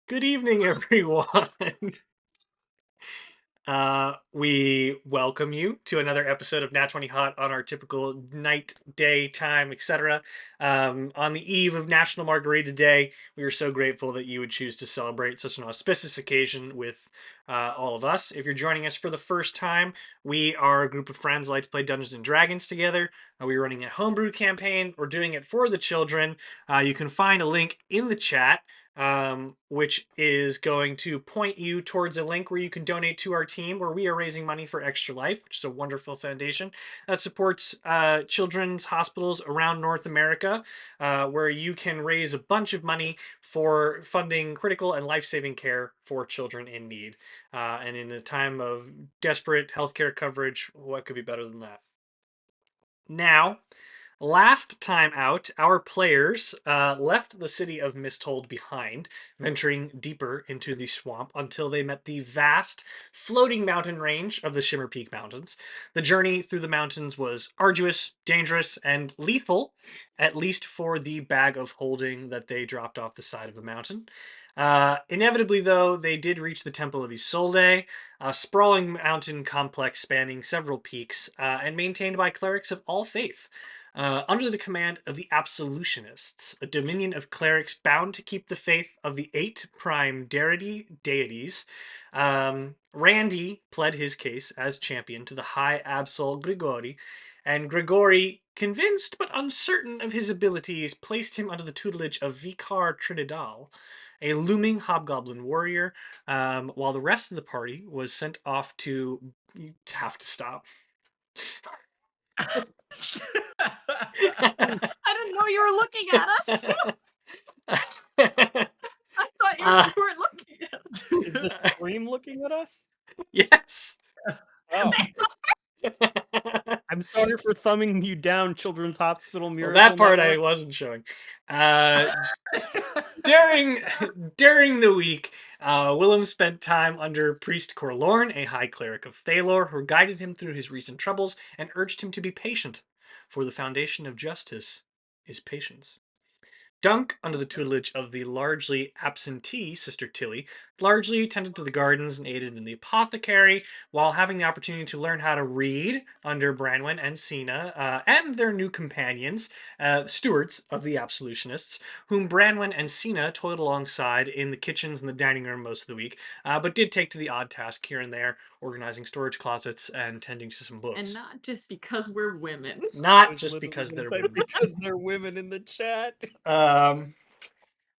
Good evening, everyone. We welcome you to another episode of Nat20Hot on our typical night, day, time, etc. On the eve of National Margarita Day, we are so grateful that you would choose to celebrate such an auspicious occasion with all of us. If you're joining us for the first time, we are a group of friends who like to play Dungeons and Dragons together. We're running a homebrew campaign. We're doing it for the children. You can find a link in the chat which is going to point you towards a link where you can donate to our team, where we are raising money for Extra Life, which is a wonderful foundation that supports children's hospitals around North America, where you can raise a bunch of money for funding critical and life-saving care for children in need. And in a time of desperate healthcare coverage, what could be better than that? Now, last time out, our players left the city of Misthold behind, venturing deeper into the swamp until they met the vast, floating mountain range of the Shimmer Peak Mountains. The journey through the mountains was arduous, dangerous, and lethal, at least for the bag of holding that they dropped off the side of the mountain. Inevitably, though, they did reach the Temple of Isolde, a sprawling mountain complex spanning several peaks and maintained by clerics of all faith. Under the command of the Absolutionists, a dominion of clerics bound to keep the faith of the 8 prime deities, Randy pled his as champion to the High Absol Grigori, and Grigori, convinced but uncertain of his abilities, placed him under the tutelage of Vicar Trinidal, a looming hobgoblin warrior, while the rest of the party was sent off to. You have to stop. I didn't know you were looking at us. I thought you weren't looking at us. Is the stream looking at us? Yes. Oh. I'm sorry for thumbing you down, Children's Hospital Well, Miracle that part I Network. wasn't showing. During the week, Willem spent time under Priest Corlorn, a high cleric of Thalor, who guided him through his recent troubles and urged him to be patient, for the foundation of justice is patience. Dunk, under the tutelage of the largely absentee Sister Tilly, largely tended to the gardens and aided in the apothecary, while having the opportunity to learn how to read under Branwen and Sina, and their new companions, stewards of the Absolutionists, whom Branwen and Sina toiled alongside in the kitchens and the dining room most of the week, but did take to the odd task here and there, organizing storage closets and tending to some books. And not just because we're women. Not just because they're women. Because they're women in the chat.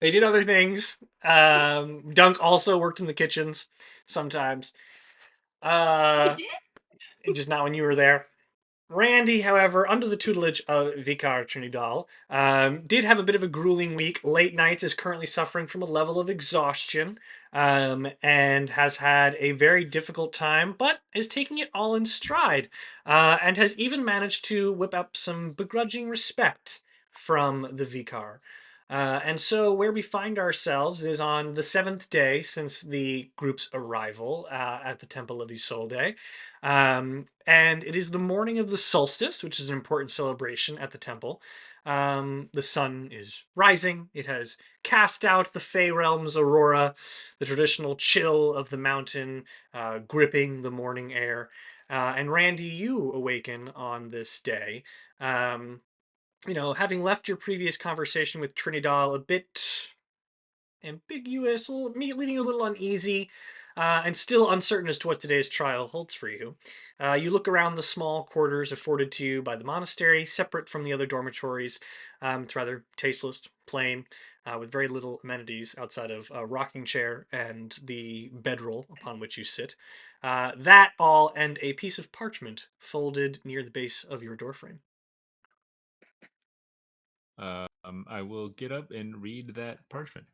They did other things. Dunk also worked in the kitchens sometimes. Just not when you were there. Randy, however, under the tutelage of Vicar Trinidal, did have a bit of a grueling week. Late nights, is currently suffering from a level of exhaustion, and has had a very difficult time, but is taking it all in stride, and has even managed to whip up some begrudging respect from the Vicar. And so, where we find ourselves is on the 7th day since the group's arrival at the Temple of Isolde. And it is the morning of the solstice, which is an important celebration at the temple. The sun is rising. It has cast out the Fey Realm's aurora, the traditional chill of the mountain gripping the morning air. And Randy, you awaken on this day. Having left your previous conversation with Trinidal a bit ambiguous, leaving you a little uneasy, and still uncertain as to what today's trial holds for you. You look around the small quarters afforded to you by the monastery, separate from the other dormitories. It's rather tasteless, plain, with very little amenities outside of a rocking chair and the bedroll upon which you sit. That all and a piece of parchment folded near the base of your doorframe. I will get up and read that parchment.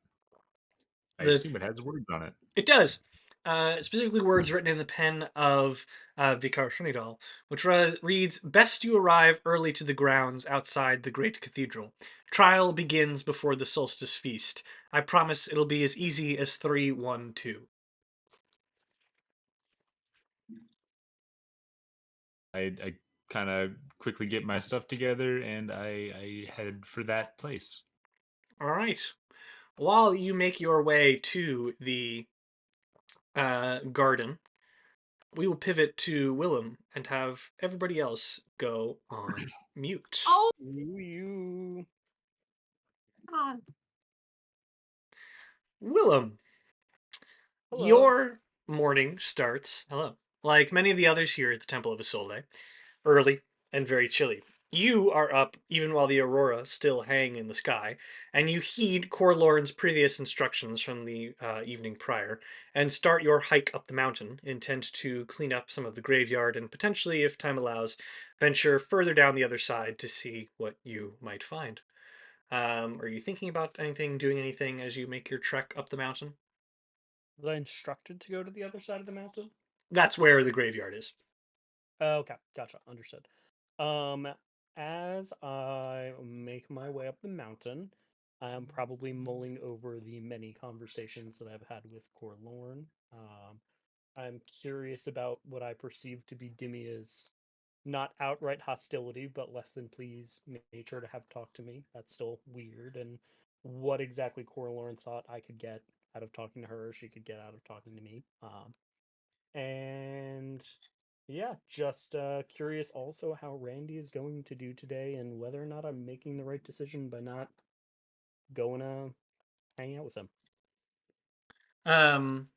I The assume it has words on it. It does. Specifically, words written in the pen of Vicar Trinidal, which reads, "Best you arrive early to the grounds outside the great cathedral. Trial begins before the solstice feast. I promise it'll be as easy as 3-1-2." I kind of quickly get my stuff together and I head for that place. All right. while you make your way to the garden, we will pivot to Willem and have everybody else go on mute. Oh You. God. Willem, Hello. your morning starts, hello, like many of the others here at the Temple of Isolde, early and very chilly. You are up even while the aurora still hang in the sky, and you heed Corlorn's previous instructions from the evening prior, and start your hike up the mountain, intent to clean up some of the graveyard and potentially, if time allows, venture further down the other side to see what you might find. Are you thinking about anything, doing anything as you make your trek up the mountain? Was I instructed to go to the other side of the mountain? That's where the graveyard is. Okay, gotcha. Understood. Um, as I make my way up the mountain, I am probably mulling over the many conversations that I've had with Corlorn. I'm curious about what I perceive to be Dimia's not outright hostility, but less than pleased nature to have talked to me. That's still weird. And what exactly Corlorn thought I could get out of talking to her, or she could get out of talking to me. And yeah, just curious also how Randy is going to do today and whether or not I'm making the right decision by not going to hang out with him. Um,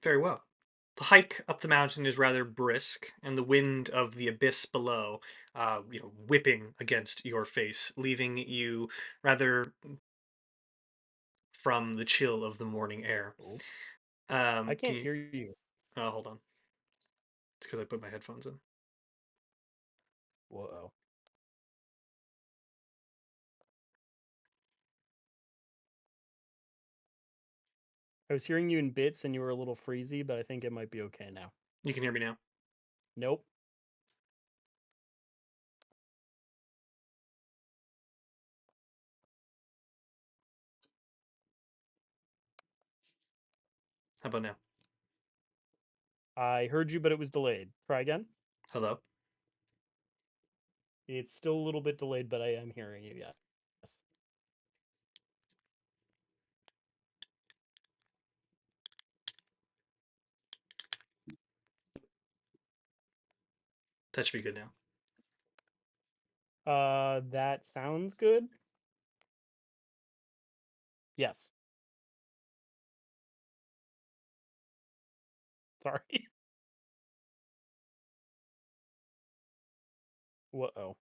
Very well. The hike up the mountain is rather brisk, and the wind of the abyss below, whipping against your face, leaving you rather from the chill of the morning air. Oh, I Can can't you? hear you. Oh, hold on. It's because I put my headphones in. Whoa. I was hearing you in bits and you were a little freezy, but I think it might be okay now. You can hear me now. Nope. How about now? I heard you, but it was delayed. Try again. Hello. It's still a little bit delayed, but I am hearing you, yes. That should be good now. That sounds good. Yes. Sorry. Whoa.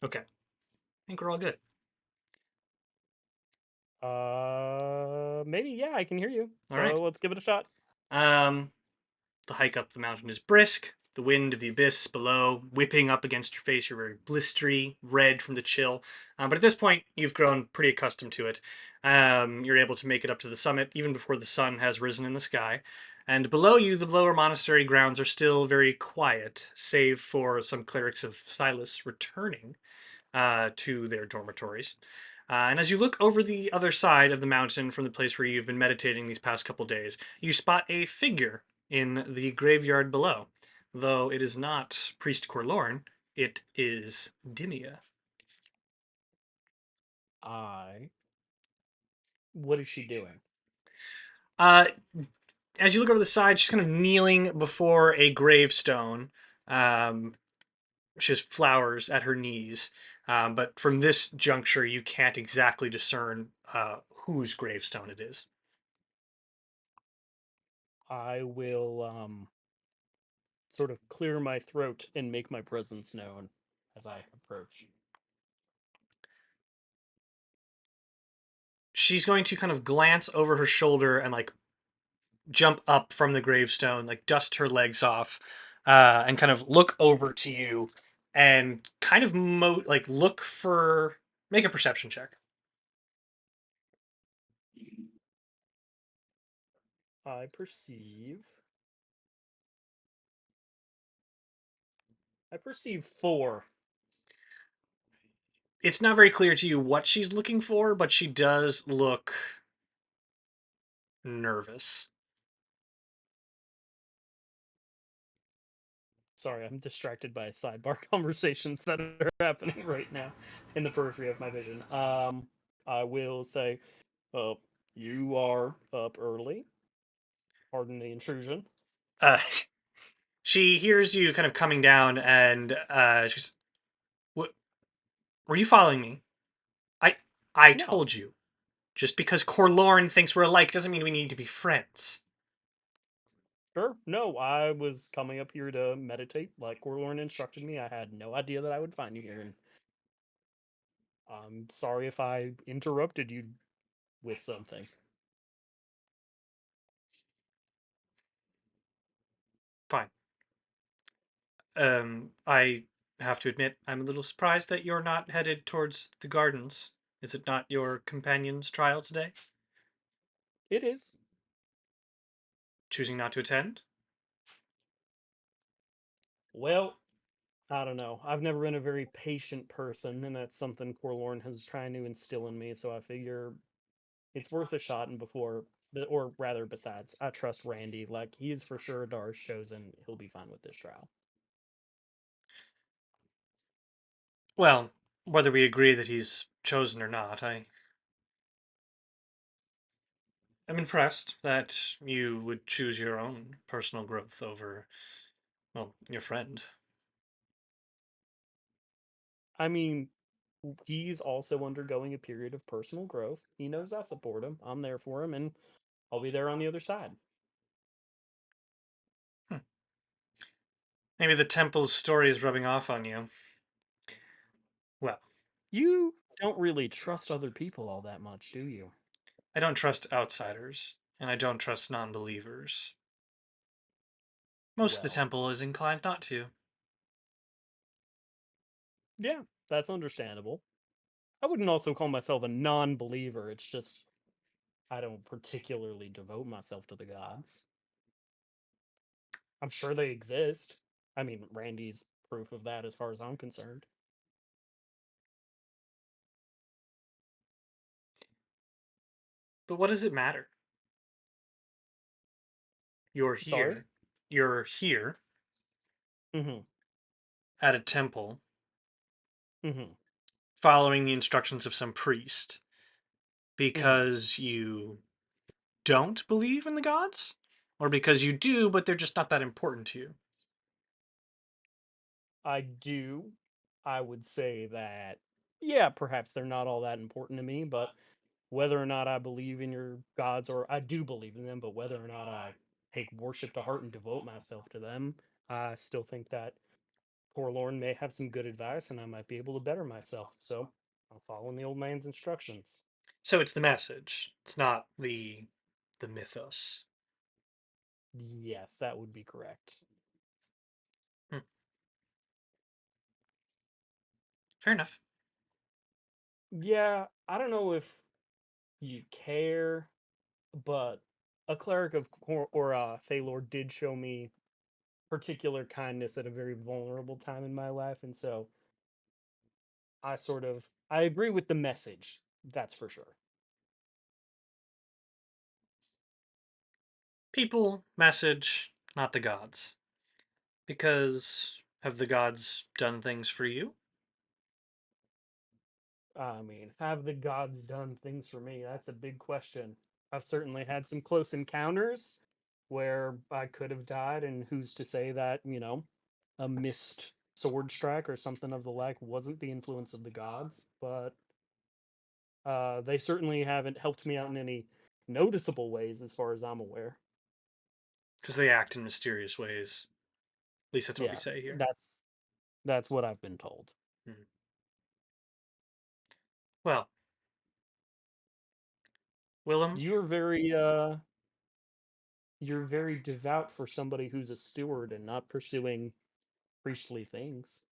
Okay. I think we're all good. Maybe, yeah, I can hear you. All right. So let's give it a shot. Um, The hike up the mountain is brisk. The wind of the abyss below whipping up against your face. You're very blistery, red from the chill. But at this point, you've grown pretty accustomed to it. You're able to make it up to the summit even before the sun has risen in the sky. And below you, the lower monastery grounds are still very quiet, save for some clerics of Silas returning to their dormitories. And as you look over the other side of the mountain from the place where you've been meditating these past couple days, you spot a figure in the graveyard below. Though it is not Priest Corlorn, it is Dimia. I. What is she doing? Uh, as you look over the side, she's kind of kneeling before a gravestone. Um, she has flowers at her knees. But from this juncture, you can't exactly discern whose gravestone it is. I will sort of clear my throat and make my presence known as I approach. She's going to kind of glance over her shoulder and like jump up from the gravestone, like dust her legs off, and kind of look over to you and kind of like look for make a perception check. I perceive. I perceive 4. It's not very clear to you what she's looking for, but she does look nervous. Sorry, I'm distracted by sidebar conversations that are happening right now in the periphery of my vision. I will say, uh, you are up early. Pardon the intrusion. Uh, she hears you kind of coming down, and she's, "What? Were you following me? I I No, told you. Just because Corlorn thinks we're alike doesn't mean we need to be friends." sure. No, I was coming up here to meditate, like Corlorn instructed me. I had no idea that I would find you here, and I'm sorry if I interrupted you with something. Fine. I have to admit, I'm a little surprised that you're not headed towards the gardens. Is it not your companion's trial today? It is. Choosing not to attend? Well, I don't know. I've never been a very patient person, and that's something Corlorn has trying to instill in me. So I figure it's worth a shot. And or rather, besides, I trust Randy. Like he's for sure Dar's chosen. He'll be fine with this trial. Well, whether we agree that he's chosen or not, I am impressed that you would choose your own personal growth over, well, your friend. I mean, he's also undergoing a period of personal growth. He knows I support him. I'm there for him, and I'll be there on the other side. Hmm. Maybe the temple's story is rubbing off on you. Well, You don't really trust other people all that much, do you? I don't trust outsiders, and I don't trust non believers. Most of the Well, temple is inclined not to. yeah, that's understandable. I wouldn't also call myself a non-believer. It's just I don't particularly devote myself to the gods. I'm sure they exist. I mean, Randy's proof of that as far as I'm concerned. But what does it matter? You're Sorry? here. You're here Mm-hmm. at a temple Mm-hmm. following the instructions of some priest Mm-hmm. because you don't believe in the gods? Or because you do, but they're just not that important to you? I do. I would say that, yeah, perhaps they're not all that important to me, but whether or not I believe in your gods, or I do believe in them, but whether or not I take worship to heart and devote myself to them, I still think that Forlorn may have some good advice and I might be able to better myself. So I'm following the old man's instructions. So it's the message. It's not the mythos. Yes, that would be correct. Hmm. Fair enough. Yeah, I don't know if you care, but a cleric of Thalor did show me particular kindness at a very vulnerable time in my life, and so I agree with the message. That's for sure. People, message, not the gods. Because have the gods done things for you? I mean, have the gods done things for me? That's a big question. I've certainly had some close encounters where I could have died, and who's to say that, a missed sword strike or something of the like wasn't the influence of the gods, but they certainly haven't helped me out in any noticeable ways as far as I'm aware. Because they act in mysterious ways. At least that's what we Yeah, say here. that's what I've been told. Mhm. Well, Willem, You're very devout for somebody who's a steward and not pursuing priestly things.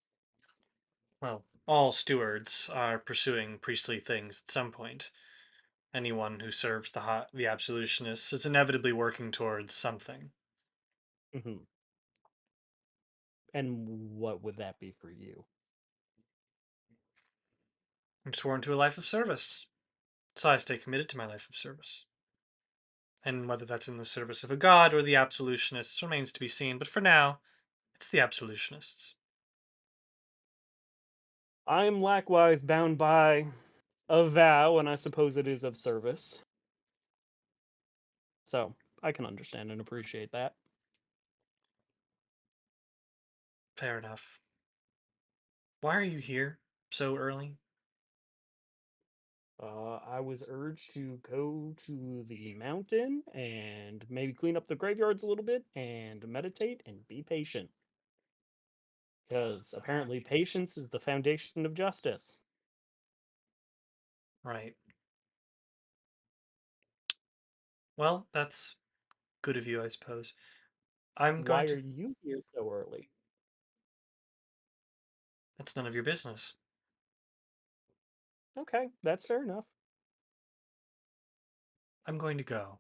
well, all stewards are pursuing priestly things at some point. Anyone who serves the absolutionists is inevitably working towards something. Hmm. And what would that be for you? I'm sworn to a life of service, so I stay committed to my life of service. And whether that's in the service of a god or the absolutionists remains to be seen. But for now, it's the absolutionists. I am likewise bound by a vow, and I suppose it is of service. So I can understand and appreciate that. Fair enough. Why are you here so early? I was urged to go to the mountain and maybe clean up the graveyards a little bit and meditate and be patient. Because apparently patience is the foundation of justice. Right. Well, that's good of you, I suppose. I'm Why going are to. you here so early? That's none of your business. Okay, that's fair enough. I'm going to go.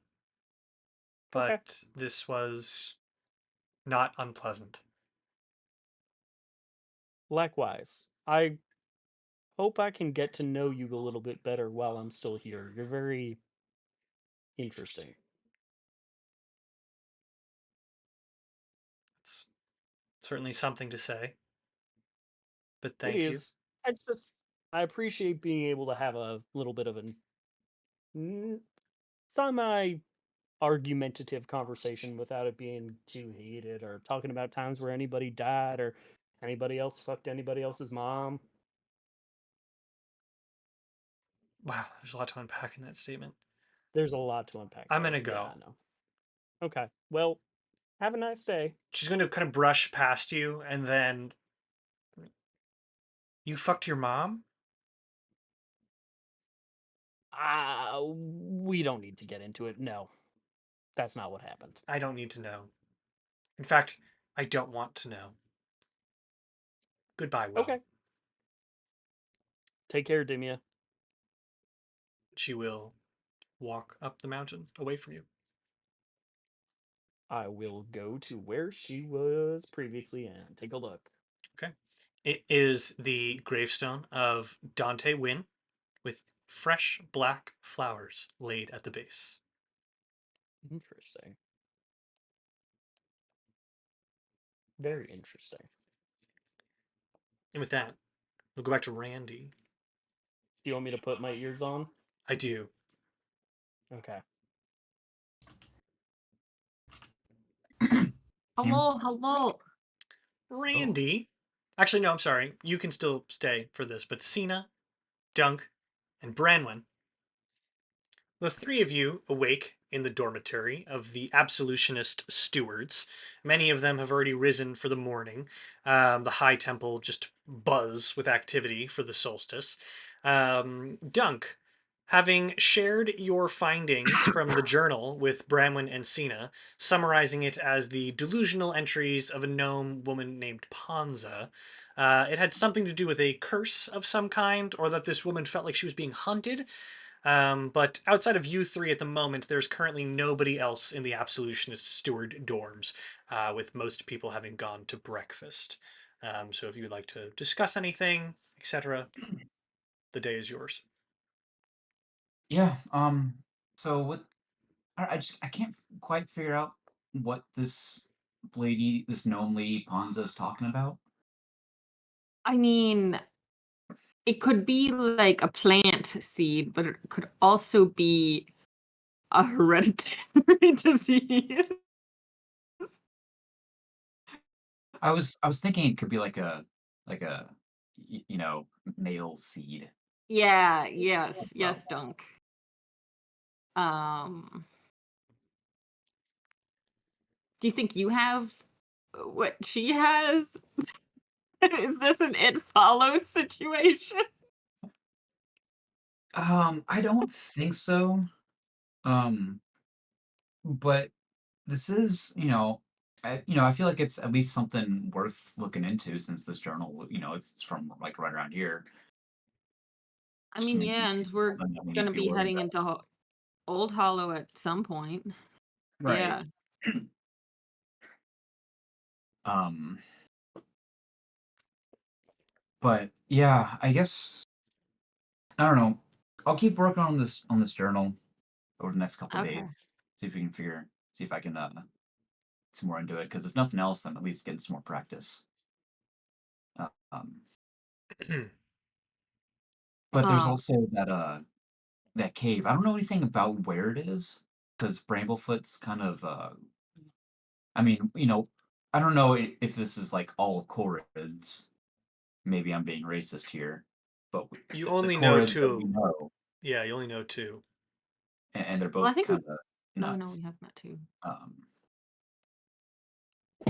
Okay. But this was not unpleasant. Likewise, I hope I can get to know you a little bit better while I'm still here. You're very interesting. It's certainly something to say. But It thank you. is. I appreciate being able to have a little bit of an semi argumentative conversation without it being too heated or talking about times where anybody died or anybody else fucked anybody else's mom. Wow, there's a lot to unpack in that statement. There's a lot to unpack I'm there. gonna Yeah, go. I know. Okay. Well, have a nice day. She's going to kind of brush past you, and then you fucked your mom? We don't need to get into it. No, that's not what happened. I don't need to know. In fact, I don't want to know. Goodbye, Will. Okay. Take care, Dimia. She will walk up the mountain away from you. I will go to where she was previously and take a look. Okay. It is the gravestone of Dante Wynn with fresh black flowers laid at the base. Interesting. Very interesting. And with that, we'll go back to Randy. Do you want me to put my ears on? I do. Okay. Hello, hello. Randy. Actually, no, I'm sorry. You can still stay for this, but Sina, Dunk, and Branwen, the three of you awake in the dormitory of the absolutionist stewards. Many of them have already risen for the morning. The High Temple just buzz with activity for the solstice. Dunk, having shared your findings from the journal with Bramwin and Sina, summarizing it as the delusional entries of a gnome woman named Panza. It had something to do with a curse of some kind, or that this woman felt like she was being hunted. But outside of you three at the moment, there's currently nobody else in the Absolutionist Steward dorms, with most people having gone to breakfast. So if you would like to discuss anything, etc., the day is yours. Yeah. So what? I can't quite figure out what this gnome lady Ponza is talking about. I mean, it could be like a plant seed, but it could also be a hereditary disease. I was thinking it could be like a male seed. Yeah, yes, Oh. yes, Dunk. Um, do you think you have what she has? Is this an it follows situation? I don't think so. Um, but this is, I feel like it's at least something worth looking into since this journal, it's from like right around here. I Just mean, yeah, and we're something that we need gonna to be be worried heading about. into Old Hollow at some point. Right. Yeah. Um, but yeah, I guess I don't know. I'll keep working on this journal over the next couple days. Okay. See if I can some more into it. Because if nothing else, I'm at least getting some more practice. But there's Um, also that cave. I don't know anything about where it is because Bramblefoot's kind of I mean, I don't know if this is like all Corrids. Maybe I'm being racist here, but You the only know Corrids that we two. know, Yeah, you only know two. and they're well, I both think we. kind of No, no, we nuts. have that too. Um,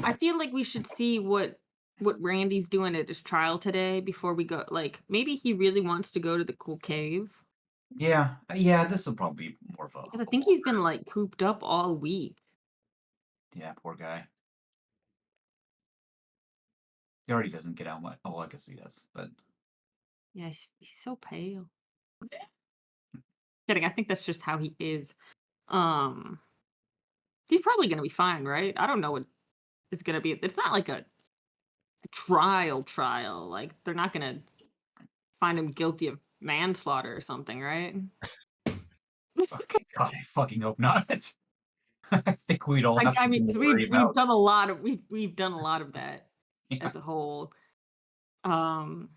I feel like we should see what Randy's doing at his trial today before we go. Like, maybe he really wants to go to the cool cave yeah, this will probably be more of because I a think he's longer. been like cooped up all week. Yeah, poor guy. He already doesn't get out much. Oh, I guess he does, but Yeah, he's so pale. Kidding. I think that's just how he is. Um, he's probably gonna be fine, right? I don't know what it's gonna be. It's not like a trial. Like they're not gonna find him guilty of manslaughter or something, right? okay, God, I fucking hope not. I think we'd all have I mean, something to 'cause worry we've about. done a lot of we've done a lot of that Yeah, as a whole. Um,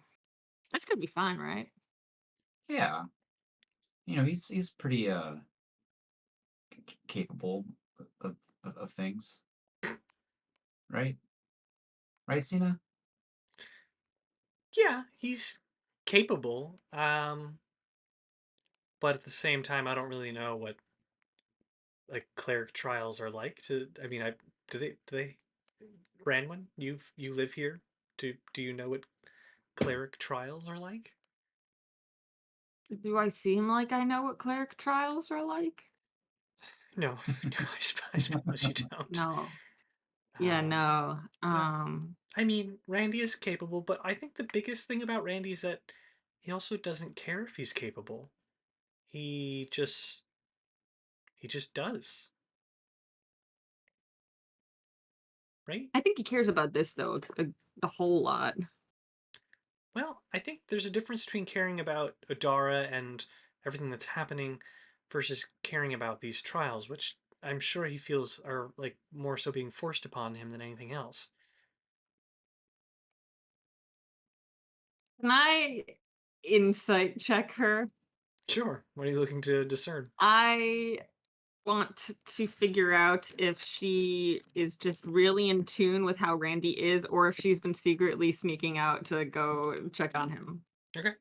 that's gonna be fine, right? yeah. He's pretty capable of, of things, right? Right, Cena? Yeah, he's capable. But at the same time, I don't really know what like cleric trials are like. I mean, do they Branwen, you live here. Do you know what cleric trials are like? Do I seem like I know what cleric trials are like? No, no, I suppose you don't. No. Yeah, Um, no. but I mean, Randy is capable, but I think the biggest thing about Randy is that he also doesn't care if he's capable. He just he just does, right? I think he cares about this though a whole lot. Well, I think there's a difference between caring about Adara and everything that's happening versus caring about these trials, which I'm sure he feels are like more so being forced upon him than anything else. Can I insight check her? Sure. What are you looking to discern? I want to figure out if she is just really in tune with how Randy is, or if she's been secretly sneaking out to go check on him. Okay.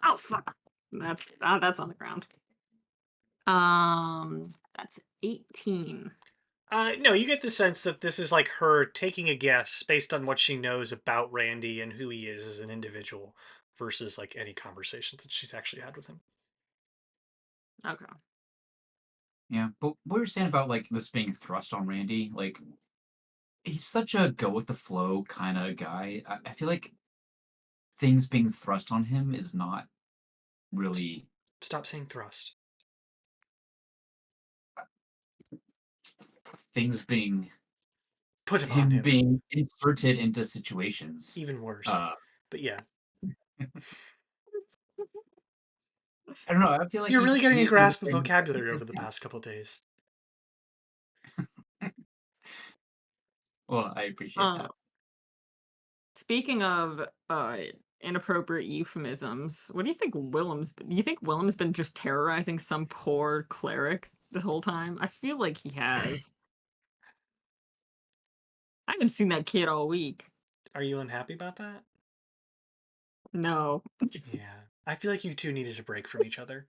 Oh fuck! That's on the ground. That's 18. No, you get the sense that this is like her taking a guess based on what she knows about Randy and who he is as an individual versus like any conversations that she's actually had with him. Okay. Yeah, but what you're saying about like this being thrust on Randy, like he's such a go with the flow kind of guy. I feel like things being thrust on him is not really Stop saying thrust. things being Put him on him him. being inserted into situations. Even worse. Uh, But yeah. I don't know. I feel like You're really getting a he was grasp of saying, vocabulary over the past couple days. well, I appreciate Uh, that. Speaking of inappropriate euphemisms, what do you think do you think Willem's been just terrorizing some poor cleric this whole time? I feel like he has. I haven't seen that kid all week. Are you unhappy about that? No. Yeah. I feel like you two needed a break from each other.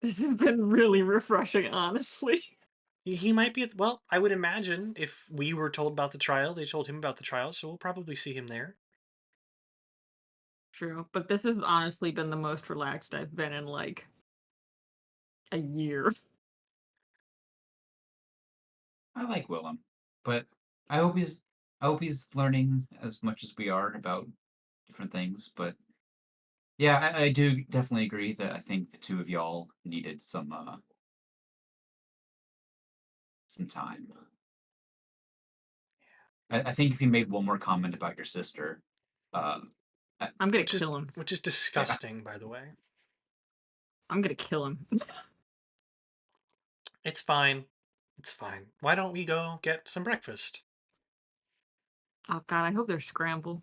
This has been really refreshing, honestly. He might be at, well, I would imagine if we were told about the trial, they told him about the trial, so we'll probably see him there. True, but this has honestly been the most relaxed I've been in like a year. I like Willem, but I hope he's I hope he's learning as much as we are about different things. But yeah, I do definitely agree that I think the two of y'all needed some time. I think if you made one more comment about your sister, um, I, I'm gonna Which is kill him. which is yeah, disgusting, by the way. I'm gonna kill him. It's fine. It's fine. Why don't we go get some breakfast? Oh god, I hope they're scrambled.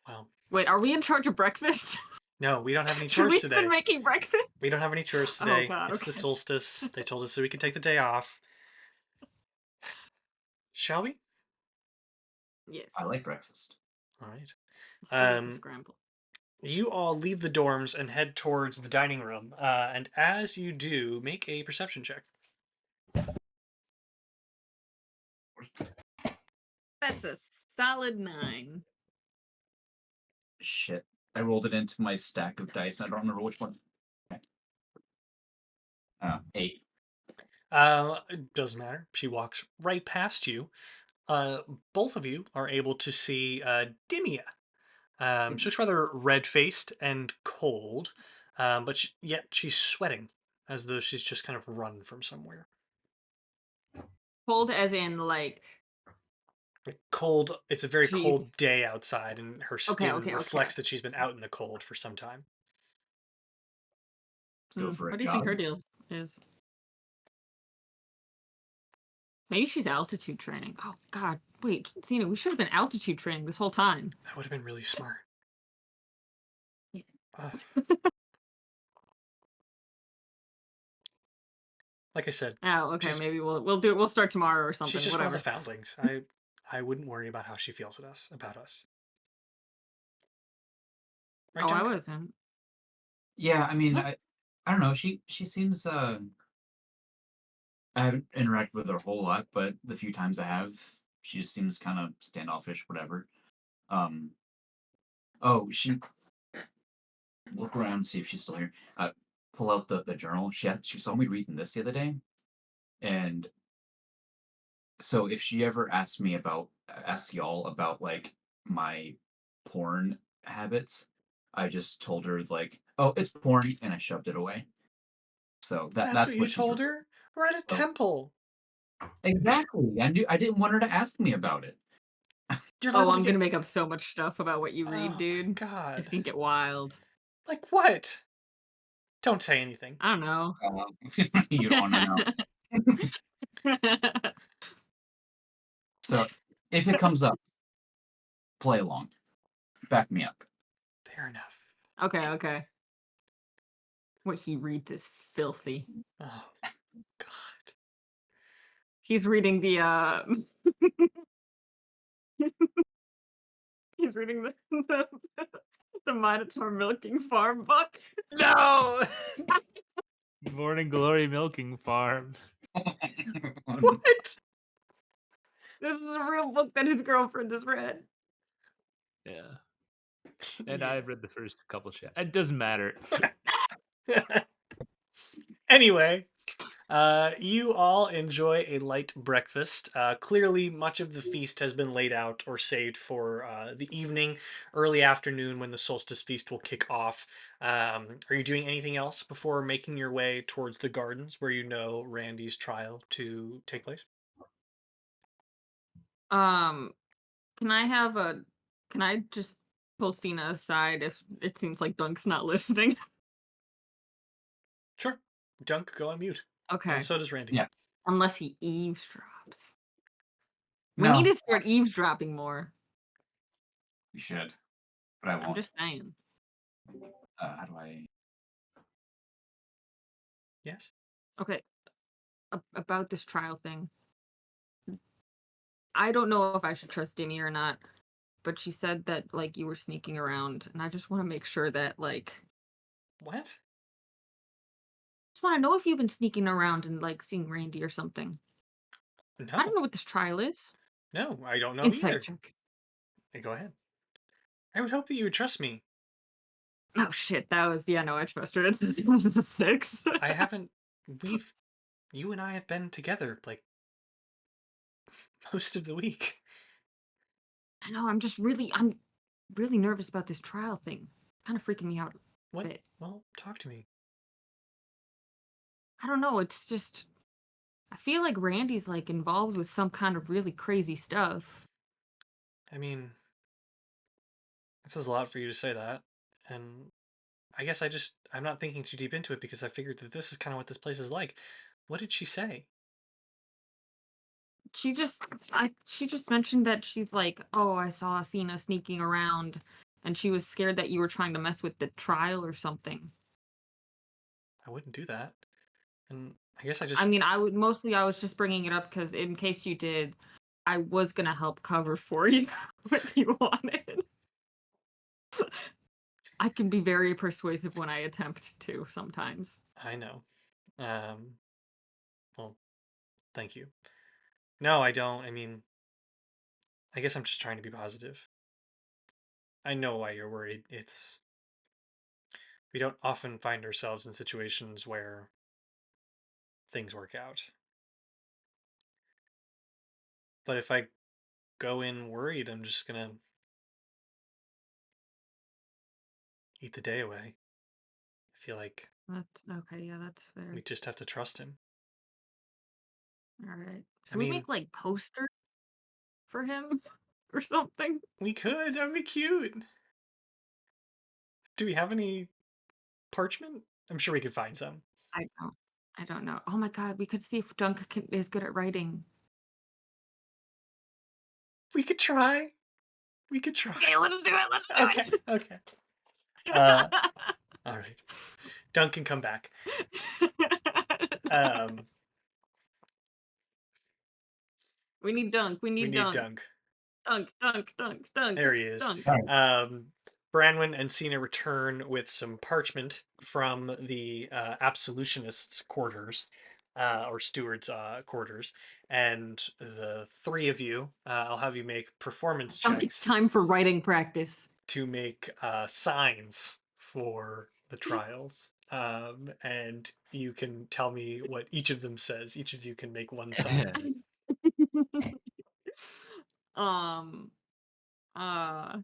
Well, Wait, are we in charge of breakfast? no, we don't have any Should we chores have today. been making breakfast? We don't have any chores Oh today. god, It's the okay. solstice. They told us so we could take the day off. Shall we? Yes. I like breakfast. All right. Let's go get some scramble. You all leave the dorms and head towards the dining room. And as you do, make a perception check. That's a solid 9. Shit. I rolled it into my stack of dice. I don't remember which one. Okay. 8. It doesn't matter. She walks right past you. Both of you are able to see Dimia. She looks rather red-faced and cold, but yet she's sweating as though she's just kind of run from somewhere. Cold as in like Cold. It's a very cold she's day outside, and her skin okay. reflects that she's been out in the cold for some time. Let's go for a What do you think her jog. deal is? Maybe she's altitude training. Oh god, wait, Sina, we should have been altitude training this whole time. That would have been really smart. Yeah. Like I said, Oh, okay, she's maybe we'll start tomorrow or something. she's just Whatever. one of the foundlings. I wouldn't worry about how she feels about us. Right, Oh, I Dunk? wasn't. Yeah, I mean, What? I don't know. She seems I haven't interacted with her a whole lot, but the few times I have, she just seems kind of standoffish, whatever. Um, oh, she look around, see if she's still here. Pull out the journal. She saw me reading this the other day, and so if she ever asks y'all about like my porn habits, I just told her like, oh, it's porn, and I shoved it away. So That's what that's you what she's told her? We're at a oh, temple. exactly. I didn't want her to ask me about it. You're Oh, liable to I'm gonna get. make up so much stuff about what you read, Oh my dude. It's god. gonna get wild. Like what? Don't say anything. I don't know. You don't want to know. So if it comes up, play along. Back me up. Fair enough. Okay. What he reads is filthy. Oh god. He's reading the he's reading the Minotaur milking farm book. No! Morning Glory Milking Farm. What? This is a real book that his girlfriend has read. Yeah. And Yeah. I've read the first couple It doesn't matter. Anyway, you all enjoy a light breakfast. Clearly, much of the feast has been laid out or saved for the evening, early afternoon when the solstice feast will kick off. Are you doing anything else before making your way towards the gardens where you know Randy's trial to take place? Um, can I just pull Cena aside if it seems like Dunk's not listening? Sure. Dunk, go on mute. Okay. And so does Randy. Yeah. Unless he eavesdrops. We No, need to start eavesdropping more. you should, but I I'm won't. just saying. How do I? Yes? Okay. About this trial thing. I don't know if I should trust Demi or not, but she said that like you were sneaking around, and I just want to make sure that like What? just want to know if you've been sneaking around and like seeing Randy or something. I don't No. know what this trial is. No, I don't know Insight either. check. Hey, go ahead. I would hope that you would trust me. Oh shit, that was no, I trust her. It's a 6. I haven't. You and I have been together like most of the week. I know. I'm really nervous about this trial thing. Kind of freaking me out a What? bit. Well, talk to me. I don't know. It's just I feel like Randy's like involved with some kind of really crazy stuff. I mean, it says a lot for you to say that, and I guess I'm not thinking too deep into it because I figured that this is kind of what this place is like. What did she say? She just she just mentioned that she's like, "Oh, I saw Sina sneaking around, and she was scared that you were trying to mess with the trial or something." I wouldn't do that. And I guess I mean, I was just bringing it up because in case you did, I was gonna help cover for you if you wanted. I can be very persuasive when I attempt to sometimes. I know. Well, thank you. No, I don't. I mean, I guess I'm just trying to be positive. I know why you're worried. We don't often find ourselves in situations where things work out. But if I go in worried, I'm just gonna eat the day away. I feel like That's okay. Yeah, that's we fair. just have to trust him. All right. I Should we mean, make like posters for him or something? we could. That'd be cute. Do we have any parchment? I'm sure we could find some. I don't. I don't know. Oh my god, we could see if is good at writing. We could try. We could try. Okay, let's do it. Let's do Okay. it. Okay. All right. Duncan, come back. Um, We need Dunk. We we need need Dunk. Dunk. Dunk. There he is. Dunk. Branwen and Sina return with some parchment from the absolutionists' quarters, or stewards' quarters, and the three of you, I'll have you make performance Dunk, it's checks time for writing practice. to make signs for the trials. And you can tell me what each of them says. Each of you can make one sign. um, uh,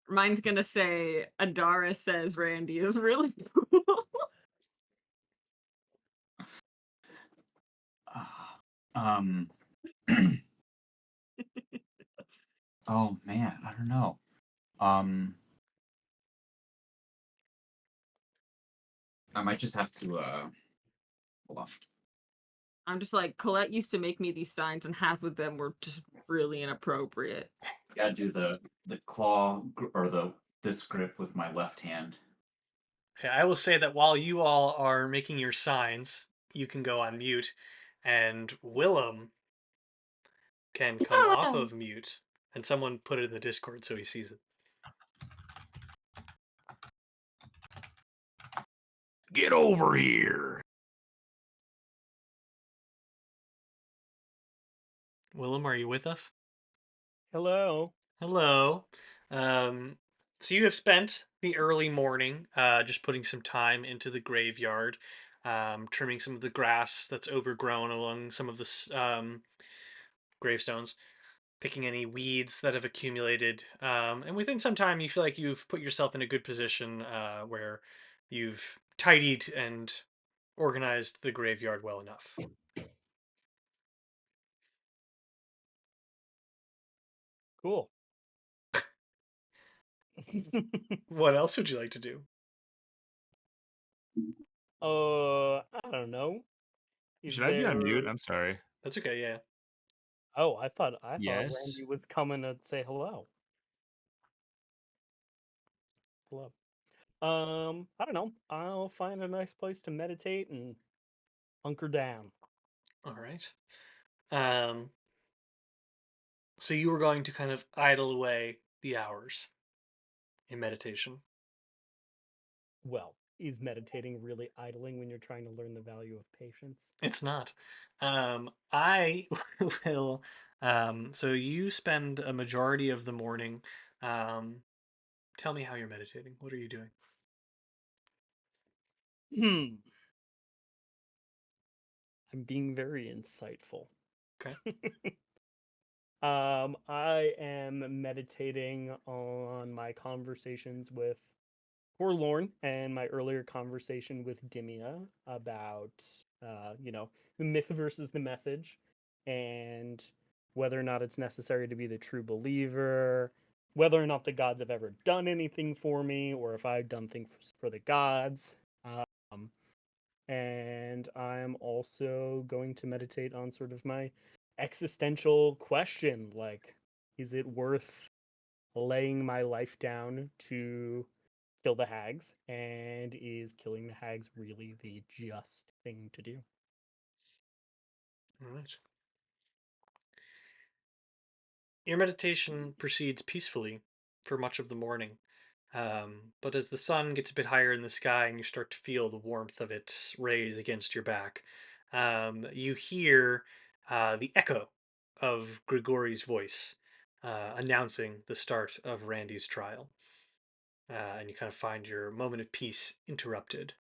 mine's gonna say Adara says Randy is really cool. Um. Oh man, I don't know. Um. I might just have to. Hold on. I'm just like, Colette used to make me these signs, and half of them were just really inappropriate. Gotta do the claw or this grip with my left hand. Okay, I will say that while you all are making your signs, you can go on mute, and Willem can come off of mute, and someone put it in the Discord so he sees it. Get over here. Willem, are you with us? Hello. Hello. Um, so you have spent the early morning just putting some time into the graveyard, trimming some of the grass that's overgrown along some of the gravestones, picking any weeds that have accumulated. And within some time, you feel like you've put yourself in a good position where you've tidied and organized the graveyard well enough. Cool. What else would you like to do? I don't know. Is Should I be on mute? there? I'm sorry. That's okay, yeah. Oh, I thought Yes. Randy was coming to say hello. Hello. I don't know. I'll find a nice place to meditate and hunker down. All right. Um, so you were going to kind of idle away the hours in meditation. Well, is meditating really idling when you're trying to learn the value of patience? It's not. I will. So you spend a majority of the morning. Um, Tell me how you're meditating. What are you doing? Hmm. I'm being very insightful. Okay. I am meditating on my conversations with Forlorn and my earlier conversation with Dimia about, the myth versus the message and whether or not it's necessary to be the true believer whether or not the gods have ever done anything for me, or if I've done things for the gods. Um, and I'm also going to meditate on sort of my existential question, like, is it worth laying my life down to kill the hags, and is killing the hags really the just thing to do? All right. Your meditation proceeds peacefully for much of the morning. But as the sun gets a bit higher in the sky and you start to feel the warmth of its rays against your back, you hear the echo of Grigori's voice announcing the start of Randy's trial. And you kind of find your moment of peace interrupted.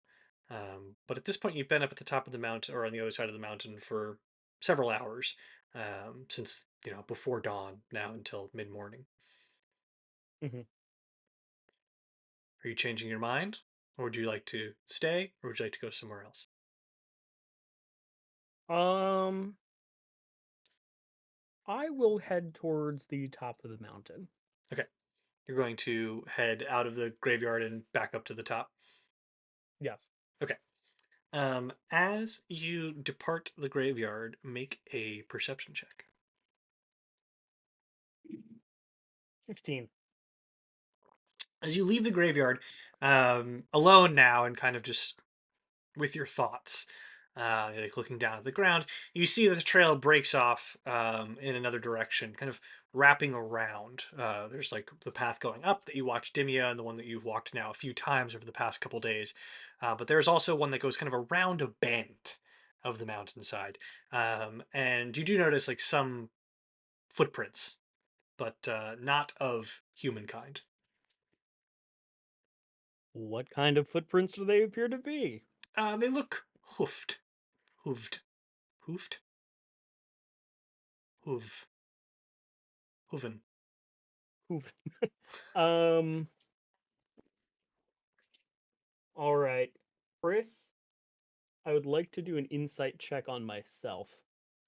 But at this point, you've been up at the top of the mountain or on the other side of the mountain for several hours since before dawn now until mid morning. Mhm. Are you changing your mind, or would you like to stay, or would you like to go somewhere else? Um, I will head towards the top of the mountain. Okay, you're going to head out of the graveyard and back up to the top. Yes. Okay. As you depart the graveyard, make a perception check. 15. As you leave the graveyard, alone now and kind of just with your thoughts, like looking down at the ground, you see that the trail breaks off in another direction, kind of wrapping around. There's like the path going up that you watched Dimia and the one that you've walked now a few times over the past couple days. But there's also one that goes kind of around a bend of the mountainside. And you do notice like some footprints, but not of humankind. What kind of footprints do they appear to be? They look hoofed, hooved, hoofed, hoof, hooven. Oof. um. All right, Chris. I would like to do an insight check on myself.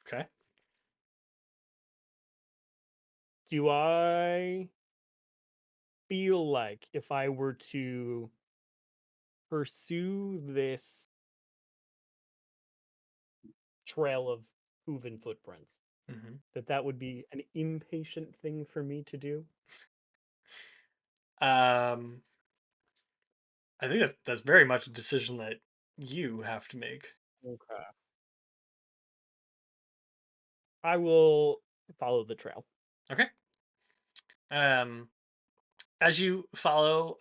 Okay. Do I feel like if I were to pursue this trail of hooven footprints, Hmm. that would be an impatient thing for me to do? Um, I think that's very much a decision that you have to make. Okay. I will follow the trail. Okay. Um, as you follow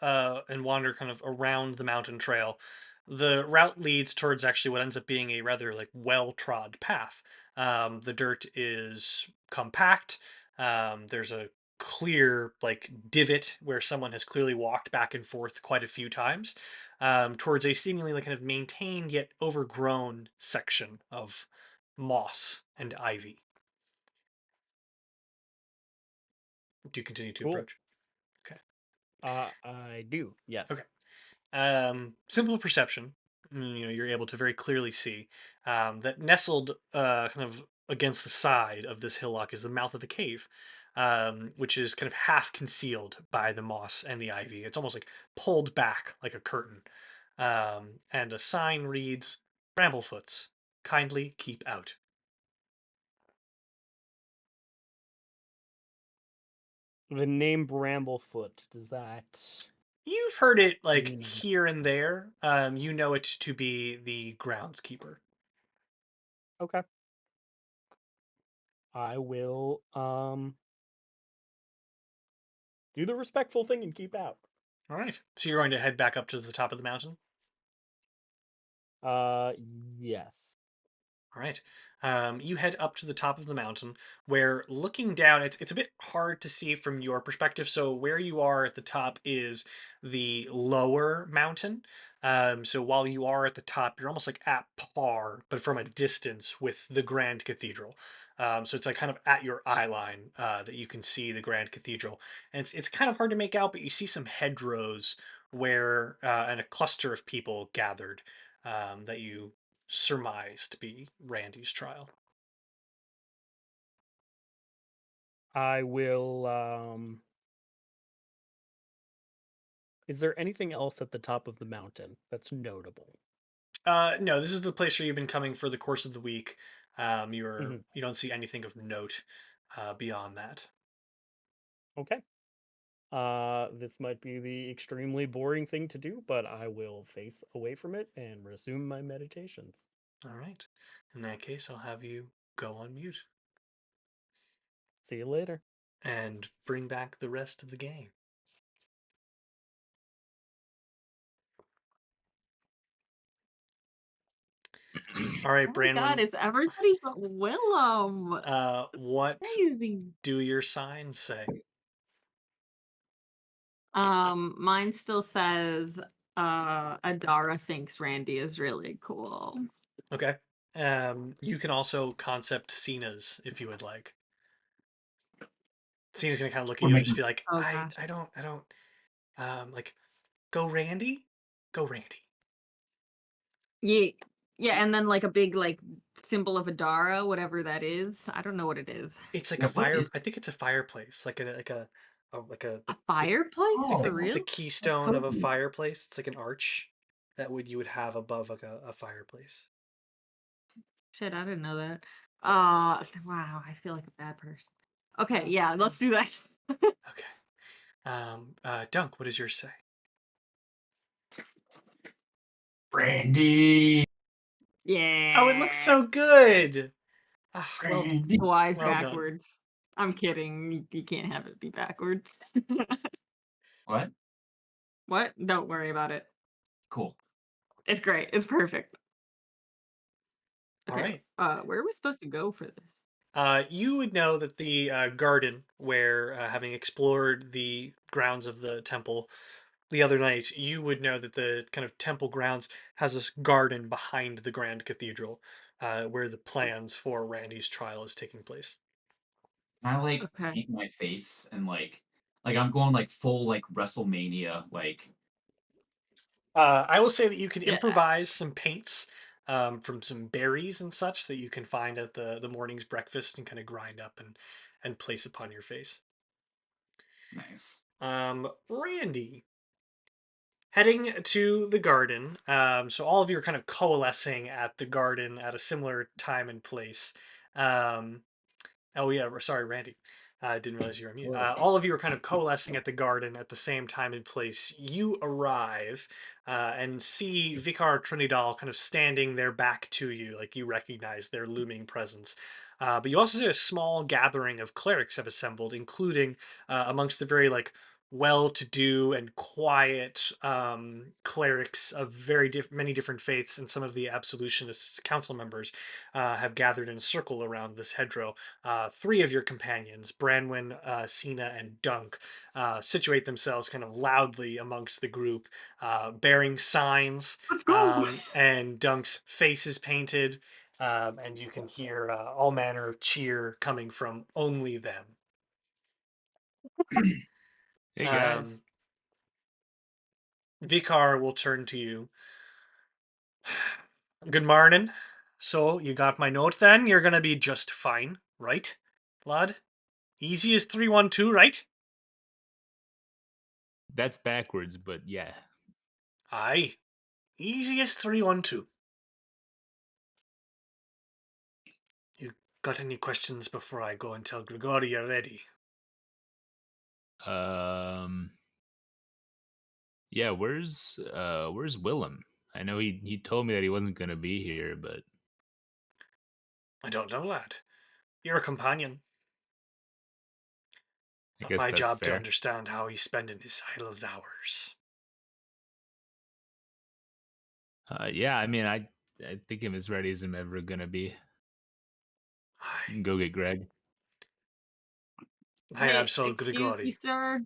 and wander kind of around the mountain trail, the route leads towards actually what ends up being a rather like well-trod path. The dirt is compact. There's a clear like divot where someone has clearly walked back and forth quite a few times towards a seemingly like kind of maintained yet overgrown section of moss and ivy. Do you continue to Cool. approach? Okay. I do. Yes. Okay. Simple perception. You're able to very clearly see that nestled kind of against the side of this hillock is the mouth of a cave, which is kind of half concealed by the moss and the ivy. It's almost like pulled back like a curtain. And a sign reads, "Bramblefoots, kindly keep out." The name Bramblefoot, does that You've heard it like mean here and there. You know it to be the groundskeeper. okay? I will do the respectful thing and keep out. All right. So you're going to head back up to the top of the mountain. Uh yes. All right. You head up to the top of the mountain where looking down, it's a bit hard to see from your perspective. So where you are at the top is the lower mountain. So while you are at the top, you're almost like at par, but from a distance with the Grand Cathedral. So it's like kind of at your eye line that you can see the Grand Cathedral, and it's kind of hard to make out, but you see some hedgerows where and a cluster of people gathered that you surmise to be Randy's trial. I will Is there anything else at the top of the mountain that's notable? No, this is the place where you've been coming for the course of the week. Hmm. You don't see anything of note beyond that. Okay. This might be the extremely boring thing to do, but I will face away from it and resume my meditations. All right. In that case, I'll have you go on mute See you later. and bring back the rest of the game. All right, Oh my god, Branwen. it's everybody but Willem. What Crazy. do your signs say? Mine still says Adara thinks Randy is really cool. Okay. You can also concept Sina's if you would like. Sina's gonna kind of look at We're you and just making be like, Oh I, gosh. I don't, I don't, like, go Randy, go Randy. Yeah, yeah, and then like a big like symbol of Adara, whatever that is. I don't know what it is. It's like yeah. a What fire. is? I think it's a fireplace, like a A fireplace like for Oh, the real? what keystone of could a be? fireplace. It's like an arch that would you would have above like a fireplace. Shit, I didn't know that. Wow, I feel like a bad person. Okay, yeah, let's do that. Okay. Dunk, what does yours say? Brandy, Oh, it looks Yeah. so good. Ah, well, Brandy. Why is well done. backwards? I'm kidding. You can't have it be backwards. What? What? Don't worry about it. Cool. It's great. It's perfect. All Okay. right. Where are we supposed to go for this? You would know that the garden, where having explored the grounds of the temple the other night, you would know that the kind of temple grounds has this garden behind the Grand Cathedral, where the plans for Randy's trial is taking place. Can I like Okay. paint my face and like I'm going like full like WrestleMania like. I will say that you could Yeah. improvise some paints from some berries and such that you can find at the morning's breakfast and kind of grind up and place upon your face. Nice. Randy, heading to the garden. So all of you are kind of coalescing at the garden at a similar time and place. Um, Oh yeah, sorry, Randy. I didn't realize you were on mute. Whoa. All of you are kind of coalescing at the garden at the same time and place. You arrive and see Vicar Trinidad kind of standing there back to you, like you recognize their looming presence. But you also see a small gathering of clerics have assembled, including amongst the very like well-to-do and quiet clerics of many different faiths, and some of the absolutionists council members have gathered in a circle around this hedgerow. Three of your companions, Branwen, Sina, and Dunk, situate themselves kind of loudly amongst the group, bearing signs, Let's go. and Dunk's face is painted, and you can hear all manner of cheer coming from only them. Hey Um, guys. Vicar will turn to you. Good morning. So, you got my note then? You're gonna be just fine, right, lad? Easy as 312, right? That's backwards, but yeah. Aye. Easy as 312. You got any questions before I go and tell Grigori you're ready? Um yeah, where's Willem? I know he told me that he wasn't gonna be here, but I don't know, lad. You're a companion. I Not guess my that's job to fair. understand how he's spending his idle hours. Yeah, I mean I think I'm as ready as I'm ever gonna be. You Aye. can go get Greg. I am Hey, so excuse me, Grigori. sir.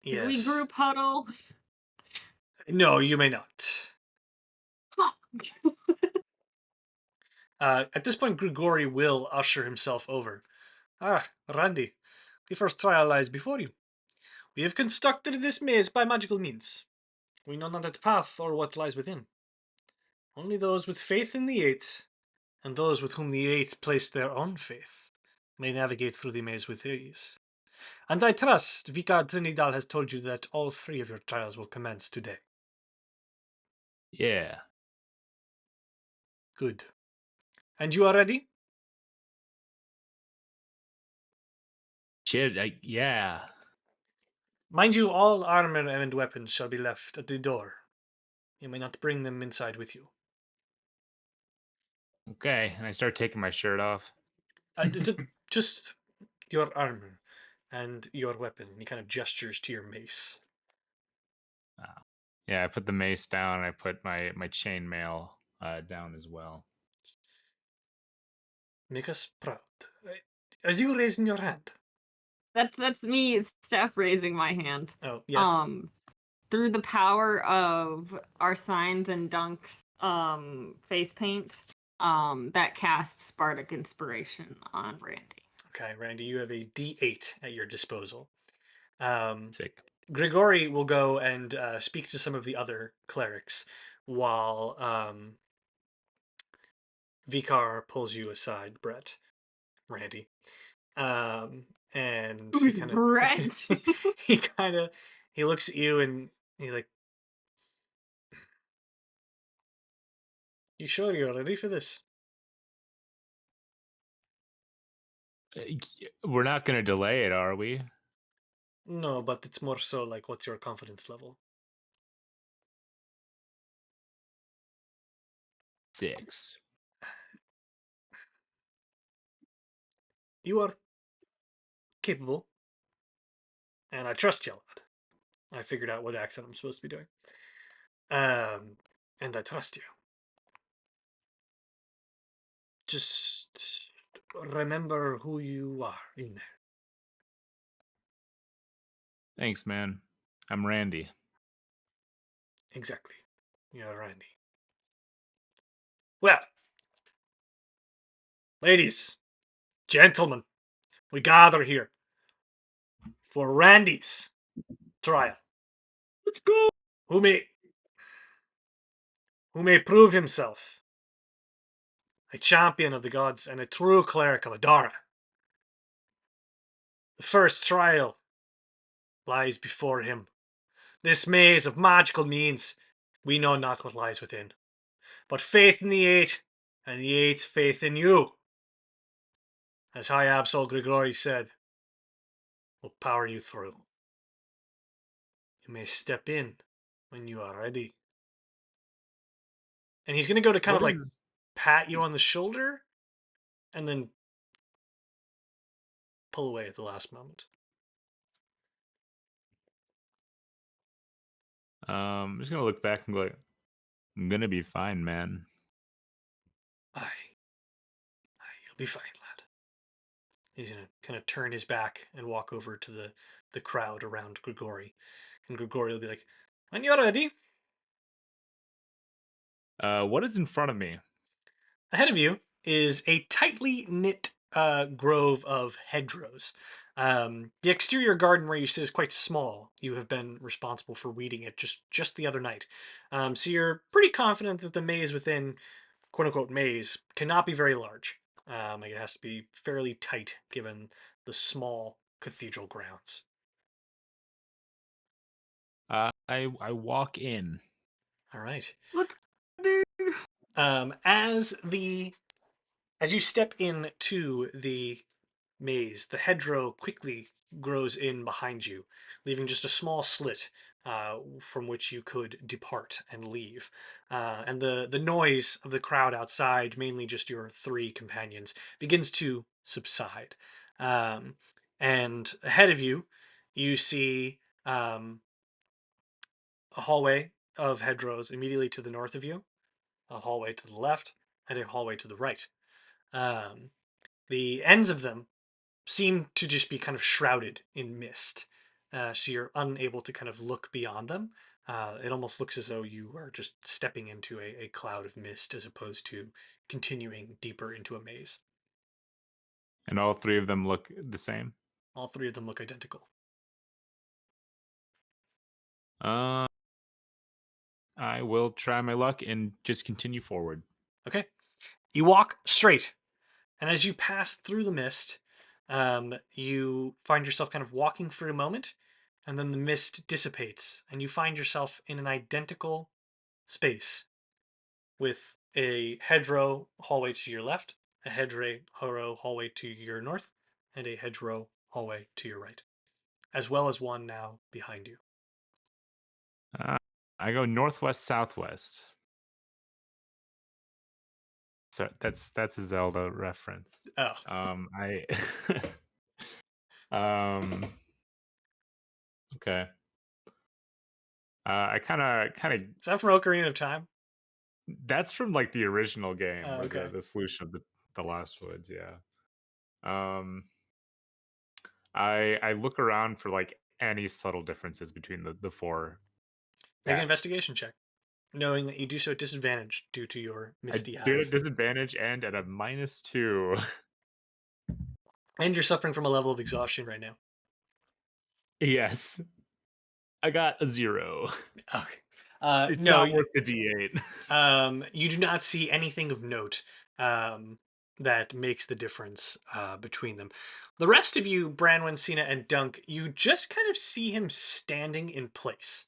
Can we Yes. group huddle? No, you may not. Fuck. At this point, Grigori will usher himself over. Ah, Randy, the first trial lies before you. We have constructed this maze by magical means. We know not its path or what lies within. Only those with faith in the Eight, and those with whom the Eight place their own faith, may navigate through the maze with ease. And I trust Vicar Trinidad has told you that all 3 of your trials will commence today. Yeah. Good. And you are ready? Shit, yeah. Mind you, all armor and weapons shall be left at the door. You may not bring them inside with you. Okay, and I start taking my shirt off. Just your armor and your weapon. And he kind of gestures to your mace. Yeah, I put the mace down and I put my chainmail down as well. Make us proud. Are you raising your hand? That's me, Steph, raising my hand. Oh, yes. Through the power of our signs and dunks face paint, that casts Bardic Inspiration on Randy. Okay, Randy, you have a D8 at your disposal. Sick. Grigori will go and speak to some of the other clerics while Vicar pulls you aside, Brett, Randy. And he Who's kind of Brett? he looks at you and he's like, "You sure you're ready for this?" We're not going to delay it, are we? No, but it's more so like, what's your confidence level? 6. You are capable, and I trust you a lot. I figured out what accent I'm supposed to be doing. And I trust you. Just remember who you are in there. Thanks, man. I'm Randy. Exactly. You're Randy. Well, ladies, gentlemen, we gather here for Randy's trial. Let's go. Who may prove himself a champion of the gods and a true cleric of Adara. The first trial lies before him. This maze of magical means we know not what lies within. But faith in the Eight, and the Eight's faith in you, as High Absol Grigori said, will power you through. You may step in when you are ready. And he's going to go to kind of like pat you on the shoulder and then pull away at the last moment. I'm just going to look back and go like, I'm going to be fine, man. Aye, you'll be fine, lad. He's going to kind of turn his back and walk over to the crowd around Grigori. And Grigori will be like, when you're ready. What is in front of me? Ahead of you is a tightly knit grove of hedgerows. The exterior garden where you sit is quite small. You have been responsible for weeding it just the other night. So you're pretty confident that the maze within, quote unquote, maze cannot be very large. It has to be fairly tight given the small cathedral grounds. I walk in. All right. Let's do. As you step into the maze, the hedgerow quickly grows in behind you, leaving just a small slit from which you could depart and leave. And the noise of the crowd outside, mainly just your 3 companions, begins to subside. And ahead of you, you see a hallway of hedgerows immediately to the north of you, a hallway to the left, and a hallway to the right. The ends of them seem to just be kind of shrouded in mist. So you're unable to kind of look beyond them. It almost looks as though you are just stepping into a cloud of mist as opposed to continuing deeper into a maze. And all 3 of them look the same? All 3 of them look identical. I will try my luck and just continue forward. Okay. You walk straight, and as you pass through the mist, You find yourself kind of walking for a moment, and then the mist dissipates, and you find yourself in an identical space with a hedgerow hallway to your left, a hedgerow hallway to your north, and a hedgerow hallway to your right, as well as one now behind you. I go northwest southwest. So that's a Zelda reference. Oh, I okay. I kind of is that from Ocarina of Time? that's from like the original game Oh, where okay. the solution of the Lost Woods, yeah. Um I look around for like any subtle differences between the four Make an paths. investigation check, knowing that you do so at disadvantage due to your I misty do it at eyes. disadvantage and at a -2. And you're suffering from a level of exhaustion right now. Yes. I got a 0. Okay. It's No, not worth the D8. you do not see anything of note that makes the difference between them. The rest of you, Branwen, Sina, and Dunk, you just kind of see him standing in place.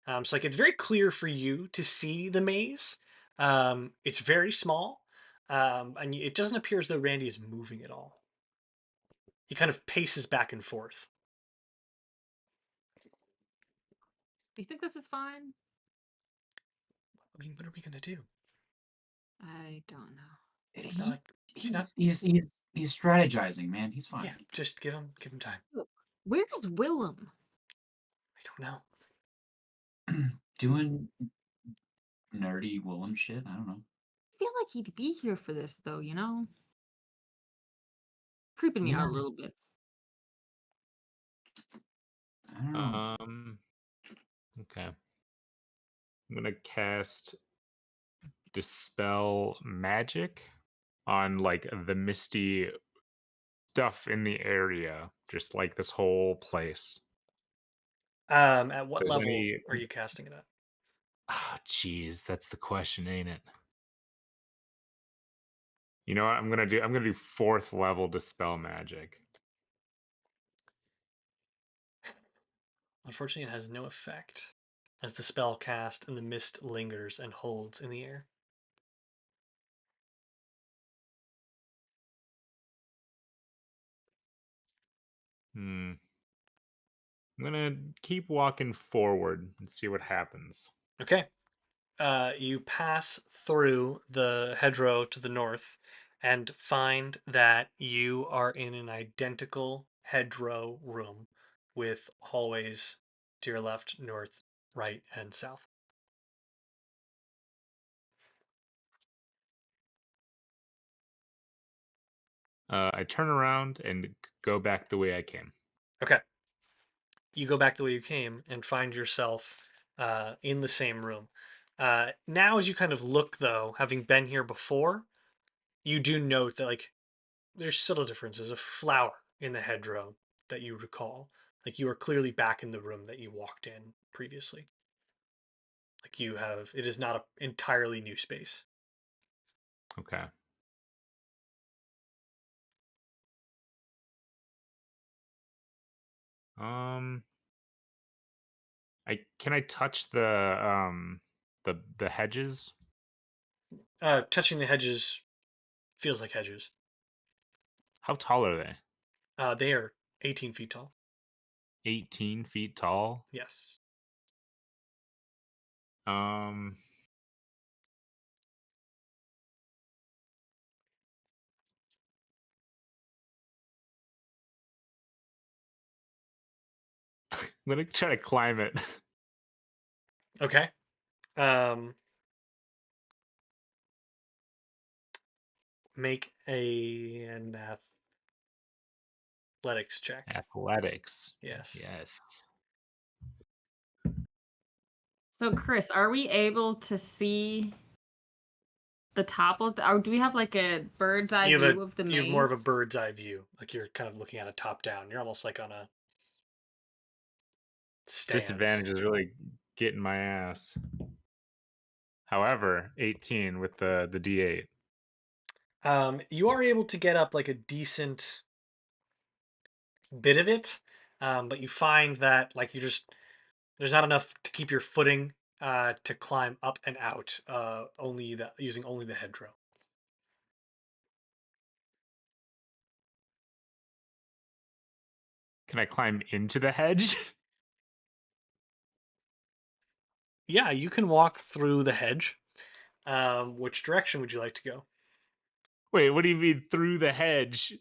So, like, it's very clear for you to see the maze. It's very small, and it doesn't appear as though Randy is moving at all. He kind of paces back and forth. Do you think this is fine? I mean, what are we gonna do? I don't know. It's not like he's not. He's strategizing, man. He's fine. Yeah, just give him time. Look, where's Willem? I don't know. Doing nerdy Willem shit. I don't know. I feel like he'd be here for this, though, you know? Creeping me Yeah. out a little bit. I don't know. Okay. I'm gonna cast Dispel Magic on like the misty stuff in the area, just like this whole place. At So what is level any are you casting it at? oh jeez, that's the question, ain't it? You know what I'm gonna do 4th level Dispel Magic. Unfortunately, it has no effect, as the spell cast and the mist lingers and holds in the air. Hmm. I'm gonna keep walking forward and see what happens. Okay. You pass through the hedgerow to the north and find that you are in an identical hedgerow room with hallways to your left, north, right, and south. I turn around and go back the way I came. Okay. You go back the way you came and find yourself in the same room. Now, as you kind of look, though, having been here before, you do note that like there's subtle differences. A flower in the hedgerow that you recall. Like you are clearly back in the room that you walked in previously. Like you have, it is not an entirely new space. Okay. Um, I touch the hedges? Touching the hedges feels like hedges. How tall are they? They are 18 feet tall. 18 feet tall. Yes. Um, I'm gonna try to climb it. Okay. Um, make an athletics check. Athletics. Yes. Yes. So, Chris, are we able to see the top of the, or do we have like a bird's eye You have view of the you have more of a maze? bird's eye view. Like you're kind of looking at it top down. You're almost like on a stance. Disadvantage is really getting my ass. However, 18 with the D8. You are able to get up like a decent bit of it, but you find that like there's not enough to keep your footing to climb up and out. Only the using only the hedgerow. Can I climb into the hedge? Yeah, you can walk through the hedge. Which direction would you like to go? Wait, what do you mean through the hedge?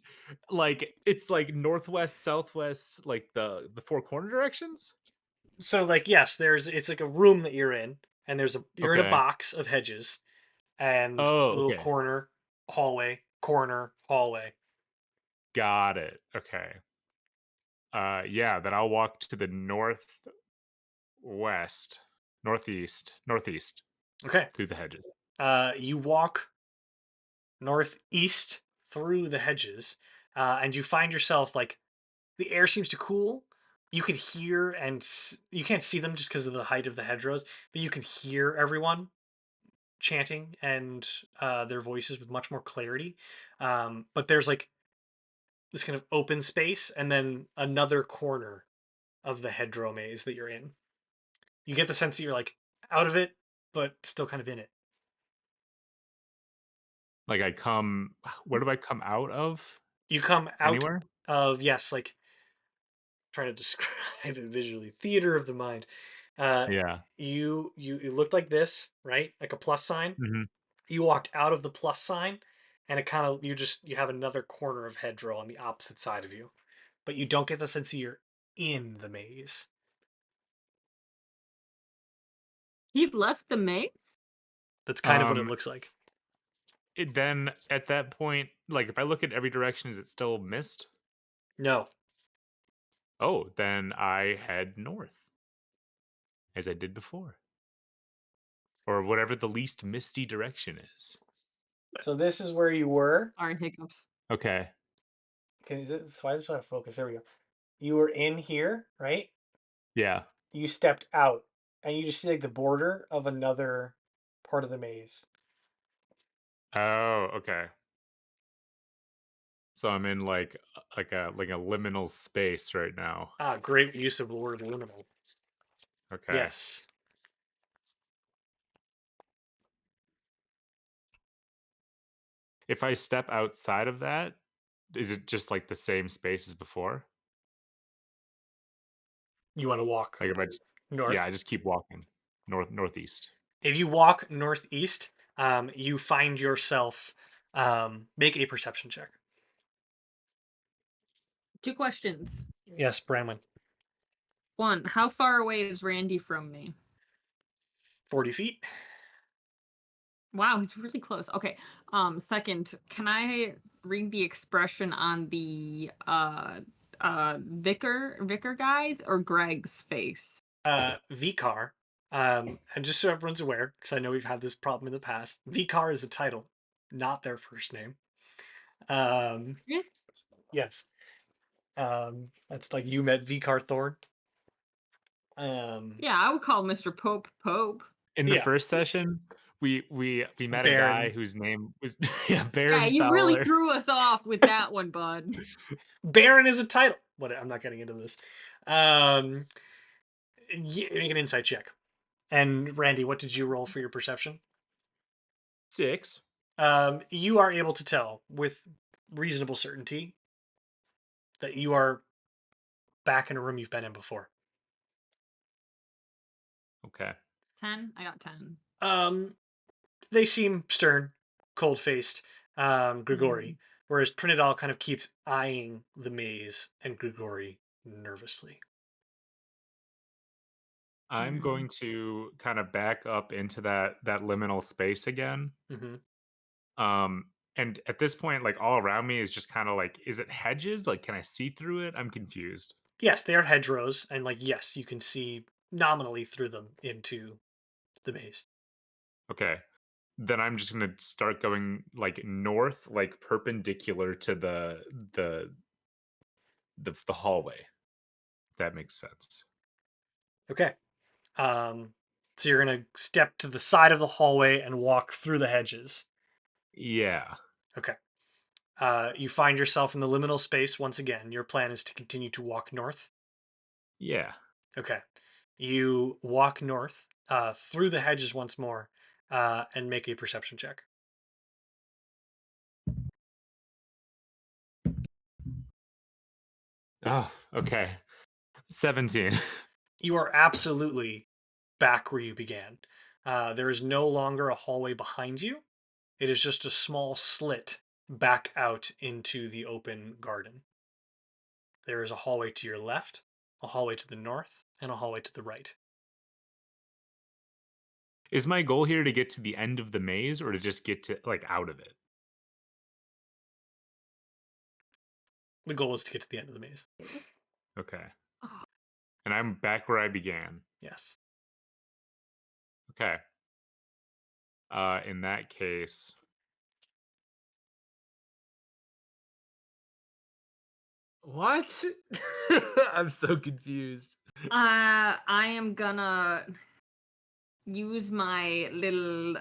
Like it's like northwest, southwest, like the four corner directions? So like yes, it's like a room that you're in, and you're in a Okay. box of hedges, and a Oh, little okay. corner, hallway. Got it. Okay. Yeah, then I'll walk to the northwest, northeast Okay. through the hedges. You walk northeast through the hedges, and you find yourself like the air seems to cool. You could hear you can't see them just because of the height of the hedgerows, but you can hear everyone chanting and their voices with much more clarity. But there's like this kind of open space and then another corner of the hedgerow maze that you're in. You get the sense that you're like out of it, but still kind of in it. Like where do I come out of? You come out Anywhere? of, yes, like trying to describe it visually, theater of the mind. Uh, Yeah. you looked like this, right? Like a plus sign. Mhm. You walked out of the plus sign, and it kind of you have another corner of hedgerow on the opposite side of you, but you don't get the sense that you're in the maze. He left the maze? That's kind of what it Um, looks like. then at that point, like if I look at every direction, is it still mist? No. Oh, then I head north as I did before, or whatever the least misty direction is. So this is where you were. Sorry, hiccups. Okay. Can is it? Why does it focus? There we go. You were in here, right? Yeah. You stepped out, and you just see like the border of another part of the maze. Oh, okay. So I'm in like a liminal space right now. Ah, great use of the word liminal. Okay. Yes. If I step outside of that, is it just like the same space as before? You want to walk Like if I just yeah, north. I just keep walking northeast. If you walk northeast, you find yourself make a perception check. 2 questions. Yes, Branwen. 1, how far away is Randy from me? 40 feet. Wow, he's really close. Okay. Second, can I read the expression on the Vicar guys or Greg's face? Vicar. And just so everyone's aware, because I know we've had this problem in the past, Vicar is a title, not their first name. Yeah. Yes. That's like you met Vicar Thorn. Yeah, I would call Mr. Pope Pope. In the Yeah, first session, we met a guy Baron. whose name was yeah, Yeah, Baron you really Fowler. threw us off with that one, bud. Baron is a title. What? I'm not getting into this. Um, make an insight check. And Randy, what did you roll for your perception? 6. You are able to tell with reasonable certainty that you are back in a room you've been in before. Okay. 10? I got 10. Um, they seem stern, cold-faced, Mm. Grigori, whereas Trinidad kind of keeps eyeing the maze and Grigori nervously. I'm Mm. going to kind of back up into that liminal space again. Hmm. Um, and at this point, like all around me is just kind of like, is it hedges? Like, can I see through it? I'm confused. Yes, they are hedgerows, and like yes, you can see nominally through them into the maze. Okay. Then I'm just gonna start going like north, like perpendicular to the the hallway. If that makes sense. Okay. Um, so you're gonna step to the side of the hallway and walk through the hedges. Yeah. Okay. You find yourself in the liminal space once again. Your plan is to continue to walk north. Yeah. Okay. You walk north through the hedges once more and make a perception check. Oh, okay. 17. You are absolutely back where you began. There is no longer a hallway behind you. It is just a small slit back out into the open garden. There is a hallway to your left, a hallway to the north, and a hallway to the right. Is my goal here to get to the end of the maze or to just get to like out of it? The goal is to get to the end of the maze. Okay. Oh. And I'm back where I began. Yes. Okay. In that case, what? I'm so confused. I am gonna use my little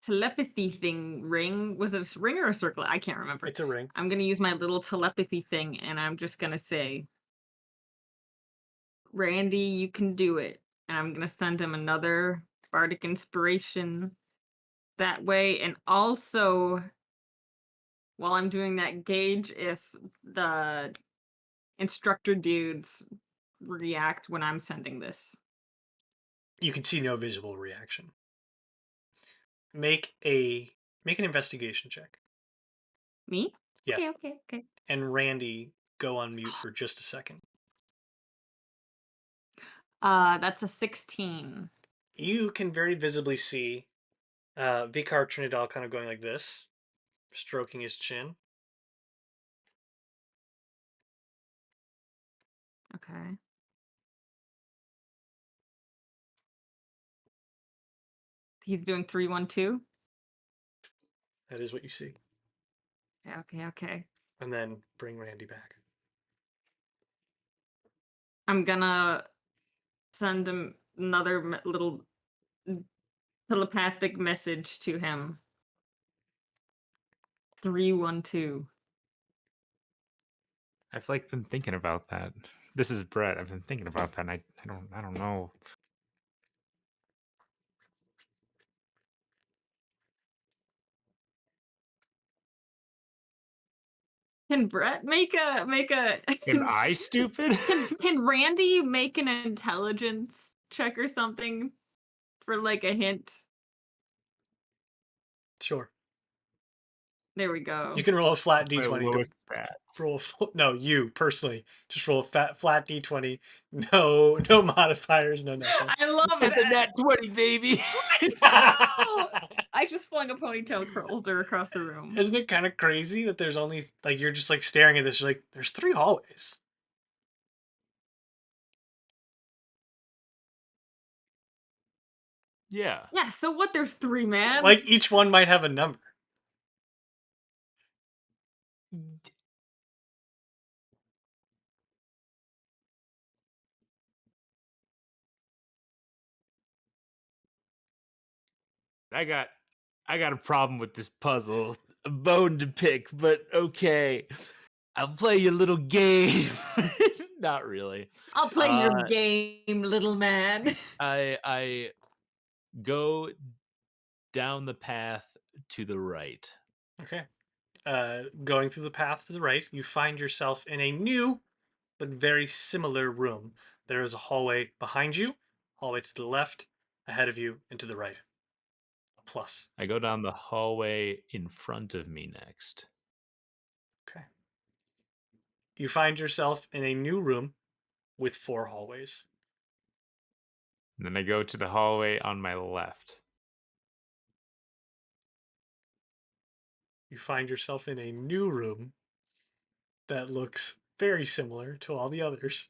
telepathy thing ring. Was it a ring or a circle? I can't remember. It's a ring. I'm gonna use my little telepathy thing and I'm just gonna say, Randy, you can do it. And I'm gonna send him another bardic inspiration that way. And also, while I'm doing that, gauge if the instructor dudes react when I'm sending this. You can see no visible reaction. Make an investigation check. Me? Yes. Okay. And Randy, go on mute for just a second. That's a 16. You can very visibly see Vikar Trinidad kind of going like this, stroking his chin. Okay. He's doing 3-1-2. That is what you see. Okay. And then bring Randy back. I'm gonna send him another little telepathic message to him. 3-1-2. I've like been thinking about that. This is Brett. I've been thinking about that and I don't know. Can Brett make a Am I stupid? can Randy make an intelligence check or something for like a hint? Sure. There we go. You can roll a flat My d20. lowest stat. No, you personally just roll a flat d20. No modifiers, no nothing. I love It's a that. nat 20, baby. I just flung a ponytail curler across the room. Isn't it kind of crazy that there's only like you're just like staring at this? You're like, there's 3 hallways. Yeah. Yeah, so what? There's 3, man. Like each one might have a number. I got a problem with this puzzle. A bone to pick, but okay. I'll play you a little game. Not really. I'll play your game, little man. I go down the path to the right. Okay. Going through the path to the right, you find yourself in a new but very similar room. There is a hallway behind you, hallway to the left, ahead of you, and to the right. A plus. I go down the hallway in front of me next. Okay. You find yourself in a new room with 4 hallways. And then I go to the hallway on my left. You find yourself in a new room that looks very similar to all the others.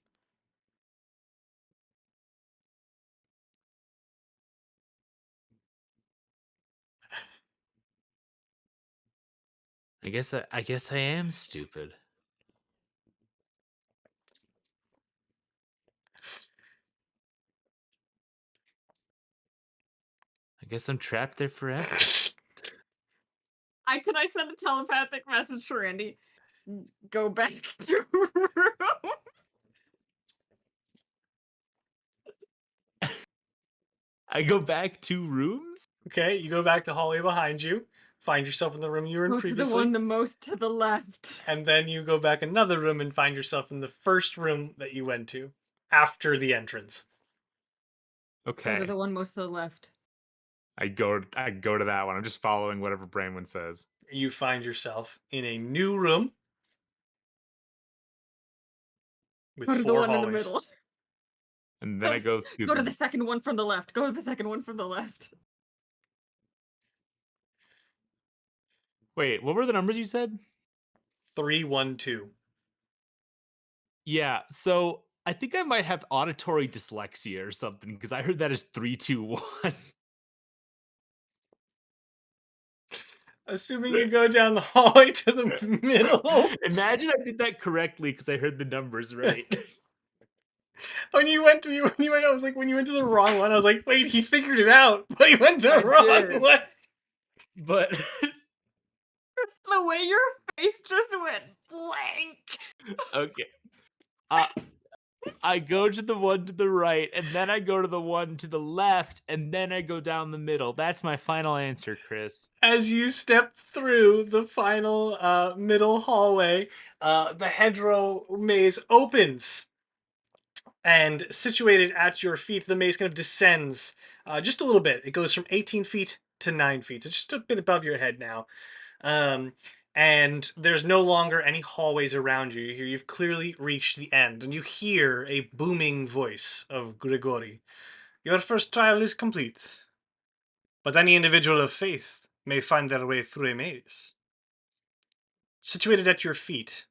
I guess I am stupid. I guess I'm trapped there forever. Can I send a telepathic message to Randy? Go back to room. I go back 2 rooms? Okay, you go back the hallway behind you, find yourself in the room you were in Go to the previously, one the most to the left. and then you go back another room and find yourself in the first room that you went to after the entrance. Go to Okay. the one most to the left. I go to that one. I'm just following whatever Branwen says. You find yourself in a new room with Go to the 4 one in the hallways. middle. And then I go through Go to the second one from the left. Go to the second one from the left. Wait, what were the numbers you said? 312. Yeah, so I think I might have auditory dyslexia or something because I heard that as 321. Assuming you go down the hallway to the middle. Imagine I did that correctly because I heard the numbers right. When you went, I was like, when you went to the wrong one, I was like, wait, he figured it out, but he went the I wrong did. way. But The way your face just went blank. okay. I go to the one to the right, and then I go to the one to the left, and then I go down the middle. That's my final answer, Chris. As you step through the final middle hallway, the hedgerow maze opens. And situated at your feet, the maze kind of descends just a little bit. It goes from 18 feet to 9 feet. So just a bit above your head now. Um, and there's no longer any hallways around you. You've clearly reached the end. And you hear a booming voice of Grigori. Your first trial is complete. But any individual of faith may find their way through a maze. Situated at your feet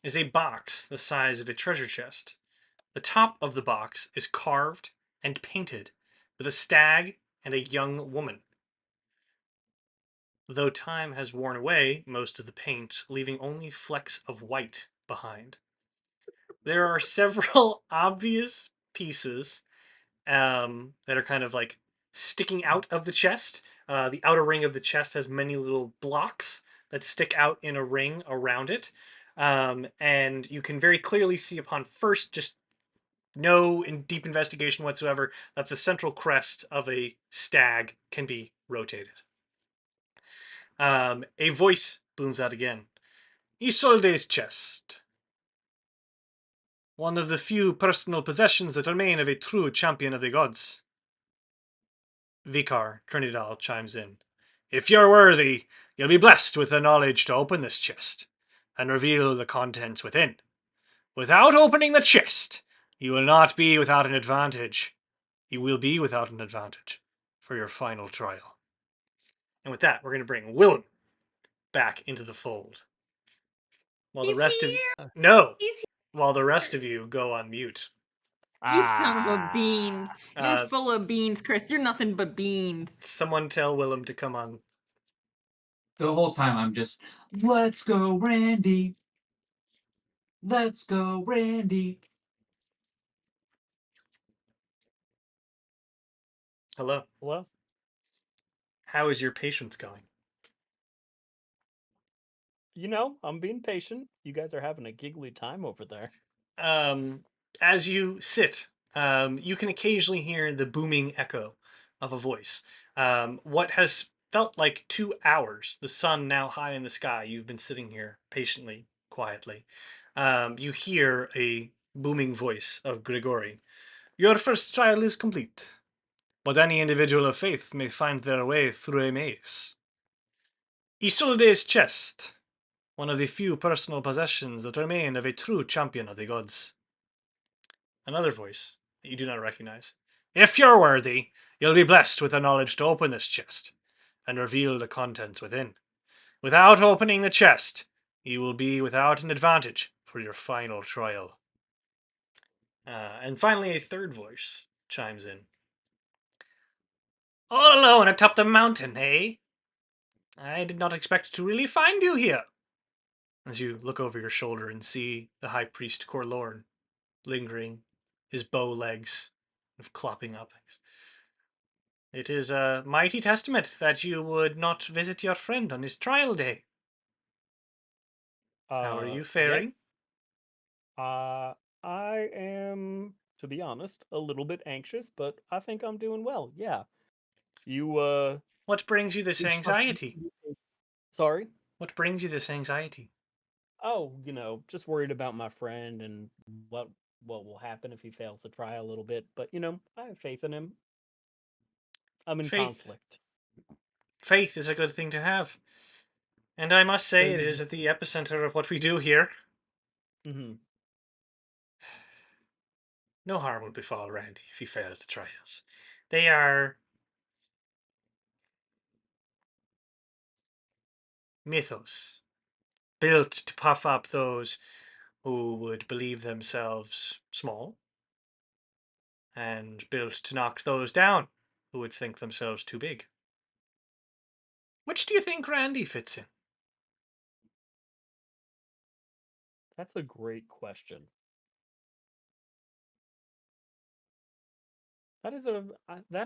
is a box the size of a treasure chest. The top of the box is carved and painted with a stag and a young woman. Though time has worn away most of the paint, leaving only flecks of white behind. There are several obvious pieces that are kind of like sticking out of the chest. The outer ring of the chest has many little blocks that stick out in a ring around it. And you can very clearly see upon first just no deep investigation whatsoever that the central crest of a stag can be rotated. A voice booms out again. Isolde's chest. One of the few personal possessions that remain of a true champion of the gods. Vicar Trinidad chimes in. If you're worthy, you'll be blessed with the knowledge to open this chest and reveal the contents within. Without opening the chest, you will not be without an advantage. You will be without an advantage for your final trial. And with that, we're going to bring Willem back into the fold. While the He's rest of here. no, He's while the rest of you go on mute. You son of a beans. You're Uh, full of beans, Chris. You're nothing but beans. Someone tell Willem to come on. The whole time I'm just, let's go, Randy. Let's go, Randy. Hello. Hello? How is your patience going? You know, I'm being patient. You guys are having a giggly time over there. As you sit, you can occasionally hear the booming echo of a voice. What has felt like 2 hours, the sun now high in the sky, you've been sitting here patiently, quietly. You hear a booming voice of Grigori. Your first trial is complete, but any individual of faith may find their way through a maze. Isolde's chest, one of the few personal possessions that remain of a true champion of the gods. Another voice that you do not recognize. If you're worthy, you'll be blessed with the knowledge to open this chest and reveal the contents within. Without opening the chest, you will be without an advantage for your final trial. And finally, a third voice chimes in. All alone atop the mountain, eh? I did not expect to really find you here. As you look over your shoulder and see the High Priest Corlorn lingering, his bow legs clopping up. It is a mighty testament that you would not visit your friend on his trial day. How are you Yes. faring? I am, to be honest, a little bit anxious, but I think I'm doing well. Yeah. You What brings you this instructed anxiety? me. Sorry. What brings you this anxiety? Oh, just worried about my friend and what will happen if he fails the trial a little bit. But I have faith in him. I'm in Faith. conflict. Faith is a good thing to have. And I must say, it is at the epicenter of what we do here. Mm-hmm. No harm will befall Randy if he fails the trials. They are mythos, built to puff up those who would believe themselves small, and built to knock those down who would think themselves too big. Which do you think Randy fits in? That's a great question. That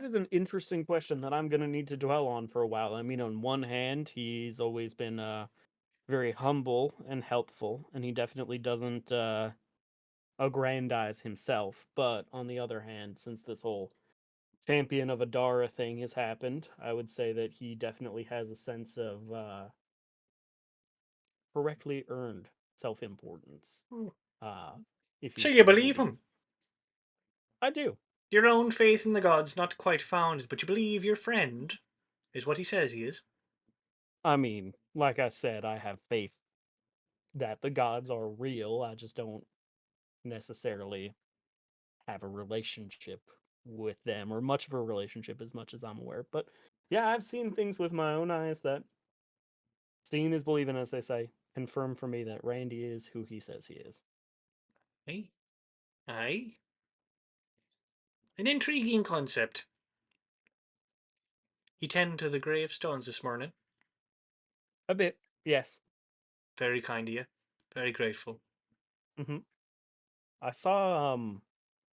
is an interesting question that I'm gonna need to dwell on for a while. I mean, on one hand, he's always been very humble and helpful, and he definitely doesn't aggrandize himself. But on the other hand, since this whole champion of Adara thing has happened, I would say that he definitely has a sense of correctly earned self-importance. Hmm. If So he's you to be believe believed. him? I do. Your own faith in the gods not quite founded, but you believe your friend is what he says he is. I mean, like I said, I have faith that the gods are real. I just don't necessarily have a relationship with them or much of a relationship as much as I'm aware. But yeah, I've seen things with my own eyes that seeing is believing, as they say, confirm for me that Randy is who he says he is. Aye. Aye. An intriguing concept. He tended to the gravestones this morning. A bit, yes. Very kind of you. Very grateful. Hmm. I saw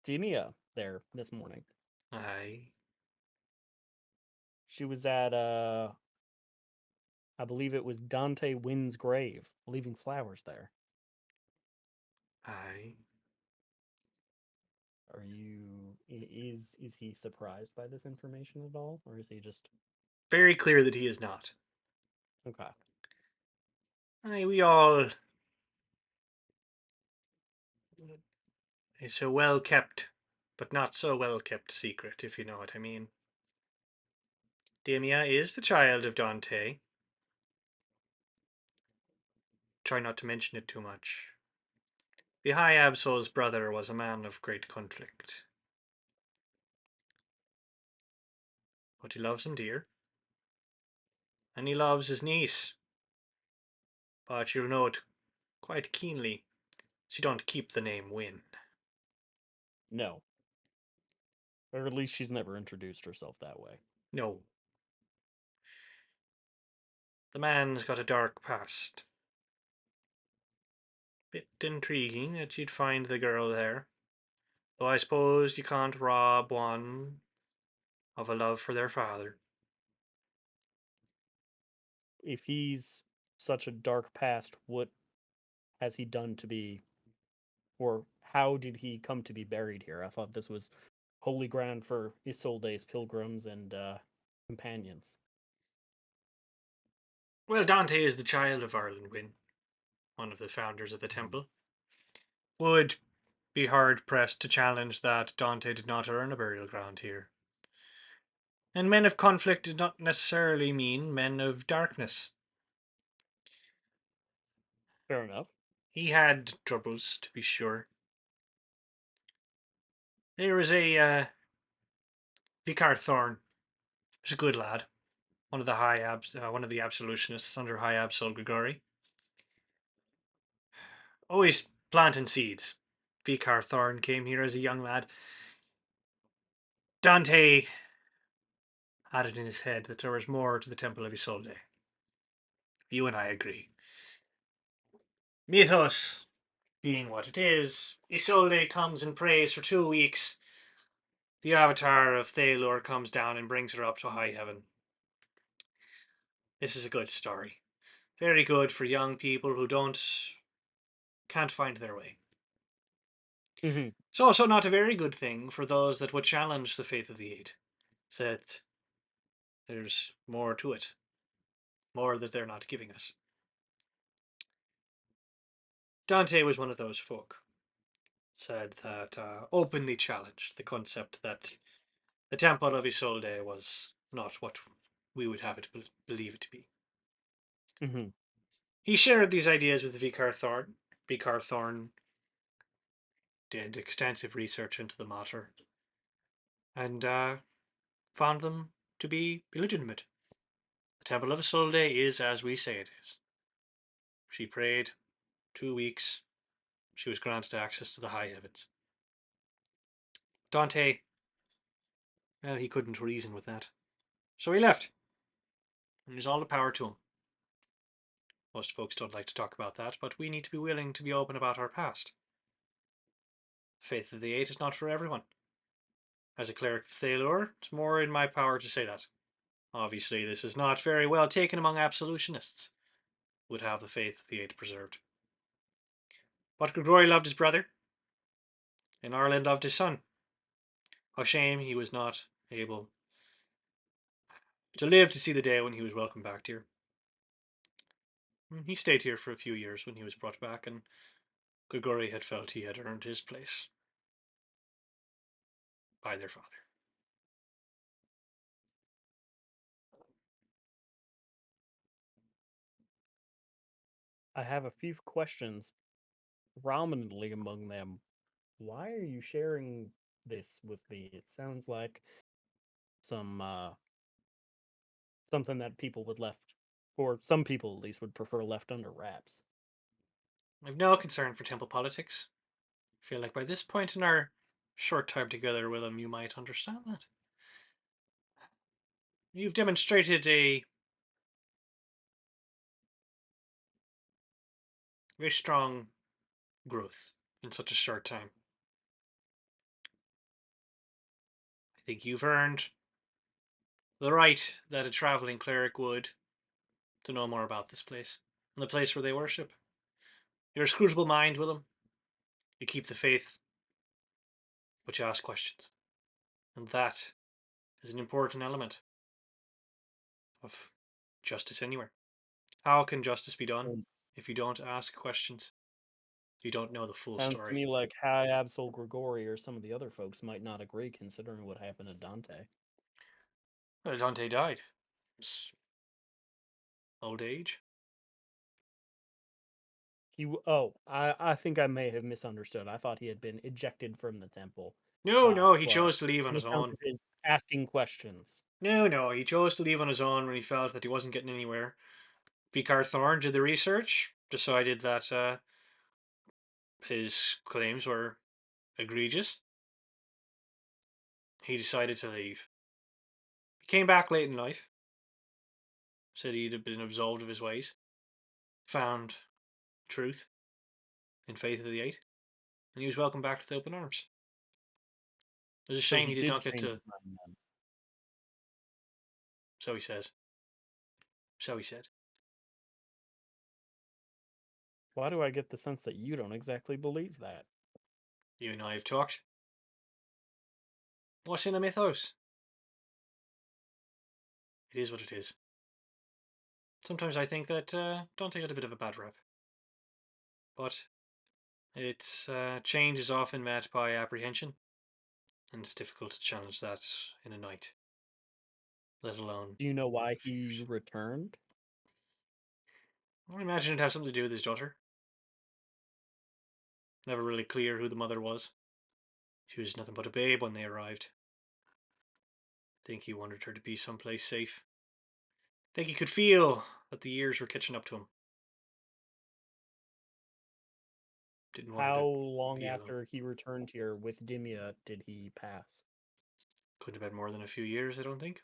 Demia there this morning. Aye. She was at I believe it was Dante Wynn's grave, leaving flowers there. Aye. Are you is he surprised by this information at all, or is he just Very clear that he is not. okay? Aye, we all. It's a well kept, but not so well kept secret, if you know what I mean. Damia is the child of Dante. Try not to mention it too much. The High Absol's brother was a man of great conflict. But he loves him dear. And he loves his niece. But you'll know it quite keenly. She don't keep the name Wynn. No, or at least she's never introduced herself that way. No. The man's got a dark past. Bit intriguing that you'd find the girl there. Though I suppose you can't rob one of a love for their father. If he's such a dark past, what has he done to be, or how did he come to be buried here? I thought this was holy ground for Isolde's pilgrims and companions. Well, Dante is the child of Arlen Wynn, one of the founders of the temple. Would be hard pressed to challenge that Dante did not earn a burial ground here. And men of conflict did not necessarily mean men of darkness. Fair enough. He had troubles, to be sure. There was a Vicar Thorn. He's a good lad. One of the one of the absolutionists under High Absol Grigori. Always planting seeds. Vicar Thorn came here as a young lad. Dante had it in his head that there was more to the Temple of Isolde. You and I agree. Mythos being what it is, Isolde comes and prays for 2 weeks the avatar of Thalor comes down and brings her up to high heaven. This is a good story. Very good for young people who can't find their way. Hmm. It's also not a very good thing for those that would challenge the faith of the Eight. That there's more to it. More that they're not giving us. Dante was one of those folk. Said that openly challenged the concept that the Temple of Isolde was not what we would have it believe it to be. Hmm. He shared these ideas with Vicar Thorn. Vicar Thorn did extensive research into the matter and found them to be illegitimate. The Temple of Isolde is as we say it is. She prayed 2 weeks. She was granted access to the high heavens. Dante, well, he couldn't reason with that. So he left. And there's all the power to him. Most folks don't like to talk about that, but we need to be willing to be open about our past. The faith of the Eight is not for everyone. As a cleric of Thalor, it's more in my power to say that. Obviously, this is not very well taken among absolutionists, who would have the faith of the Eight preserved. But Grigori loved his brother, and Arlen loved his son. A shame he was not able to live to see the day when he was welcomed back here. He stayed here for a few years when he was brought back, and Grigori had felt he had earned his place by their father. I have a few questions, prominently among them. Why are you sharing this with me? It sounds like some something that people would left, or some people at least would prefer left under wraps. I've no concern for temple politics. I feel like by this point in our short time together, Willem, you might understand that. You've demonstrated a very strong growth in such a short time. I think you've earned the right that a traveling cleric would to know more about this place and the place where they worship. You're a scrutable mind, Willem. You keep the faith, but you ask questions. And that is an important element of justice anywhere. How can justice be done Sounds, if you don't ask questions? You don't know the full sounds to story. me like High Absol Grigori or some of the other folks might not agree, considering what happened to Dante. Well, Dante died. It's old age. I think I may have misunderstood. I thought he had been ejected from the temple. No, no, he But chose to leave on on his account own. of his asking questions. No, no, he chose to leave on his own when he felt that he wasn't getting anywhere. Vicar Thorn did the research, decided that his claims were egregious. He decided to leave. He came back late in life, said he'd have been absolved of his ways, found truth in faith of the Eight, and he was welcomed back with open arms. It was a So shame he he did did not get change to. his mind then. So he says. So he said. Why do I get the sense that you don't exactly believe that? You and I have talked. What's in a mythos? It is what it is. Sometimes I think that Dante got a bit of a bad rap. But its change is often met by apprehension, and it's difficult to challenge that in a night, let alone Do you know why a few he years. returned? I imagine it has something to do with his daughter. Never really clear who the mother was. She was nothing but a babe when they arrived. I think he wanted her to be someplace safe. I think he could feel that the years were catching up to him. Didn't want her How to long be alone. after he returned here with Dimia did he pass? Couldn't have been more than a few years, I don't think.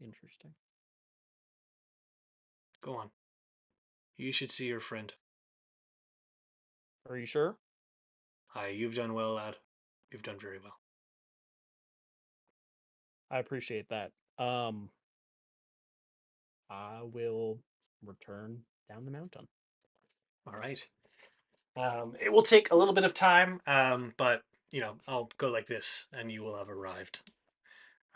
Interesting. Go on. You should see your friend. Are you sure? Aye, you've done well, lad. You've done very well. I appreciate that. I will return down the mountain. All right. It will take a little bit of time, but I'll go like this, and you will have arrived.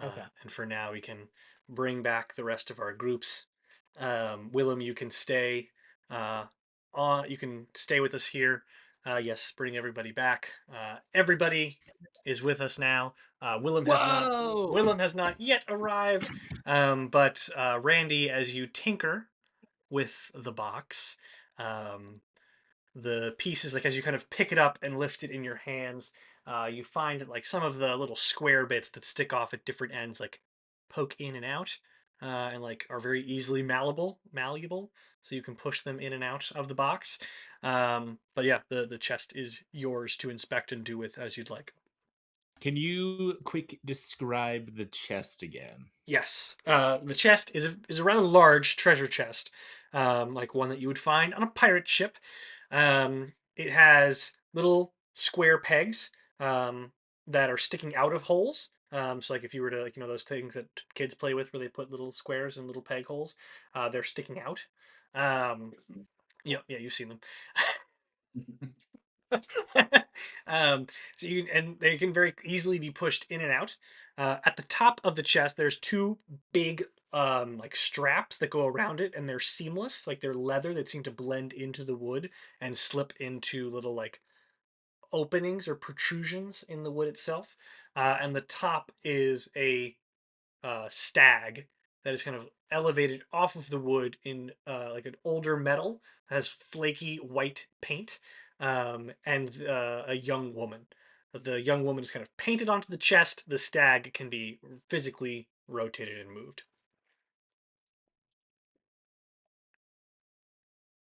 Okay. And for now, we can bring back the rest of our groups. Willem, you can stay. You can stay with us here. Yes, bring everybody back. Everybody is with us now. Willem has not. Whoa! Willem has not yet arrived. But Randy, as you tinker with the box, um, the pieces, like as you kind of pick it up and lift it in your hands, you find that like some of the little square bits that stick off at different ends like poke in and out, and like are very easily malleable, so you can push them in and out of the box. But yeah, the chest is yours to inspect and do with as you'd like. Can you quick describe the chest again? Yes, the chest is a rather large treasure chest, like one that you would find on a pirate ship. It has little square pegs that are sticking out of holes. So like if you were to those things that kids play with where they put little squares and little peg holes, they're sticking out. Yeah, you've seen them. um, so and they can very easily be pushed in and out. At the top of the chest, there's two big like straps that go around it, and they're seamless, like they're leather that seem to blend into the wood and slip into little like openings or protrusions in the wood itself. And the top is a stag that is kind of elevated off of the wood in like an older metal, has flaky white paint, and a young woman. The young woman is kind of painted onto the chest. The stag can be physically rotated and moved.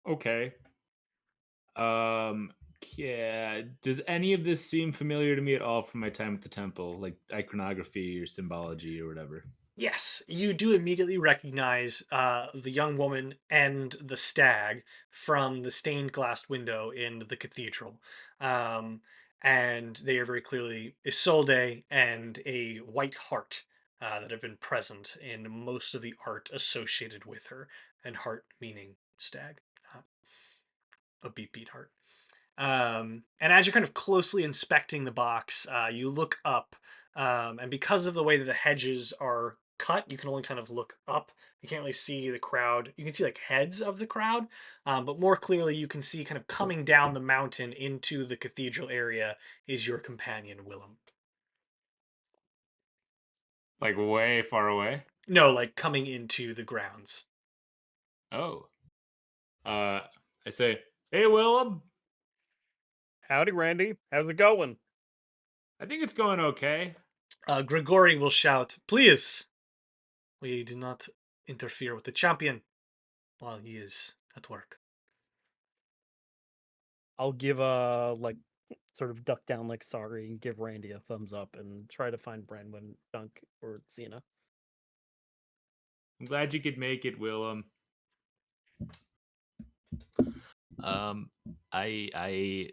Okay. Um, yeah. Does any of this seem familiar to me at all from my time at the temple, like iconography or symbology or whatever? Yes, you do immediately recognize the young woman and the stag from the stained glass window in the cathedral. Um, and they are very clearly Isolde and a white hart that have been present in most of the art associated with her, and hart meaning stag, uh, a beat heart. And as you're kind of closely inspecting the box, you look up, and because of the way that the hedges are cut, you can only kind of look up. You can't really see the crowd. You can see like heads of the crowd, but more clearly, you can see kind of coming down the mountain into the cathedral area is your companion Willem. Like way far away? No, like coming into the grounds. Oh. Uh, I say, hey, Willem. Howdy, Randy. How's it going? I think it's going okay. Grigori will shout, "Please, we do not interfere with the champion while he is at work." I'll give a like sort of duck down like sorry and give Randy a thumbs up and try to find Branwen, Dunk, or Sina. I'm glad you could make it, Willem. Um, I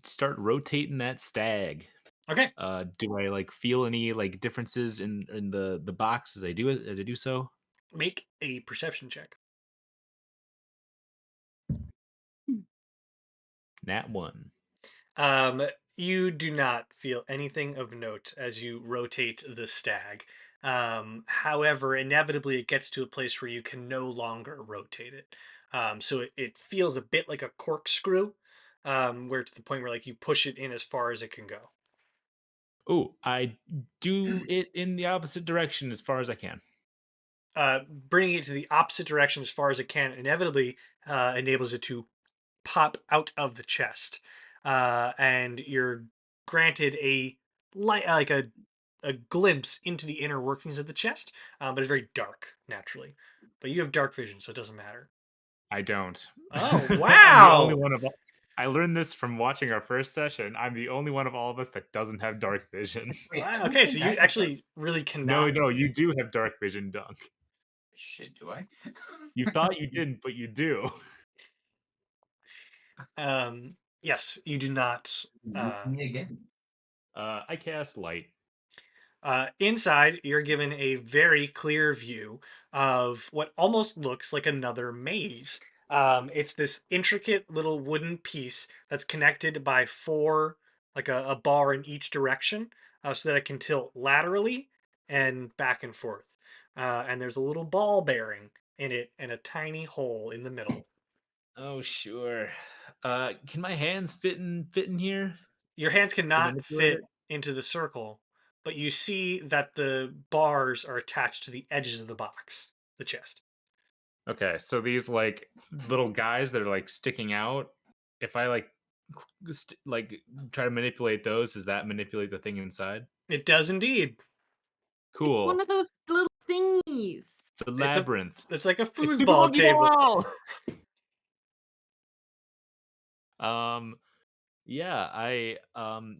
start rotating that stag. Okay. Do I like feel any like differences in the box as I do it as I do so? Make a perception check. Nat 1. Um, you do not feel anything of note as you rotate the stag. However, inevitably it gets to a place where you can no longer rotate it. So it feels a bit like a corkscrew, where to the point where like you push it in as far as it can go. Oh, I do it in the opposite direction as far as I can. Bringing it to the opposite direction as far as it can inevitably enables it to pop out of the chest, and you're granted a light, like a glimpse into the inner workings of the chest, but it's very dark naturally. But you have dark vision, so it doesn't matter. I don't. Oh I'm the only wow! one of all. I learned this from watching our first session. I'm the only one of all of us that doesn't have dark vision. Wait, I Wow, don't okay, so think I you have dark. actually really No, cannot. no, you do have dark vision, Dunk. Shit, do I? You thought you didn't, but you do. Yes, you do not. Me again. I cast light. Inside, you're given a very clear view of what almost looks like another maze. It's this intricate little wooden piece that's connected by four, like a bar in each direction, so that it can tilt laterally and back and forth. And there's a little ball bearing in it and a tiny hole in the middle. Oh, sure. Can my hands fit in here Your hands to cannot manipulate fit it? into the circle, but you see that the bars are attached to the edges of the box, the chest. Okay, so these like little guys that are like sticking out. If I like try to manipulate those, does that manipulate the thing inside? It does indeed. It's one Cool. of those little thingies. It's a It's a labyrinth. it's like a It's Super foosball Monkey table. Ball. um, yeah, I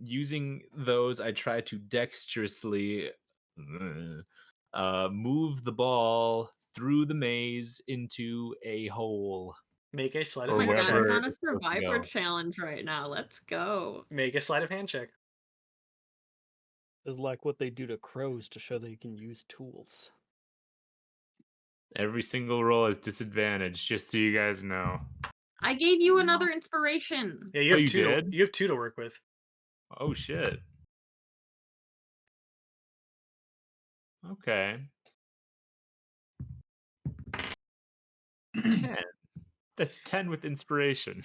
using those, I try to dexterously move the ball through the maze into a hole Make a sleight Oh of or my hand god, check. he's wherever on a it's supposed to survivor go. challenge right now. Let's go. Make a sleight of hand check. Is like what they do to crows to show they can use tools. Every single roll is disadvantaged, just so you guys know. I gave you another inspiration. Yeah, you Oh, have you two to did? you have two to work with. Oh shit. Okay. 10. That's 10 with inspiration.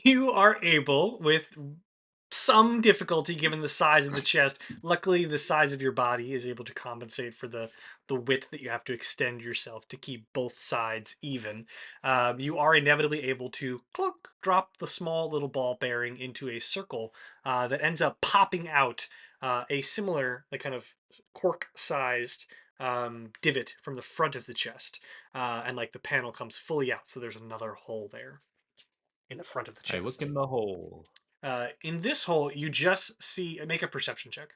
You are able, with some difficulty given the size of the chest. Luckily, the size of your body is able to compensate for the width that you have to extend yourself to keep both sides even. You are inevitably able to clunk, drop the small little ball bearing into a circle that ends up popping out a similar, like kind of cork-sized divot from the front of the chest, and like the panel comes fully out. So there's another hole there in the front of the I look chest. in the hole. In this hole, you just see. Make a perception check.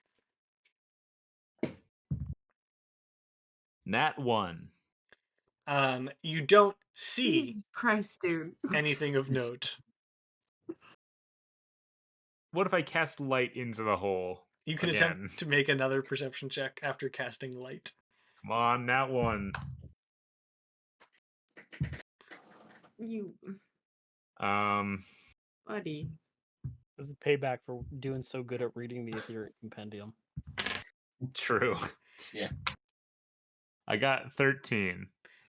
Nat 1. You don't see Jesus Christ, dude. anything of note. What if I cast light into the hole? You can Again. attempt to make another perception check after casting light. Come on, Nat 1. You Um, buddy. As a payback for doing so good at reading the Ethereum Compendium. true. Yeah. I got 13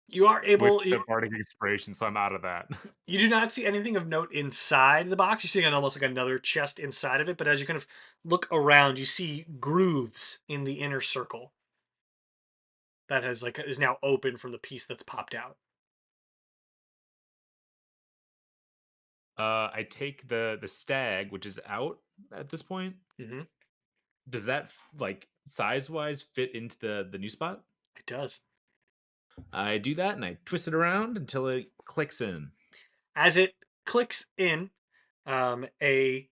You are able. with the bardic inspiration, so I'm out of that. You do not see anything of note inside the box. You see almost like another chest inside of it. But as you kind of look around, you see grooves in the inner circle that is now open from the piece that's popped out. I take the stag, which is out at this point. Mm-hmm. Does that like size wise fit into the new spot? It does. I do that and I twist it around until it clicks in. As it clicks in, a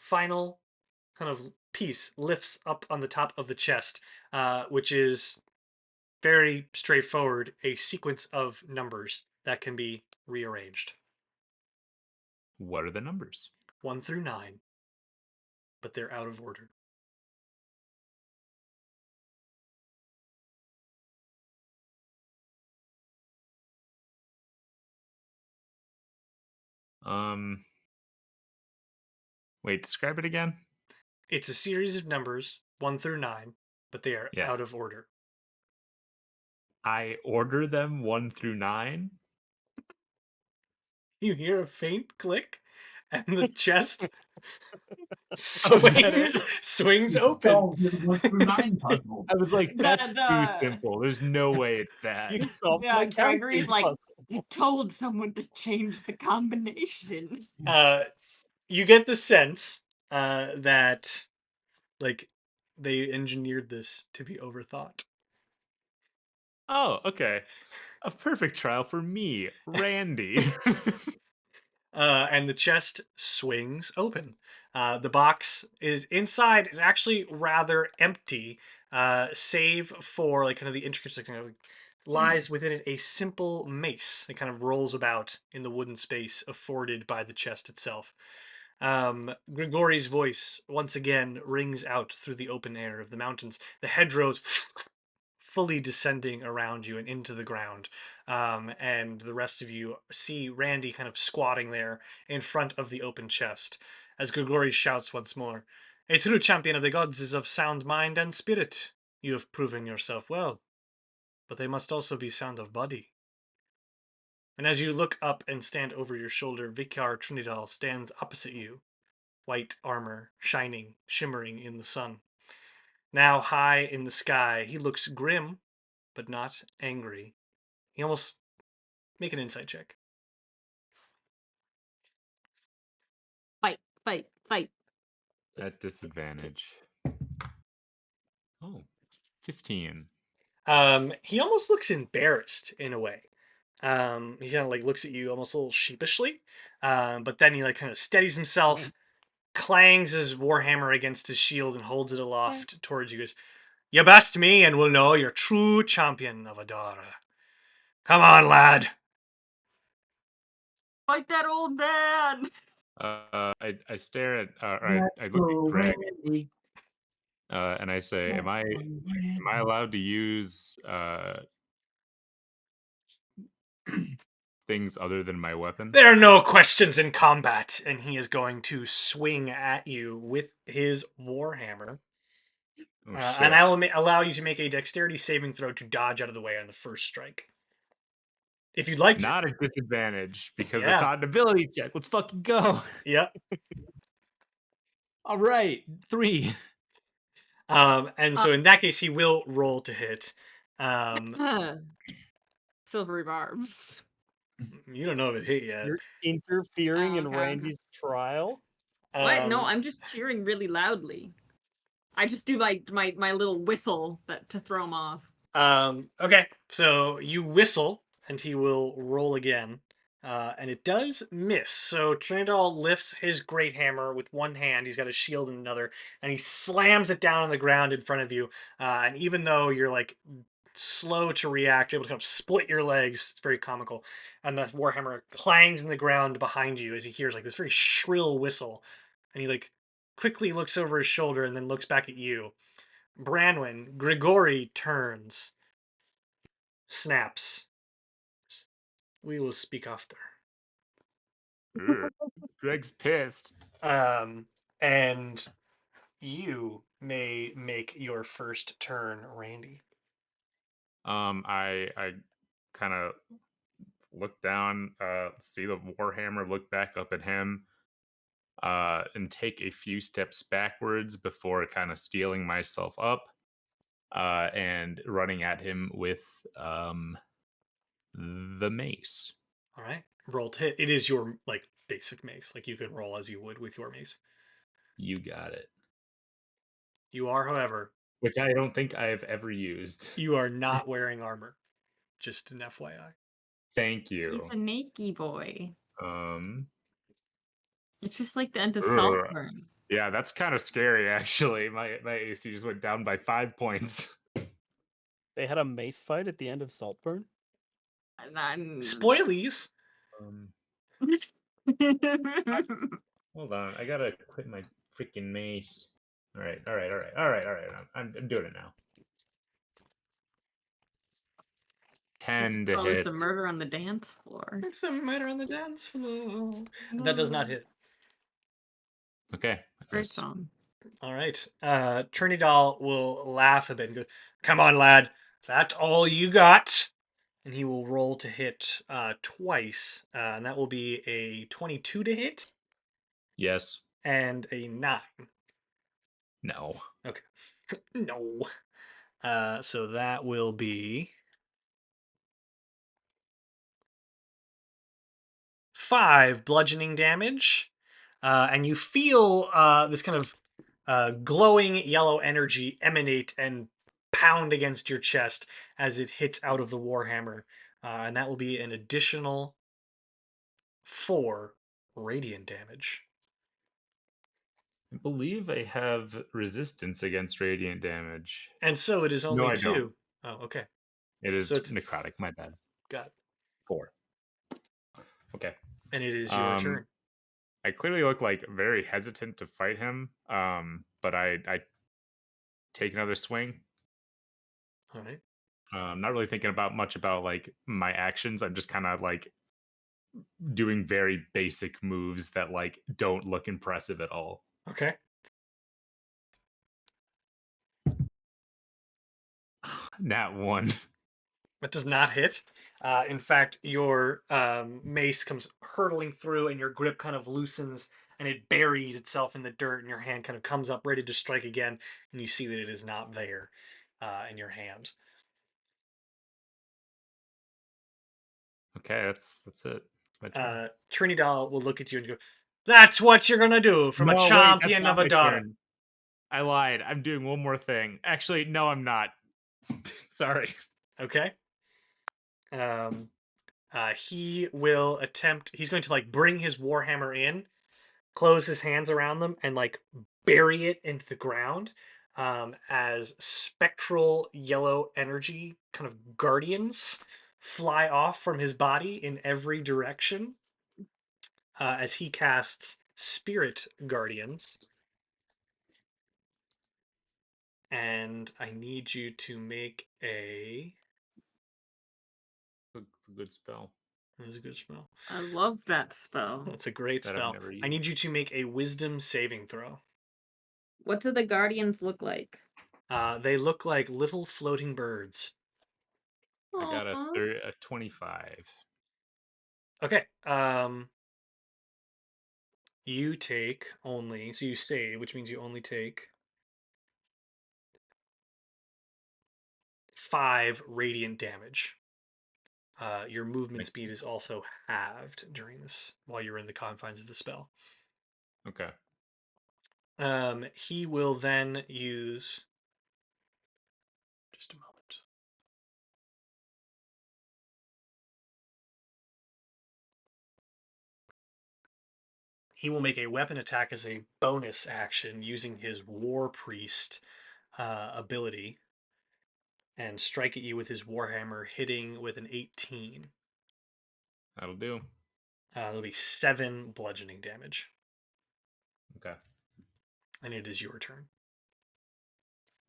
final kind of piece lifts up on the top of the chest, which is very straightforward, a sequence of numbers that can be rearranged. What are the numbers? 1 through 9, but they're out of order. Um, Wait, describe it again. It's a series of numbers, 1 through 9, but they are Yeah. out of order. I order them 1 through 9. You hear a faint click, and the chest Oh, is that it? swings open. Oh, here's 1 through 9 puzzle. I was like, The- that's too the- simple. There's no way it's that. You solved Yeah, my Gregory's counting like, puzzle. I told someone to change the combination. You get the sense that like they engineered this to be overthought. Oh, okay. A perfect trial for me, Randy. And the chest swings open. The box is inside is actually rather empty, save for like kind of the intricacies. Kind of lies within it a simple mace that kind of rolls about in the wooden space afforded by the chest itself. Grigori's voice once again rings out through the open air of the mountains. The hedgerows fully descending around you and into the ground. And the rest of you see Randy kind of squatting there in front of the open chest as Grigori shouts once more, "A true champion of the gods is of sound mind and spirit. You have proven yourself well, but they must also be sound of body." And as you look up and stand over your shoulder, Vicar Trinidal stands opposite you, white armor shining, shimmering in the sun. Now high in the sky, he looks grim, but not angry. He almost make an insight check. Fight, fight, fight. At disadvantage. Oh, 15. He almost looks embarrassed in a way. He kind of like looks at you almost a little sheepishly, but then he like kind of steadies himself, clangs his warhammer against his shield, and holds it aloft towards you. He goes, "You best me, and we'll know you're true champion of Adara. Come on, lad." Fight that old man! I stare at, I look at Greg, and I say, "Am I allowed to use things other than my weapon?" There are no questions in combat, and he is going to swing at you with his warhammer. Oh, And I will allow you to make a dexterity saving throw to dodge out of the way on the first strike, if you'd like to. Not a disadvantage because it's Yeah. not an ability check. Let's fucking go. Yep. All right, 3. And so in that case, he will roll to hit. Silvery barbs. You don't know if it hit yet. You're interfering in Okay. Randy's trial. What? No, I'm just cheering really loudly. I just do my little whistle to throw him off. Okay, so you whistle, and he will roll again. And it does miss. So Trinidad lifts his great hammer with one hand. He's got a shield in another, and he slams it down on the ground in front of you. And even though you're like slow to react, able to kind of split your legs, it's very comical. And the warhammer clangs in the ground behind you as he hears like this very shrill whistle, and he like quickly looks over his shoulder and then looks back at you. Branwen, Grigori turns, snaps. "We will speak after." Greg's pissed. And you may make your first turn, Randy. I kind of look down, see the warhammer, look back up at him, and take a few steps backwards before kind of stealing myself up, and running at him with the mace. All right, roll to hit. It is your like basic mace. Like you could roll as you would with your mace. You got it. You are, however, Which I don't think I have ever used. you are not wearing armor. Just an FYI. Thank you. He's a naked boy. Um. It's just like the end of Ugh. Saltburn. Yeah, that's kind of scary, actually. My AC just went down by 5 points. They had a mace fight at the end of Saltburn. Spoilies. Hold on, I gotta quit my freaking mace. All right. I'm doing it now. 10 to Oh, hit. it's a murder on the dance floor. It's a murder on the dance floor. That does not hit. Okay. Great song. All right. Trinidad will laugh a bit and go, "Come on, lad. That's all you got." And he will roll to hit twice. And that will be a 22 to hit Yes. and a 9. No. Okay. No. So that will be 5 bludgeoning damage. And you feel this kind of glowing yellow energy emanate and pound against your chest as it hits out of the warhammer. And that will be an additional 4 radiant damage. I believe I have resistance against radiant damage. And so it is only No, I 2. don't. Oh, okay. It is So it's necrotic, my bad. got it. 4. Okay. And it is your turn. I clearly look like very hesitant to fight him. But I take another swing. All right. I'm not really thinking about much about like my actions. I'm just kind of like doing very basic moves that like don't look impressive at all. Okay. Nat 1. That does not hit. In fact, your mace comes hurtling through, and your grip kind of loosens, and it buries itself in the dirt, and your hand kind of comes up ready to strike again, and you see that it is not there in your hand. Okay, that's it. My turn. Trinidad will look at you and go, "That's what you're gonna do from a No, wait, that's champion not of a my daughter." turn. I lied. I'm doing one more thing. Actually, no, I'm not. Sorry. Okay. He will attempt. He's going to like bring his warhammer in, close his hands around them, and like bury it into the ground. As spectral yellow energy kind of guardians fly off from his body in every direction. As he casts Spirit Guardians. And I need you to make a. It's a good spell That's a good spell. I love that spell. That's a great that I've spell. never I used. need you to make a Wisdom saving throw. What do the guardians look like? They look like little floating birds. I got Aw. a 25. Okay. You take only, so you save, which means you only take 5 radiant damage. Your movement speed is also halved during this while you're in the confines of the spell. Okay. He will then use. Just a moment. He will make a weapon attack as a bonus action using his War Priest ability and strike at you with his Warhammer, hitting with an 18. That'll do. There'll be 7 bludgeoning damage. Okay. And it is your turn.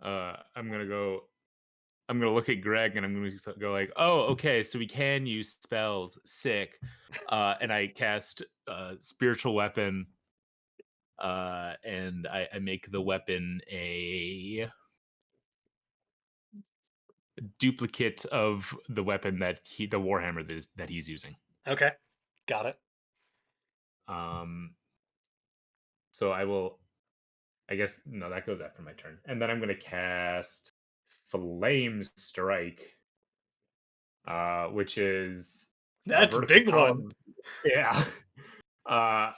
I'm gonna look at Greg and I'm gonna go like, oh, okay, so we can use spells. Sick. And I cast spiritual weapon. And I make the weapon a duplicate of the weapon that the warhammer that he's using. Okay, got it. So I guess no, that goes after my turn, and then I'm gonna cast Flame Strike, which is a That's a vertical big one. column. Yeah. uh,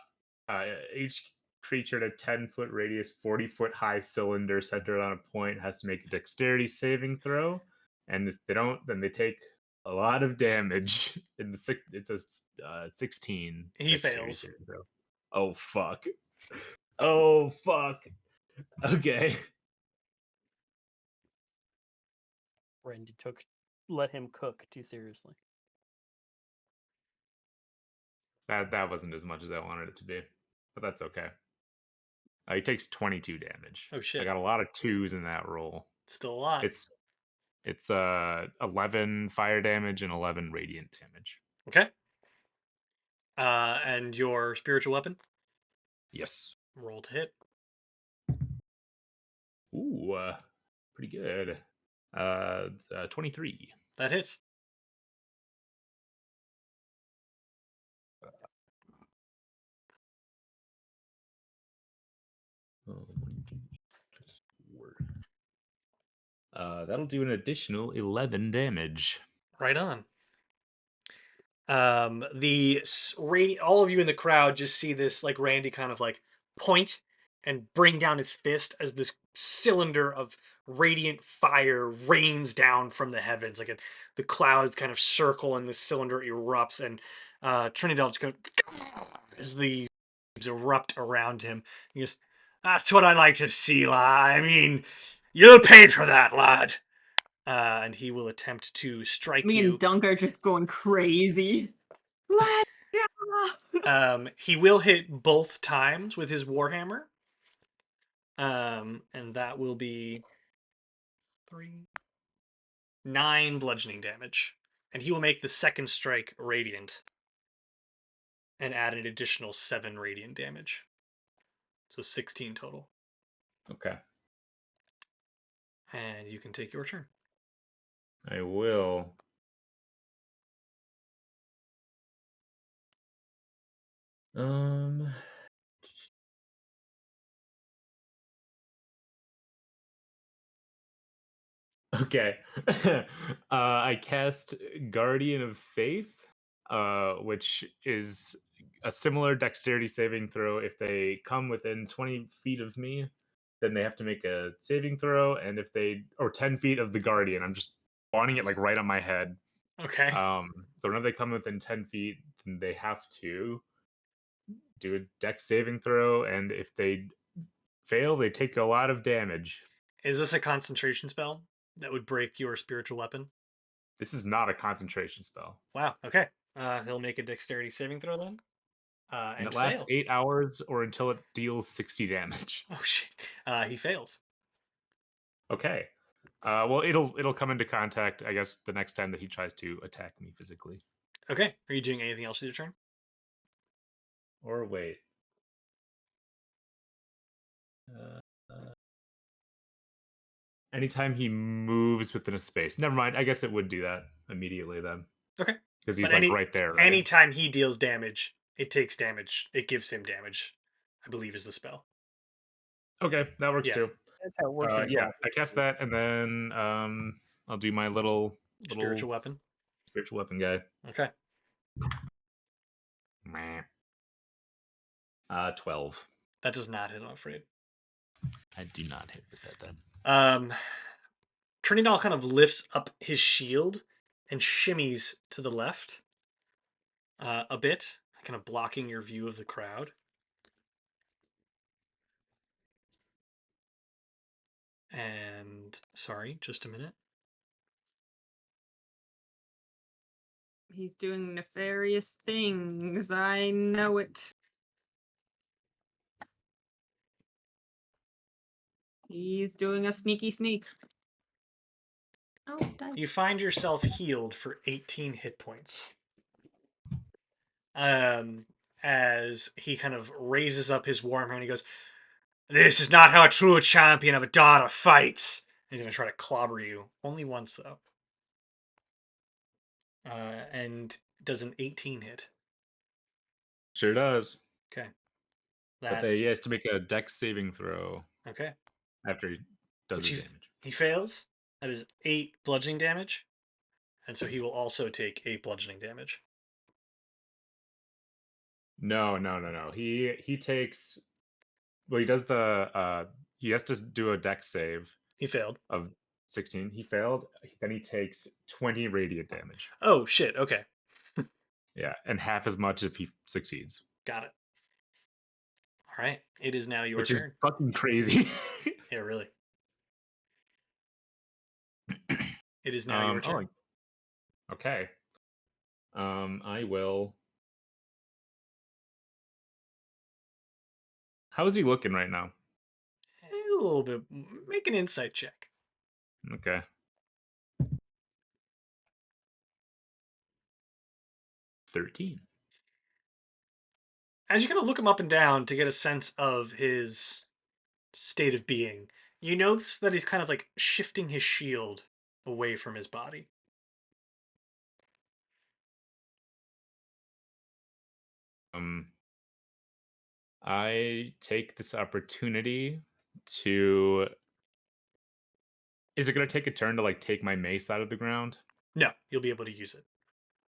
each creature at a 10-foot radius, 40-foot high cylinder centered on a point has to make a dexterity saving throw, and if they don't, then they take a lot of damage. It's a 16 He dexterity fails. saving throw. Oh fuck! Oh fuck! Okay. Randy let him cook too seriously. That wasn't as much as I wanted it to be, but that's okay. He takes 22 damage. Oh shit! I got a lot of 2s in that roll. Still a lot. It's 11 fire damage and 11 radiant damage. Okay. And your spiritual weapon? Yes. Roll to hit. Ooh, pretty good. 23. That hits. That'll do an additional 11 damage. Right on. All of you in the crowd just see this like Randy kind of like point and bring down his fist as this cylinder of radiant fire rains down from the heavens. The clouds kind of circle and the cylinder erupts, and Trinidad just goes as the erupt around him. He goes, "That's what I like to see, lad. I mean, you'll pay for that, lad." And he will attempt to strike Me you. and Dunk are just going crazy. Lad. Yeah. He will hit both times with his warhammer. And that will be 9 bludgeoning damage. And he will make the second strike radiant and add an additional 7 radiant damage. So 16 total. Okay. And you can take your turn. I will. Okay. I cast Guardian of Faith, which is a similar dexterity saving throw. If they come within 20 feet of me, then they have to make a saving throw. And if they, or 10 feet of the Guardian, I'm just spawning it like right on my head. Okay. So whenever they come within 10 feet, then they have to do a dex saving throw. And if they fail, they take a lot of damage. Is this a concentration spell that would break your spiritual weapon? This is not a concentration spell. Wow. Okay. He'll make a dexterity saving throw then. And And it lasts fail. 8 hours or until it deals 60 damage. Oh shit. He fails. Okay. Well, it'll come into contact, I guess, the next time that he tries to attack me physically. Okay. Are you doing anything else with your turn? Or wait. Anytime he moves within a space. Never mind. I guess it would do that immediately then. Okay. Because he's But like right there. Right? anytime he deals damage, it takes damage. It gives him damage, I believe is the spell. Okay, that works Yeah. too. That's how it works. in Yeah, golf. I cast that, and then I'll do my little Spiritual weapon. spiritual weapon guy. Okay. 12. That does not hit, I'm afraid. I do not hit with that then. Trinidad kind of lifts up his shield and shimmies to the left a bit, kind of blocking your view of the crowd. And sorry, just a minute. He's doing nefarious things. I know it. He's doing a sneaky sneak. Oh, dice. You find yourself healed for 18 hit points. As he kind of raises up his warhammer and he goes, "This is not how a true champion of a daughter fights." And he's going to try to clobber you. Only once, though. And does an 18 hit. Sure does. Okay. But he has to make a dex saving throw Okay. after he does his damage. He fails. That is 8 bludgeoning damage. And so he will also take 8 bludgeoning damage. No. He takes. Well, he does the. He has to do a dex save. He failed. Of 16. He failed. Then he takes 20 radiant damage. Oh, shit. Okay. Yeah, and half as much if he succeeds. Got it. All right. It is now your Which turn. is fucking crazy. Yeah, really. It is now your turn. Okay. I will. How is he looking right now? A little bit. Make an insight check. Okay. 13. As you kind of look him up and down to get a sense of his state of being, you notice that he's kind of like shifting his shield away from his body. I take this opportunity to. Is it going to take a turn to like take my mace out of the ground? No, you'll be able to use it.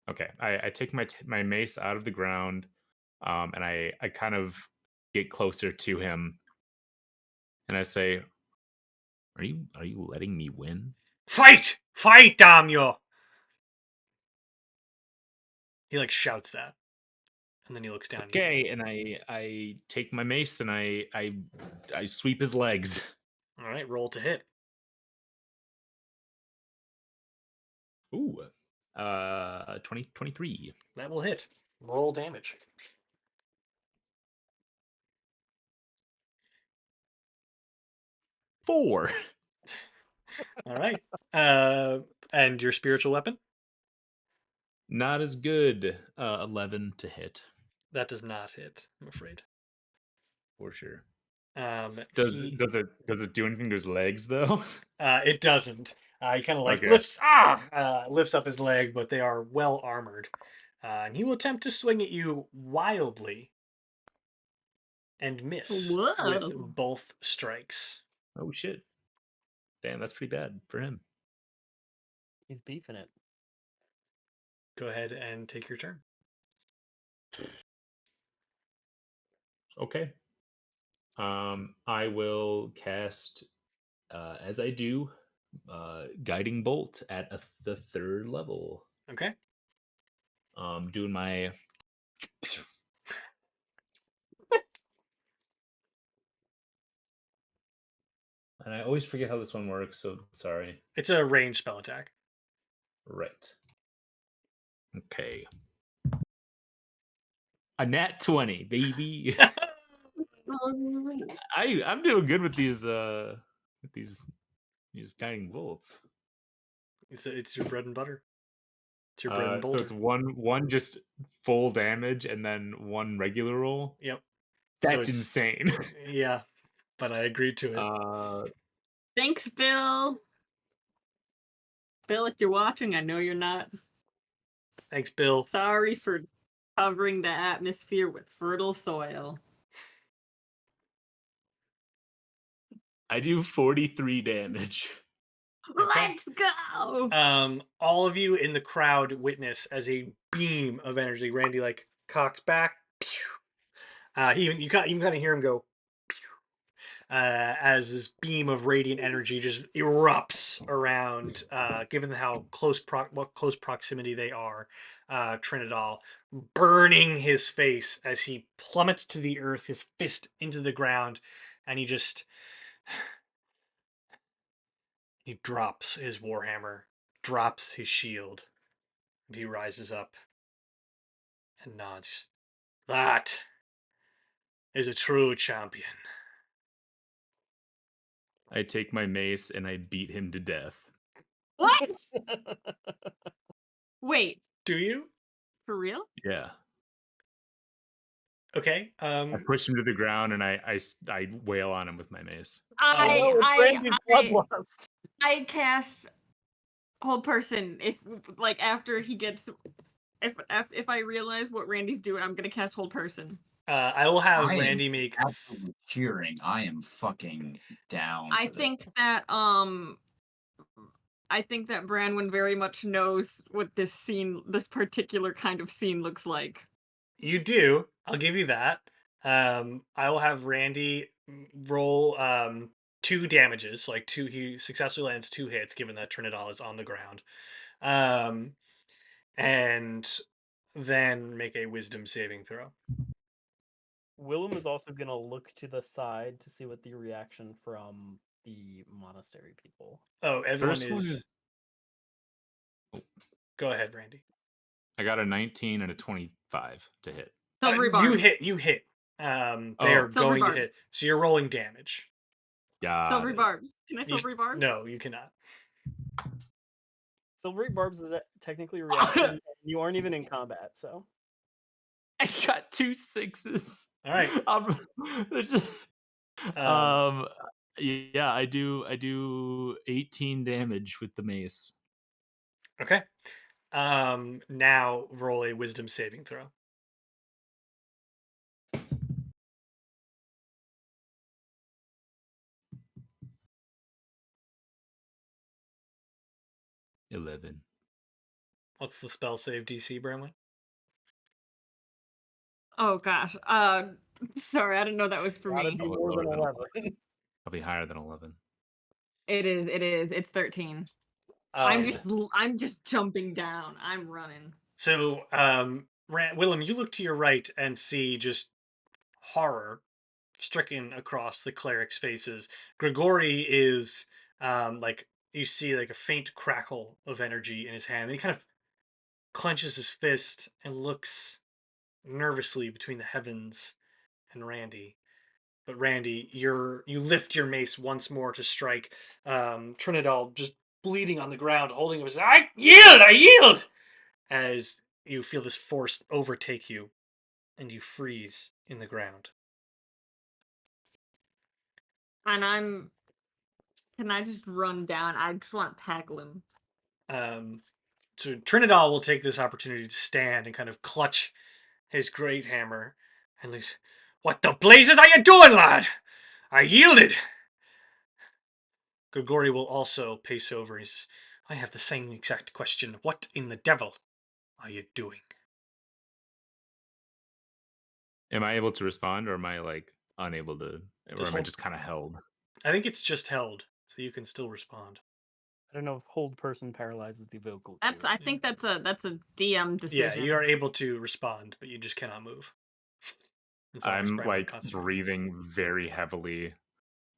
Okay, I take my mace out of the ground, and I kind of get closer to him, and I say, "Are you letting me win?" Fight! Fight, damn you! He like shouts that, and then he looks down. Okay, and I take my mace and I sweep his legs. All right, roll to hit. Ooh, 23. That will hit. Roll damage. Four. All right. And your spiritual weapon? Not as good. 11 to hit That does not hit, I'm afraid. for sure. Does Does it do anything to his legs though? it doesn't. He kind of like Okay. lifts up his leg, but they are well armored. And he will attempt to swing at you wildly and miss with Whoa. both strikes. Oh shit. Damn, that's pretty bad for him. He's beefing it. Go ahead and take your turn. Okay. I will cast, as I do, guiding bolt at the 3rd level. Okay. Doing my. And I always forget how this one works, so sorry. It's a ranged spell attack. Right. Okay. A nat 20, baby. I'm doing good with these guiding bolts. It's your bread and butter. It's your bread and So butter. it's one just full damage and then one regular roll. Yep. That's it's- insane. Yeah, but I agreed to it. Thanks, Bill. Bill, if you're watching, I know you're not. Thanks, Bill. Sorry for covering the atmosphere with fertile soil. I do 43 damage. Okay. Let's go. All of you in the crowd witness as a beam of energy. Randy like cocks back. You kind of hear him go. As this beam of radiant energy just erupts around, given how close proximity they are, Trinidad, burning his face as he plummets to the earth, his fist into the ground, and he drops his warhammer, drops his shield, and he rises up and nods. That is a true champion. I take my mace and I beat him to death. What? Wait, Do you? for real? Yeah. Okay. I push him to the ground and I wail on him with my mace. I cast hold person if after he gets if I realize what Randy's doing, I'm gonna cast hold person. I will have I am Randy make. absolutely cheering. I am fucking down. I for think this. that Branwen very much knows what this particular kind of scene looks like. You do. I'll give you that. I will have Randy roll 2 damages, like 2. He successfully lands 2 hits, given that Trinidad is on the ground, and then make a Wisdom saving throw. Willem is also gonna look to the side to see what the reaction from the monastery people. Oh, everyone First one is. Go ahead, Randy. I got a 19 and a 25 to hit. Silvery barbs. You hit. They are Silvery going to barbs. hit. So you're rolling damage. Yeah. Silvery barbs. Can I silvery barbs? No, you cannot. Silvery barbs is technically a reaction. And you aren't even in combat, so. I got 2 6s. All right. Yeah, I do 18 damage with the mace. Okay. Now roll a Wisdom saving throw. $11. What's the spell save DC, Branwen? Oh gosh. Sorry, I didn't know that was for Gotta me. be more than 11. I'll be higher than 11. It is. It's 13. I'm just jumping down. I'm running. So, Willem, you look to your right and see just horror stricken across the clerics' faces. Grigori is like, you see like a faint crackle of energy in his hand. And he kind of clenches his fist and looks nervously between the heavens and Randy. But Randy, you lift your mace once more to strike. Trinidad just bleeding on the ground, holding him. I yield! I yield! As you feel this force overtake you, and you freeze in the ground. And can I just run down? I just want to tackle him. So Trinidad will take this opportunity to stand and kind of clutch his great hammer. And he's, what the blazes are you doing, lad? I yielded. Grigori will also pace over. He says, I have the same exact question. What in the devil are you doing? Am I able to respond, or am I like unable to, or Just am I hold. just kind of held? I think it's just held, so you can still respond. I don't know if hold person paralyzes the vocal That's. cue. I think that's a DM Yeah, decision. you are able to respond, but you just cannot move. It's always I'm primary like concentration. breathing very heavily,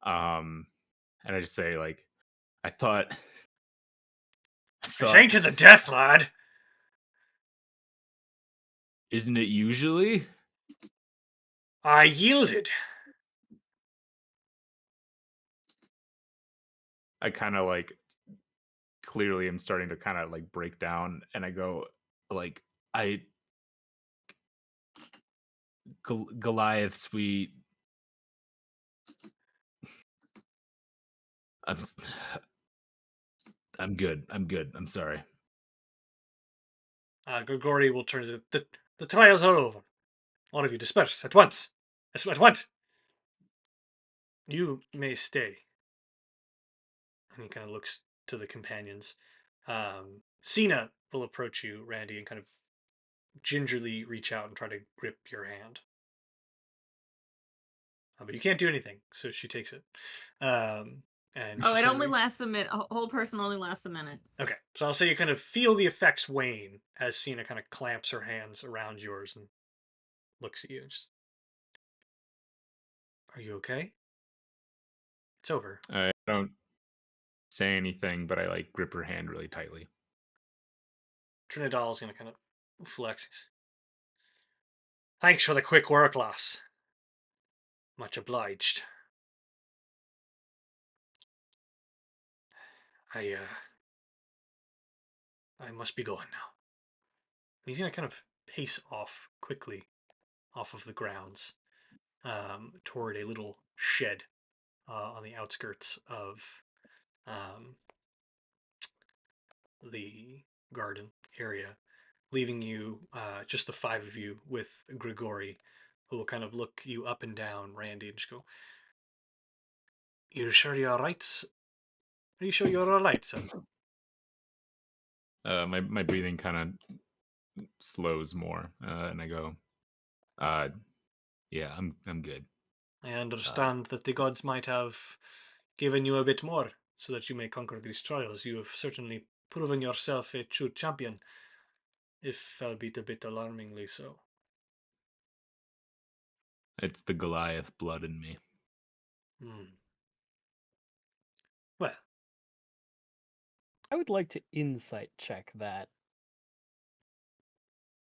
and I just say like, I thought. This ain't to the death, lad. Isn't it usually? I yielded. I kind of like clearly am starting to kind of like break down, and I go like, Goliaths, I'm s- I'm good. I'm good. I'm sorry. Grigori will turn to the trials are over. All of you disperse at once. At once. You may stay. And he kind of looks to the companions. Sina will approach you, Randy, and kind of gingerly reach out and try to grip your hand. But you can't do anything, so she takes it. And Oh, she's it gonna only lasts a minute. Hold person only lasts a minute. Okay, so I'll say you kind of feel the effects wane as Sina kind of clamps her hands around yours and looks at you. Just, are you okay? It's over. I don't say anything, but I like grip her hand really tightly. Trinidad's gonna kind of flex. Thanks for the quick work, lass. Much obliged. I I must be going now. He's gonna kind of pace off quickly off of the grounds toward a little shed on the outskirts of um, the garden area, leaving you just the five of you with Grigori, who will kind of look you up and down, Randy, and just go, "You sure you're all right? Are you sure you're all right, son?" My breathing kind of slows more, and I go, yeah, I'm good. I understand that the gods might have given you a bit more so that you may conquer these trials. You have certainly proven yourself a true champion, if albeit a bit alarmingly so. It's the Goliath blood in me. Well, I would like to insight check that.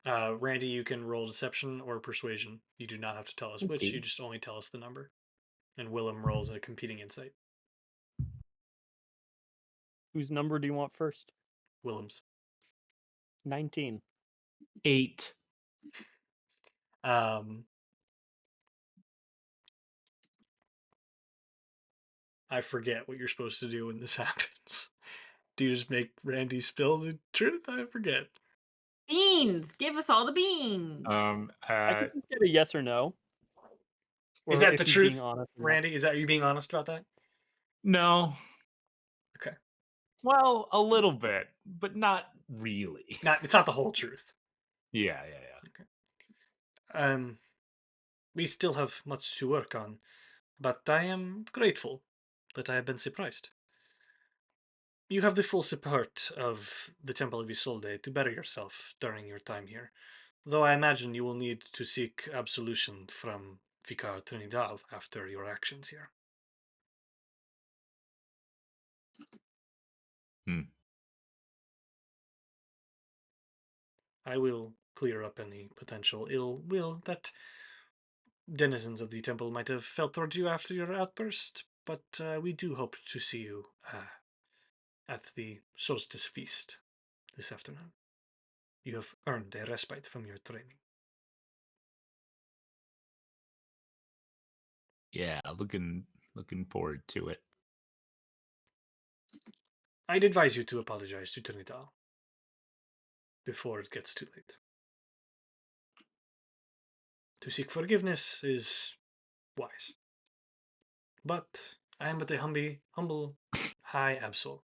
Randy, you can roll deception or persuasion. You do not have to tell us which, you just only tell us the number. And Willem rolls a competing insight. Whose number do you want first? Willem's. 19. 8. I forget what you're supposed to do when this happens. Do you just make Randy spill the truth? I forget. Beans! Give us all the beans! I could just get a yes or no. Is Or that if the he's truth, being honest or not. Randy? Is that, are you being honest about that? No. Okay. Well, a little bit, but not really. It's not the whole truth. Yeah. Okay. We still have much to work on, but I am grateful that I have been surprised. You have the full support of the Temple of Isolde to better yourself during your time here, though I imagine you will need to seek absolution from Vicar Trinidad after your actions here. Hmm. I will clear up any potential ill will that denizens of the temple might have felt toward you after your outburst. But we do hope to see you at the solstice feast this afternoon. You have earned a respite from your training. Yeah, looking forward to it. I'd advise you to apologize to Trinital before it gets too late. To seek forgiveness is wise. But I am but a humble high absol.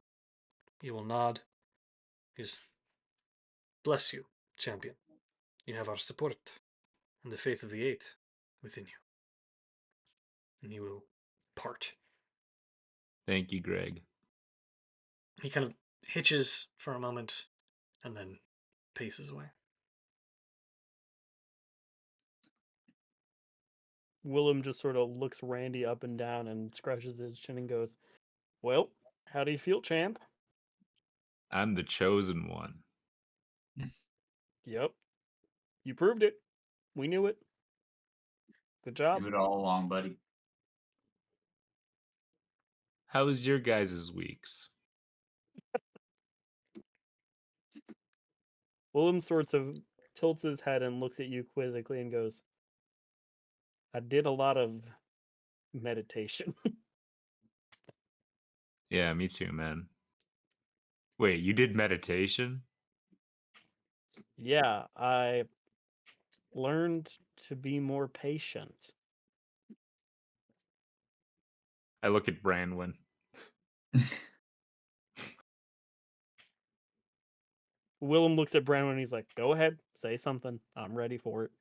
You will nod. Yes. Bless you, champion. You have our support and the faith of the Eight within you. And he will part. Thank you, Greg. He kind of hitches for a moment and then paces away. Willem just sort of looks Randy up and down and scratches his chin and goes, "Well, how do you feel, champ?" I'm the chosen one. "Yep. You proved it. We knew it. Good job." Do it all along, buddy. How was your guys' weeks? Willem sorts of tilts his head and looks at you quizzically and goes, "I did a lot of meditation." Yeah, me too, man. Wait, you did meditation? Yeah, I learned to be more patient. I look at Branwen. Willem looks at Branwen and he's like, "Go ahead, say something. I'm ready for it."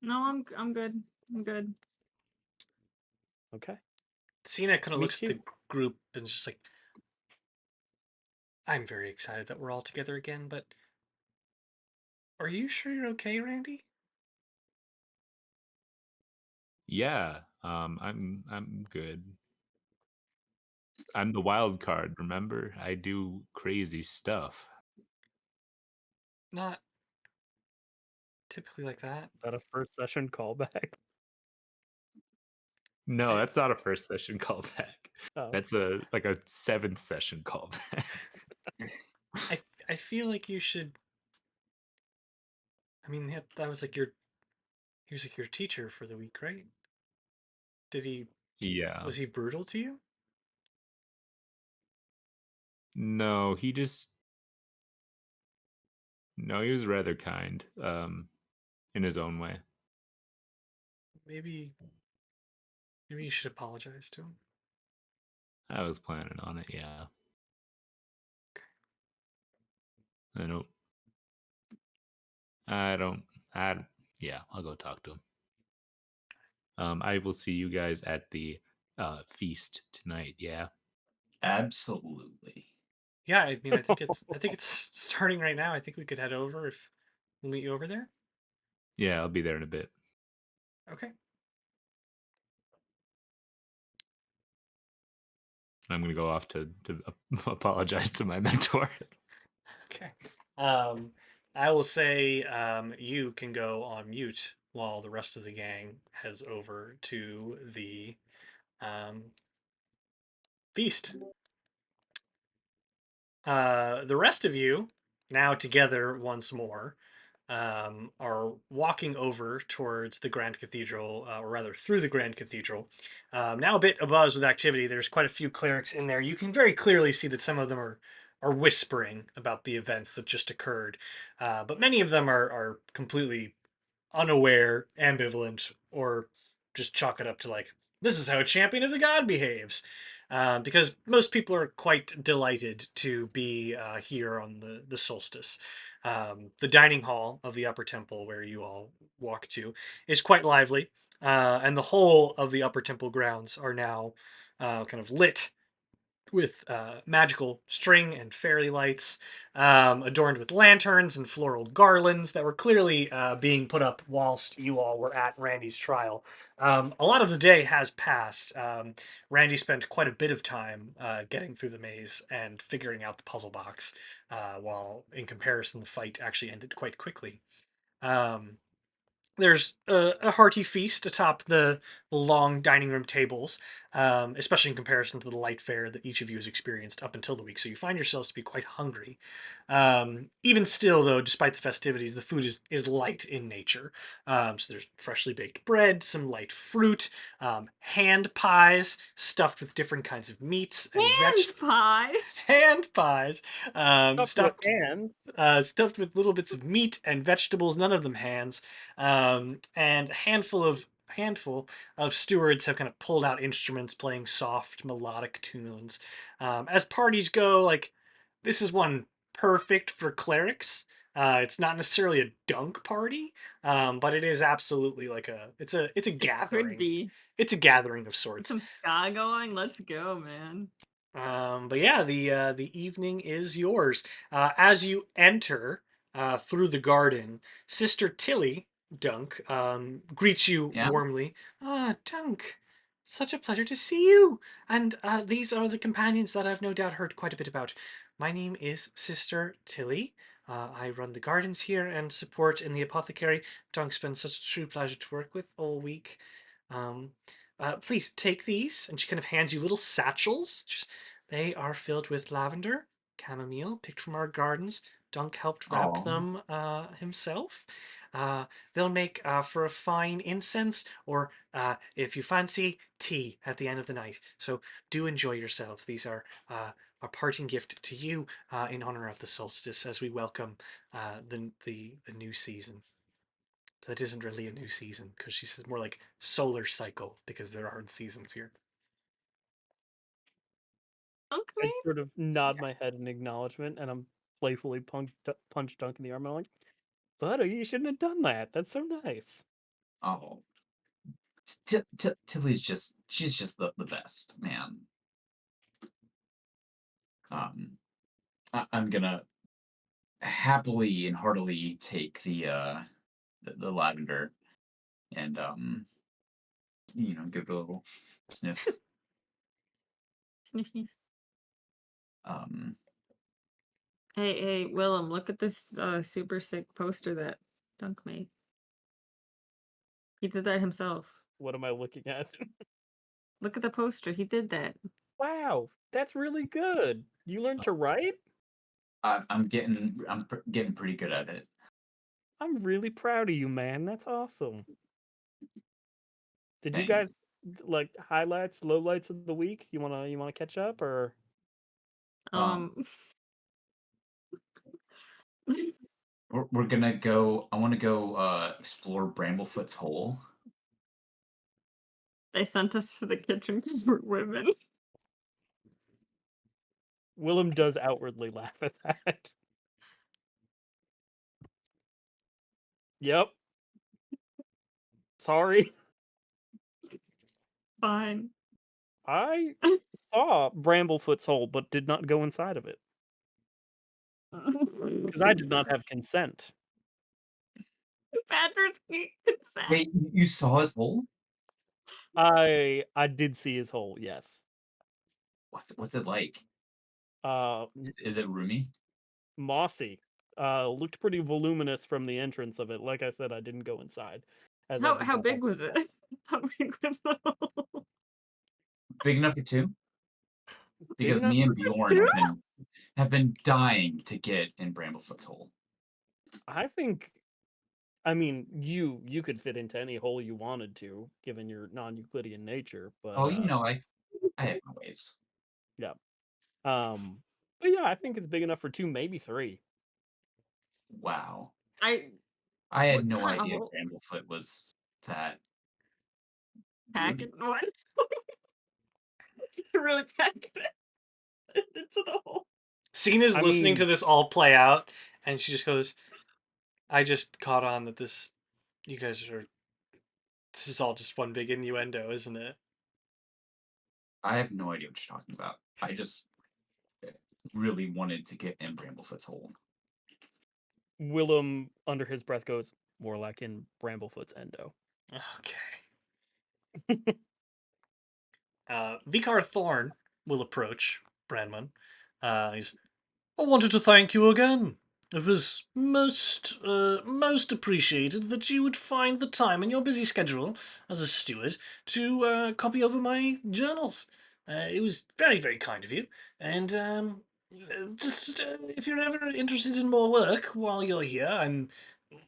No, I'm good. I'm good. Okay. Sina kind of Me looks at too. the group and is just like, I'm very excited that we're all together again, but are you sure you're okay, Randy? Yeah, I'm good. I'm the wild card, remember? I do crazy stuff. Not typically like that. Is that a first session callback? No, I- that's not a first session callback. Oh. That's a 7th session callback. I feel like you should. I mean, that was like your. He was like your teacher for the week, right? Did he? Yeah. Was he brutal to you? No, he was rather kind, in his own way. Maybe. Maybe you should apologize to him. I was planning on it, yeah. I don't I don't I yeah, I'll go talk to him. I will see you guys at the feast tonight, yeah. Absolutely. Yeah, I mean, I think it's. I think it's starting right now. I think we could head over if we'll meet you over there. Yeah, I'll be there in a bit. Okay. I'm gonna go off to apologize to my mentor. Okay. Um, I will say you can go on mute while the rest of the gang heads over to the feast. The rest of you, now together once more, are walking over towards the Grand Cathedral, or rather through the Grand Cathedral. Now a bit abuzz with activity. There's quite a few clerics in there. You can very clearly see that some of them are whispering about the events that just occurred, but many of them are completely unaware, ambivalent, or just chalk it up to like, this is how a champion of the god behaves. Because most people are quite delighted to be here on the solstice. The dining hall of the upper temple, where you all walk to, is quite lively, and the whole of the upper temple grounds are now kind of lit with magical string and fairy lights, adorned with lanterns and floral garlands that were clearly being put up whilst you all were at Randy's trial. A lot of the day has passed. Randy spent quite a bit of time getting through the maze and figuring out the puzzle box, while in comparison, the fight actually ended quite quickly. Um, there's a hearty feast atop the long dining room tables, especially in comparison to the light fare that each of you has experienced up until the week. So you find yourselves to be quite hungry. Even still, though, despite the festivities, the food is light in nature. So there's freshly baked bread, some light fruit, hand pies stuffed with different kinds of meats and Hand pies. hand pies, Up with hands. stuffed with little bits of meat and vegetables, none of them hands, and a handful of stewards have kind of pulled out instruments, playing soft melodic tunes. As parties go, like this is one perfect for clerics. It's not necessarily a dunk party, but it is absolutely like it's a It could gathering. be. It's a gathering of Get sorts. some ska going. Let's go, man. But yeah, the evening is yours. As you enter through the garden, Sister Tilly Dunk greets you Yeah. warmly. Ah, Dunk, such a pleasure to see you. And these are the companions that I've no doubt heard quite a bit about. My name is Sister Tilly. I run the gardens here and support in the apothecary. Dunk's been such a true pleasure to work with all week. Um, Please take these. And she kind of hands you little satchels. They are filled with lavender, chamomile, picked from our gardens. Dunk helped wrap Oh, them himself. They'll make for a fine incense, or if you fancy, tea at the end of the night. So do enjoy yourselves. These are a parting gift to you in honor of the solstice, as we welcome the new season. That isn't really a new season, because she says more like solar cycle, because there aren't seasons here. Dunk I me? sort of nod my head in acknowledgement, and I'm playfully punch Dunk in the arm. I'm like, "Buddy, you shouldn't have done that. That's so nice." oh. Tilly's she's just the best, man. Um, I'm gonna happily and heartily take the lavender and give it a little sniff. Sniff, sniff. Um, Hey, Willem, look at this super sick poster that Dunk made. He did that himself. What am I looking at? Look at the poster. He did that. Wow, that's really good. You learned to write? getting pretty good at it. I'm really proud of you, man. That's awesome. Did you Thanks. guys like highlights, lowlights of the week? You wanna catch up or Um, Um, we're gonna go. I want to go explore Bramblefoot's hole. they sent us to the kitchen because we're women. Willem does outwardly laugh at that. Yep. Sorry. Fine. I saw Bramblefoot's hole, but did not go inside of it because I did not have consent. Patrick's consent. Wait, you saw his hole? I did see his hole. Yes. What's it like? Uh, Is it roomy? mossy. Looked pretty voluminous from the entrance of it. Like I said, I didn't go inside, as I did How not big have was it? consent. How big was the hole? Big enough for two? Big Because enough me for and Bjorn Two? have been dying to get in Bramblefoot's hole. I think. I mean, you could fit into any hole you wanted to, given your non-Euclidean nature. But Oh, I have my ways. yeah. But yeah, I think it's big enough for two, maybe three. Wow. I I had what no kind of idea hole? Bramblefoot was that Pack it? roomy. What? You really pack it into the hole. Cena's I listening to mean, this all play out, and she just goes, I just caught on that you guys are, this is all just one big innuendo, isn't it? I have no idea what you're talking about. I just really wanted to get in Bramblefoot's hole. Willem, under his breath, goes, more like in Bramblefoot's endo. Okay. Vicar Thorn will approach Branwen. He's, I wanted to thank you again. It was most appreciated that you would find the time in your busy schedule as a steward to copy over my journals. It was very, very kind of you. And just if you're ever interested in more work while you're here, I'm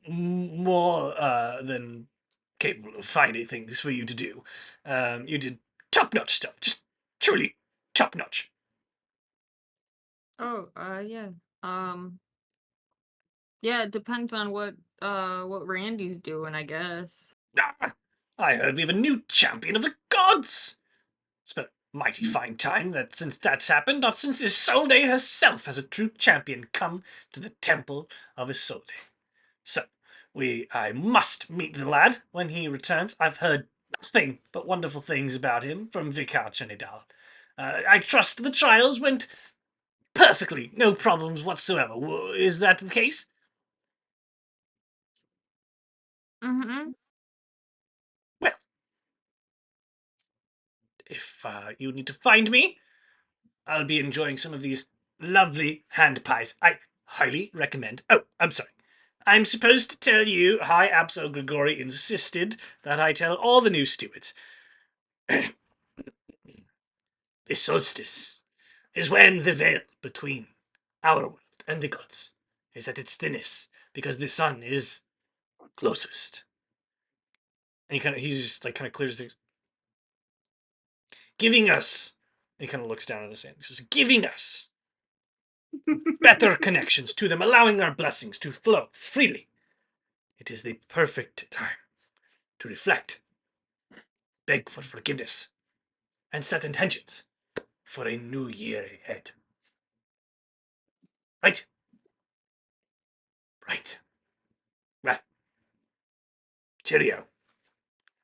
more than capable of finding things for you to do. You did top-notch stuff, just truly top-notch. Oh, yeah. Um, yeah, it depends on what Randy's doing, I guess. Ah, I heard we have a new champion of the gods. It's been a mighty fine time that since that's happened, not since Isolde herself has a true champion come to the temple of Isolde. So, I must meet the lad when he returns. I've heard nothing but wonderful things about him from Vicar Chenidal. I trust the trials went perfectly, no problems whatsoever. Is that the case? Mm-hmm. Well, if you need to find me, I'll be enjoying some of these lovely hand pies. I highly recommend. Oh, I'm sorry. I'm supposed to tell you High Absol Grigori insisted that I tell all the new stewards. The solstice is when the veil between our world and the gods is at its thinnest because the sun is closest. And he's just like kind of clears things. Giving us, and he kind of looks down at his hand. He says, giving us better connections to them, allowing our blessings to flow freely. It is the perfect time to reflect, beg for forgiveness, and set intentions for a new year ahead. Right? Right. Well, cheerio.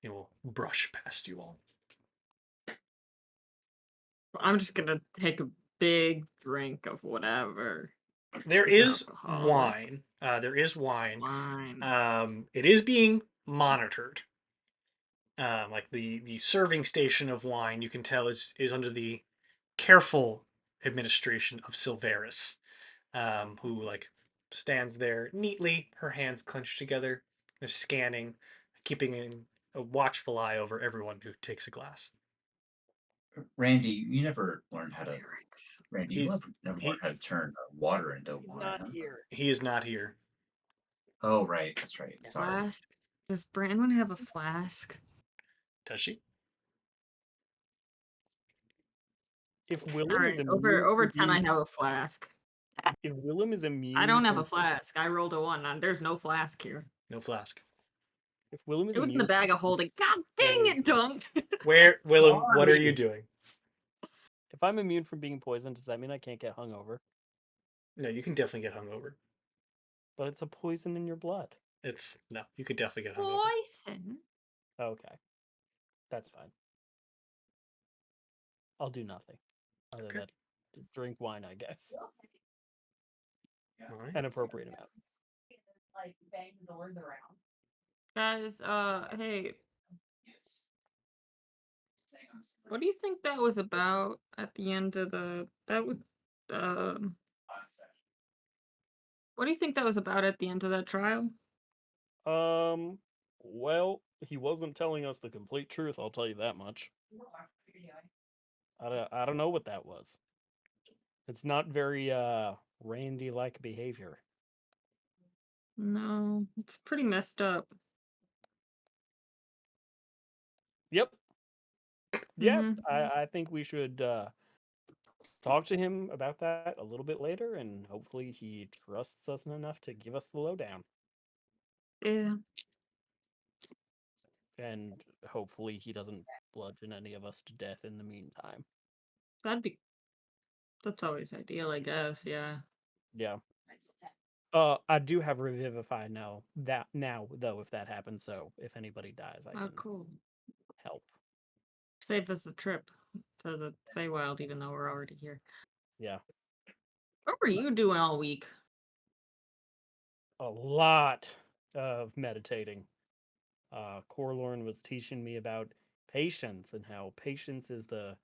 He will brush past you all. I'm just gonna take a big drink of whatever There is is alcoholic wine. There is wine. wine. It is being monitored. Like the serving station of wine, you can tell is under the careful administration of Silveris, who like stands there neatly, her hands clenched together, they're scanning, keeping a watchful eye over everyone who takes a glass. Randy, you never learned how to. Lyrics. Randy, you He's never he learned how to turn water into He's wine, not huh? here. he is not here. Oh, right. That's right. Sorry. Flask. Does Branwen have a flask? Does she? If All Willem is right, immune over from 10, I being, have a flask. if Willem is I immune don't have from, a flask. I rolled a 1. There's no flask here. No flask. if Willem is It was in the immune bag of holding. God dang Oh. it, Dunk! Where, Willem? What are Sorry. you doing? if I'm immune from being poisoned, does that mean I can't get hungover? No, you can definitely get hungover. But it's a poison in your blood. No, you could definitely get hungover. Poison. Okay, that's fine. I'll do nothing other Okay. than to drink wine, I guess. All right. An appropriate amount. Guys, hey, what do you think that was about at the end of what do you think that was about at the end of that trial? Well, he wasn't telling us the complete truth, I'll tell you that much. I don't know what that was. It's not very, Randy-like behavior. No, it's pretty messed up. Yep. Yeah, Mhm. I think we should, talk to him about that a little bit later, and hopefully he trusts us enough to give us the lowdown. Yeah, And hopefully he doesn't bludgeon any of us to death in the meantime. that's always ideal, I guess, yeah. Yeah. I do have Revivify now though, if that happens, so if anybody dies, I Oh, can cool. help. Save us the trip. to the Feywild, even though we're already here. Yeah. What were you doing all week? A lot of meditating. Corlorn was teaching me about patience and how patience is the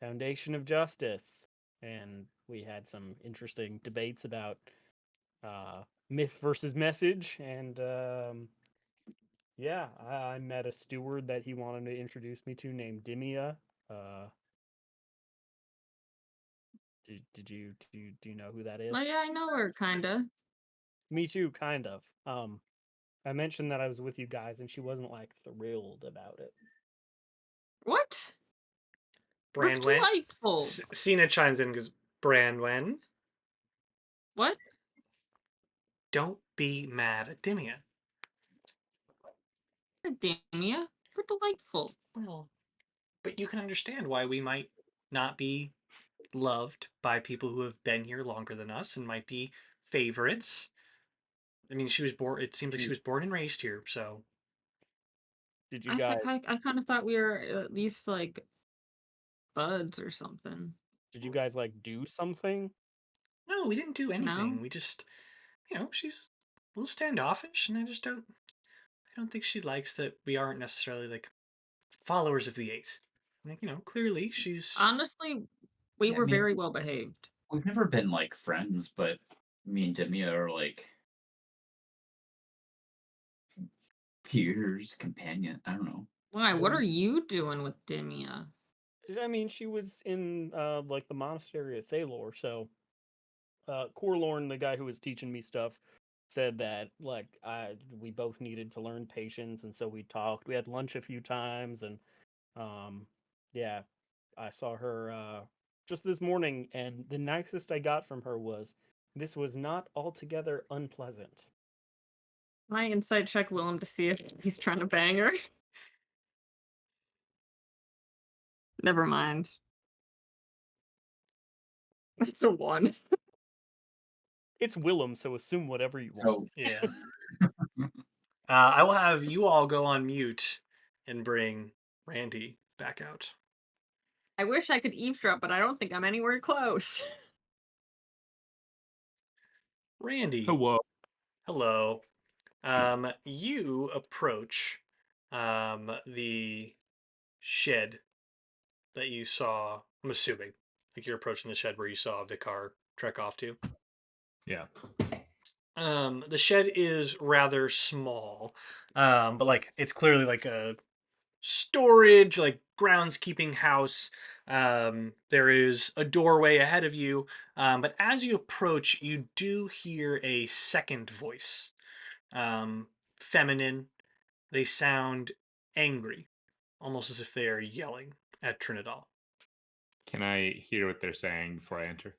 foundation of justice. And we had some interesting debates about myth versus message. And yeah, I met a steward that he wanted to introduce me to named Dimia. Do you know who that is? Oh yeah, I know her, kinda. Me too, kind of. I mentioned that I was with you guys, and she wasn't like thrilled about it. What? We're Branwen. delightful. Sina chimes in and goes, Branwen, What? don't be mad at Dimia. Academia? We're delightful. Well, but you can understand why we might not be loved by people who have been here longer than us and might be favorites. I mean, she was born. It seems like she was born and raised here, so Did you I guys? think I kind of thought we were at least like buds or something. Did you guys like do something? no, we didn't do anything. No? We just, she's a little standoffish, and I just don't. I don't think she likes that we aren't necessarily like followers of the eight. Like, clearly she's. Honestly, we Yeah, I were mean, very well behaved. we've never been like friends, but me and Demia are like peers, companion. I don't know. Why? What Um, are you doing with Dimia? I mean, she was in like the monastery of Thalor, so Corlorn, the guy who was teaching me stuff, said that like we both needed to learn patience, and so we talked. We had lunch a few times, and um, yeah, I saw her just this morning, and the nicest I got from her was, "This was not altogether unpleasant." Can I insight check Willem to see if he's trying to bang her? Never mind. It's a 1. It's Willem, so assume whatever you want. So Yeah. I will have you all go on mute and bring Randy back out. I wish I could eavesdrop, but I don't think I'm anywhere close. Randy, Hello. hello. You approach the shed that you saw. I'm assuming, like you're approaching the shed where you saw Vicar trek off to. Yeah. The shed is rather small, but like it's clearly like a storage, like groundskeeping house. There is a doorway ahead of you, but as you approach, you do hear a second voice, feminine. They sound angry, almost as if they are yelling at Trinidad. Can I hear what they're saying before I enter?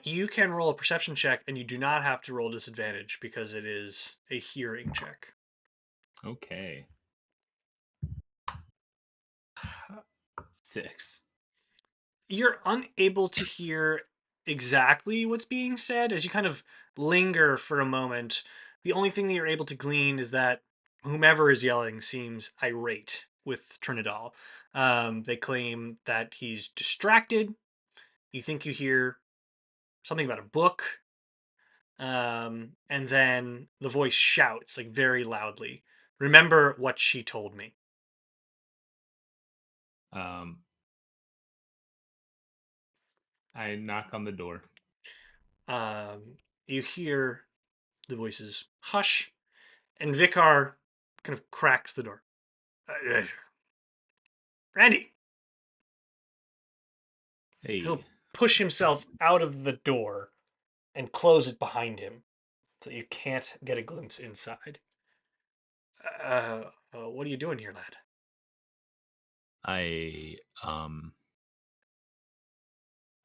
You can roll a perception check, and you do not have to roll disadvantage because it is a hearing check. Okay. 6. You're unable to hear exactly what's being said as you kind of linger for a moment. The only thing that you're able to glean is that whomever is yelling seems irate with Trinidad. They claim that he's distracted. You think you hear something about a book. And then the voice shouts like very loudly, "Remember what she told me." Um, I knock on the door. You hear the voices hush, and Vicar kind of cracks the door. Randy! Hey. He'll push himself out of the door and close it behind him so you can't get a glimpse inside. What are you doing here, lad? I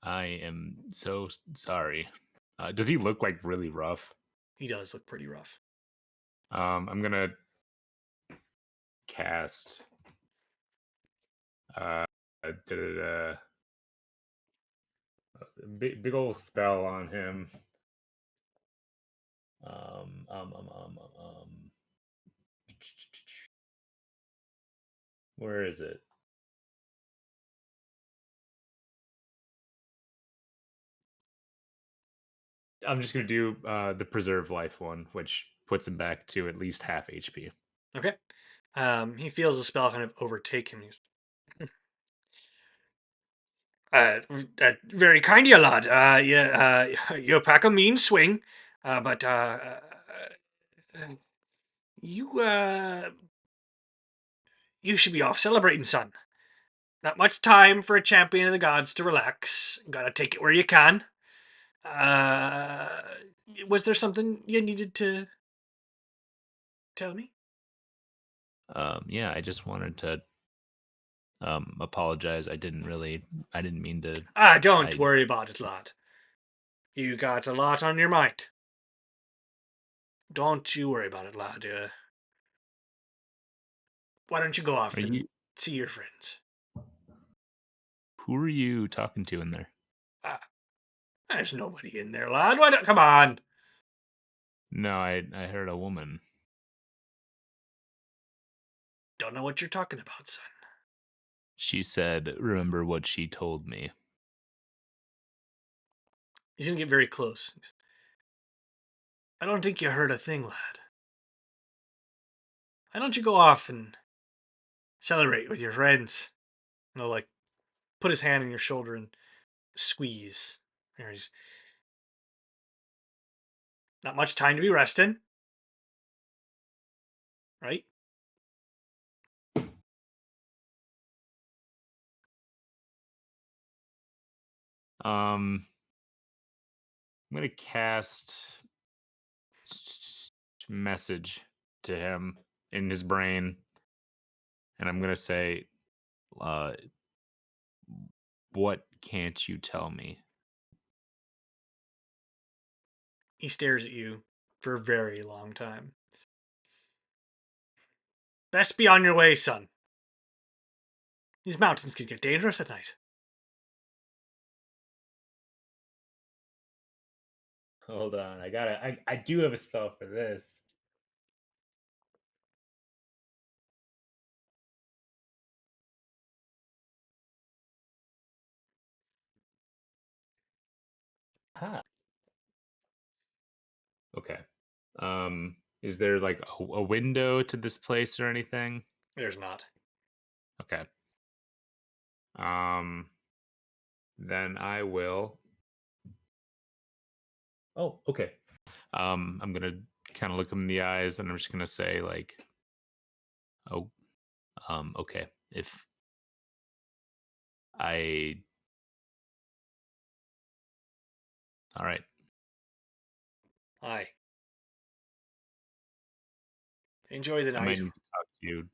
I am so sorry. Does he look like really rough? He does look pretty rough. I'm gonna cast da-da-da, big old spell on him. Um, um, um, um, um, um. Where is it? I'm just gonna do the preserve life one, which puts him back to at least half HP. Okay. He feels the spell kind of overtake him. Very kind of you, lad. You pack a mean swing, but you you should be off celebrating, son. Not much time for a champion of the gods to relax. Gotta take it where you can. Uh, was there something you needed to tell me? Yeah, I just wanted to apologize. I didn't mean to. Don't I worry about it, lad. You got a lot on your mind. Don't you worry about it, lad. Why don't you go off are and you see your friends? who are you talking to in there? Uh, there's nobody in there, lad. Come on. No, I heard a woman. Don't know what you're talking about, son. She said, "Remember what she told me." He's gonna get very close. I don't think you heard a thing, lad. Why don't you go off and celebrate with your friends? Like put his hand on your shoulder and squeeze. There's not much time to be resting, right? I'm gonna cast message to him in his brain, and I'm gonna say, uh, "What can't you tell me?" He stares at you for a very long time. Best be on your way, son. These mountains can get dangerous at night. Hold on, I do have a spell for this. Ha. Okay. Is there like a window to this place or anything? There's not. Okay. Then I will. Oh, okay. I'm gonna kind of look him in the eyes, and I'm just gonna say like, "Oh, okay. If I, all right, Hi. Enjoy the I might night. need to talk to you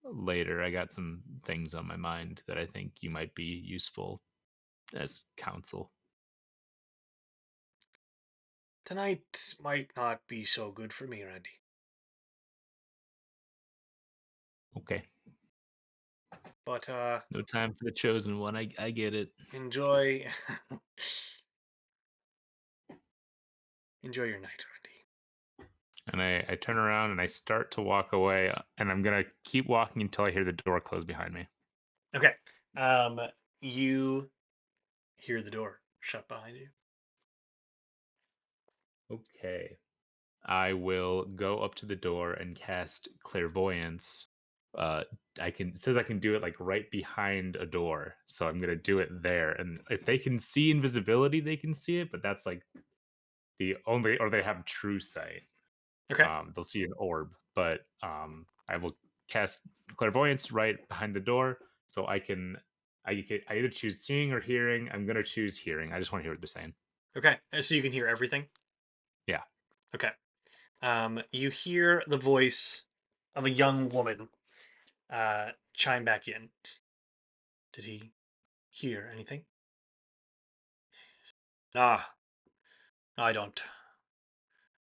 later. I got some things on my mind that I think you might be useful as counsel." Tonight might not be so good for me, Randy. Okay. But No time for the chosen one. I get it. enjoy enjoy your night, Randy. And I turn around and I start to walk away, and I'm gonna keep walking until I hear the door close behind me. Okay. You hear the door shut behind you. Okay. I will go up to the door and cast clairvoyance. Uh, it says I can do it like right behind a door, so I'm gonna do it there. And if they can see invisibility, they can see it, but that's like the only, or they have true sight. Okay. They'll see an orb, but I will cast clairvoyance right behind the door, so I either choose seeing or hearing. I'm gonna choose hearing. I just want to hear what they're saying. Okay. So you can hear everything. Yeah. Okay. You hear the voice of a young woman chime back in. Did he hear anything? Ah, I don't.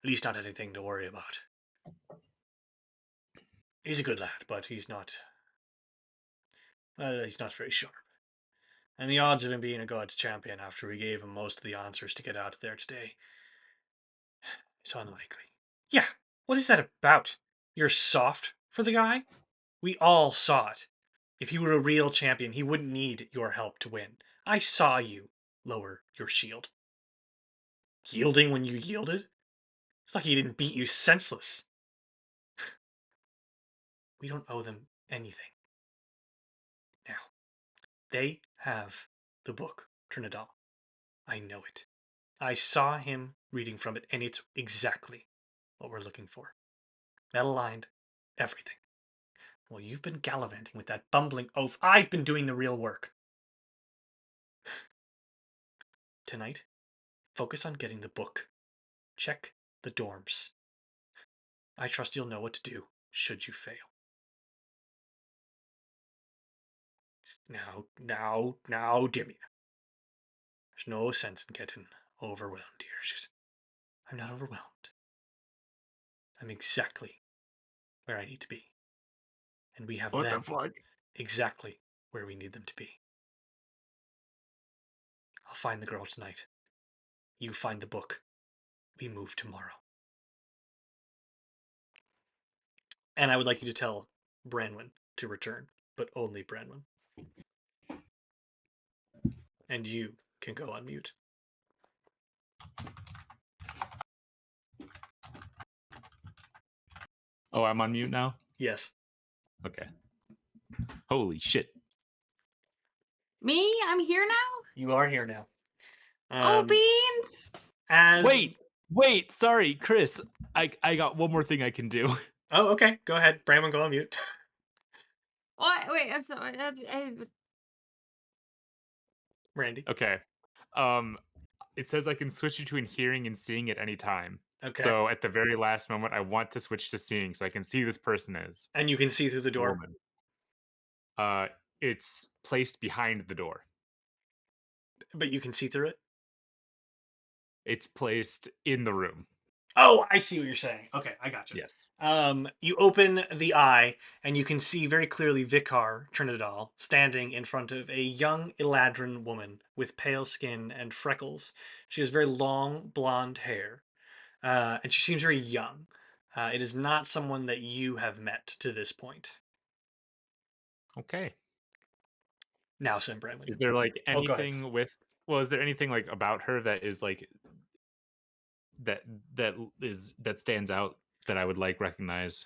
At least not anything to worry about. He's a good lad, but he's not. He's not very sharp. And the odds of him being a god's champion after we gave him most of the answers to get out of there today is unlikely. Yeah, what is that about? You're soft for the guy? We all saw it. If he were a real champion, he wouldn't need your help to win. I saw you lower your shield. Yielding when you yielded? It's like he didn't beat you senseless. We don't owe them anything. Now, they have the book, Trinidad. I know it. I saw him reading from it, and it's exactly what we're looking for. That aligned everything. Well, you've been gallivanting with that bumbling oaf. I've been doing the real work. Tonight, focus on getting the book. Check the dorms. I trust you'll know what to do should you fail. Now, dear me. There's no sense in getting overwhelmed here. I'm not overwhelmed. I'm exactly where I need to be. And we have What the them fuck? exactly where we need them to be. I'll find the girl tonight. You find the book. We move tomorrow. And I would like you to tell Branwen to return, but only Branwen. And you can go on mute. Oh, I'm on mute now? Yes. Okay. Holy shit. Me? I'm here now? You are here now. Oh, beans! As Wait, sorry, Chris. I got one more thing I can do. Oh, okay. Go ahead. Branwen, go on mute. What? Wait, I'm sorry. Randy. Okay. It says I can switch between hearing and seeing at any time. Okay. So at the very last moment, I want to switch to seeing so I can see who this person is. And you can see through the door. Woman. It's placed behind the door. But you can see through it? It's placed in the room. Oh, I see what you're saying. Okay, I got you. Yes. You open the eye, and you can see very clearly Vicar Trinidad standing in front of a young Eladrin woman with pale skin and freckles. She has very long blonde hair, and she seems very young. It is not someone that you have met to this point. Okay. Now, Sim Brantley. Is there like Oh, go ahead. anything is there anything like about her that is like that stands out that I would like recognize?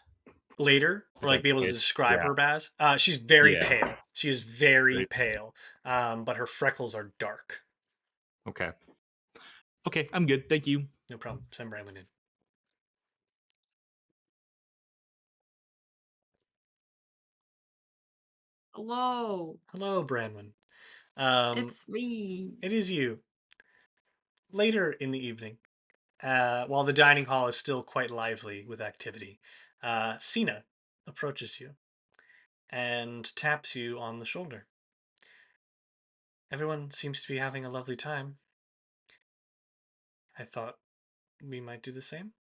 Later, or As like like be able to it? describe Yeah. her as? She's very Yeah. pale. She is very Very pale, but her freckles are dark. Okay. Okay, I'm good. Thank you. No problem. Send Brantley in. Hello. Hello, Branwen. It's me. It is you. Later in the evening, while the dining hall is still quite lively with activity, Sina approaches you and taps you on the shoulder. Everyone seems to be having a lovely time. I thought we might do the same.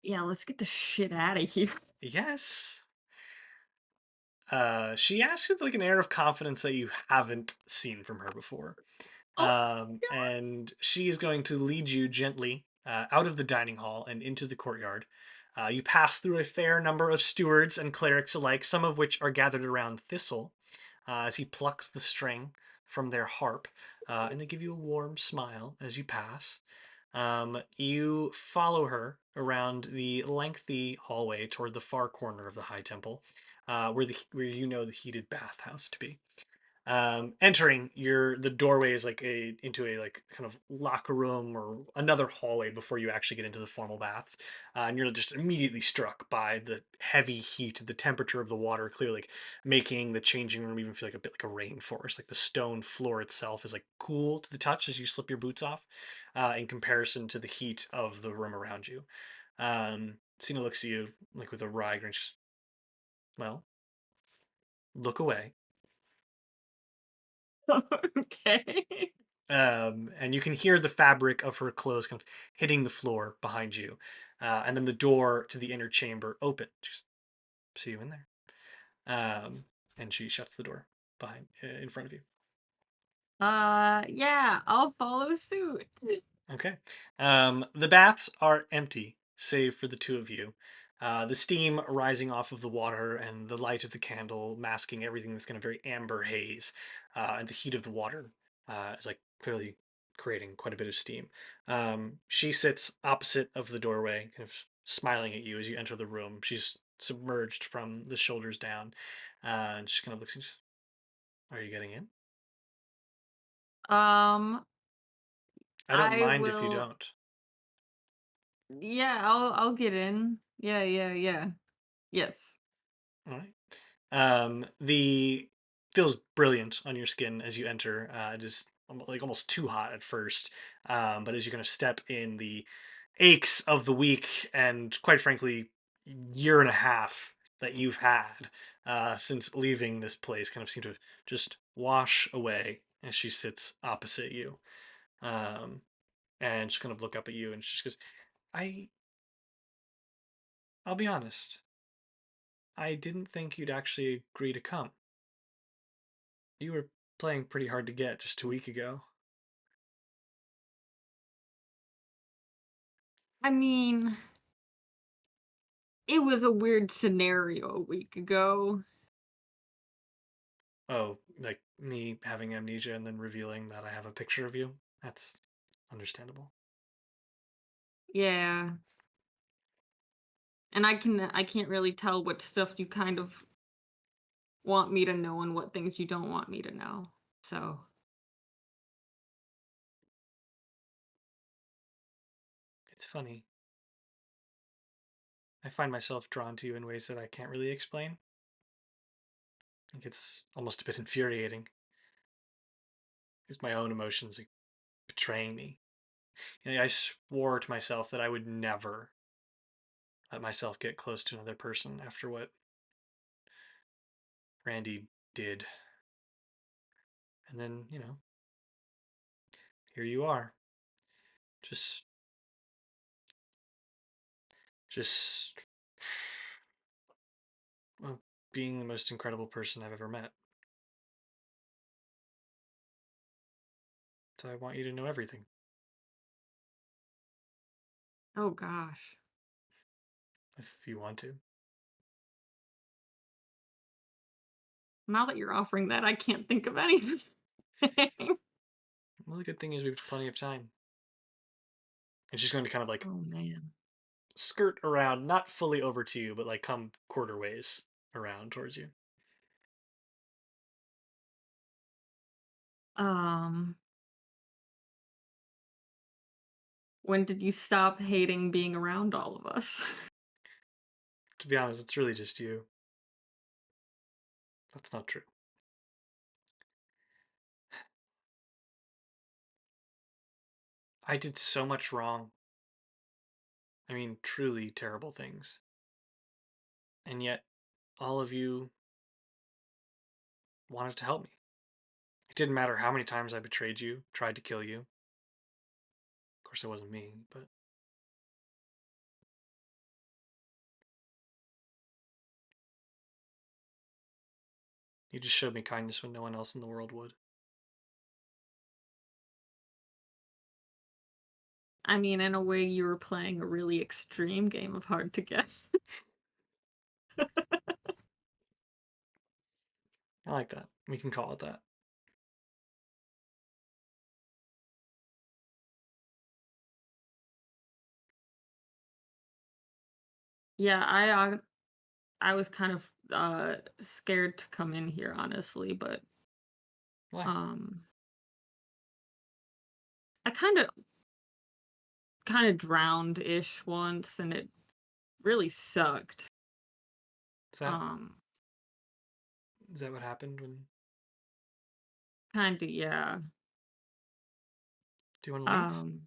Yeah, let's get the shit out of here. Yes. She asks with like an air of confidence that you haven't seen from her before. And she is going to lead you gently out of the dining hall and into the courtyard. You pass through a fair number of stewards and clerics alike, some of which are gathered around Thistle as he plucks the string from their harp, and they give you a warm smile as you pass. You follow her around the lengthy hallway toward the far corner of the High Temple, where you know the heated bathhouse to be. Entering the doorway is like into a like kind of locker room or another hallway before you actually get into the formal baths, and you're just immediately struck by the heavy heat, the temperature of the water, clearly like making the changing room even feel like a bit like a rainforest. Like the stone floor itself is like cool to the touch as you slip your boots off, in comparison to the heat of the room around you. Cena looks at you like with a wry grin. Well, look away. Okay. And you can hear the fabric of her clothes kind of hitting the floor behind you. And then the door to the inner chamber open. Just see you in there. And she shuts the door behind in front of you. Yeah, I'll follow suit. Okay. The baths are empty, save for the two of you. The steam rising off of the water and the light of the candle masking everything that's kind of very amber haze. And the heat of the water is like clearly creating quite a bit of steam. She sits opposite of the doorway, kind of smiling at you as you enter the room. She's submerged from the shoulders down, and she kind of looks at you. Are you getting in? Um, I don't I mind if you will. don't. Yeah, I'll get in. Yeah, yeah, yeah. Yes. All right. The feels brilliant on your skin as you enter. Just like almost too hot at first, but as you kind of step in, the aches of the week and quite frankly, year and a half that you've had since leaving this place kind of seem to just wash away as she sits opposite you, um, and just kind of look up at you and she just goes, "I, I'll be honest. I didn't think you'd actually agree to come. You were playing pretty hard to get just a week ago." I mean, it was a weird scenario a week ago. Oh, like me having amnesia and then revealing that I have a picture of you? That's understandable. Yeah. And I can't really tell what stuff you kind of want me to know and what things you don't want me to know. So, It's funny. I find myself drawn to you in ways that I can't really explain. I think it's almost a bit infuriating because my own emotions are betraying me. You know, I swore to myself that I would never let myself get close to another person after what Randy did. And then, here you are. Just just well, being the most incredible person I've ever met. So I want you to know everything. oh gosh. If you want to. Now that you're offering that, I can't think of anything. Well, the good thing is we have plenty of time. And she's going to kind of like Oh man. skirt around, not fully over to you, but like come quarter ways around towards you. Um, when did you stop hating being around all of us? To be honest, it's really just you. That's not true. I did so much wrong. I mean, truly terrible things. And yet, all of you wanted to help me. It didn't matter how many times I betrayed you, tried to kill you. Of course, it wasn't me, but you just showed me kindness when no one else in the world would. I mean, in a way, you were playing a really extreme game of hard to guess. I like that. We can call it that. Yeah, I was kind of scared to come in here, honestly, but Why? um, I kind of drowned ish once, and it really sucked. Is that Um, is that what happened when? kind of yeah. Do you want to leave? Um,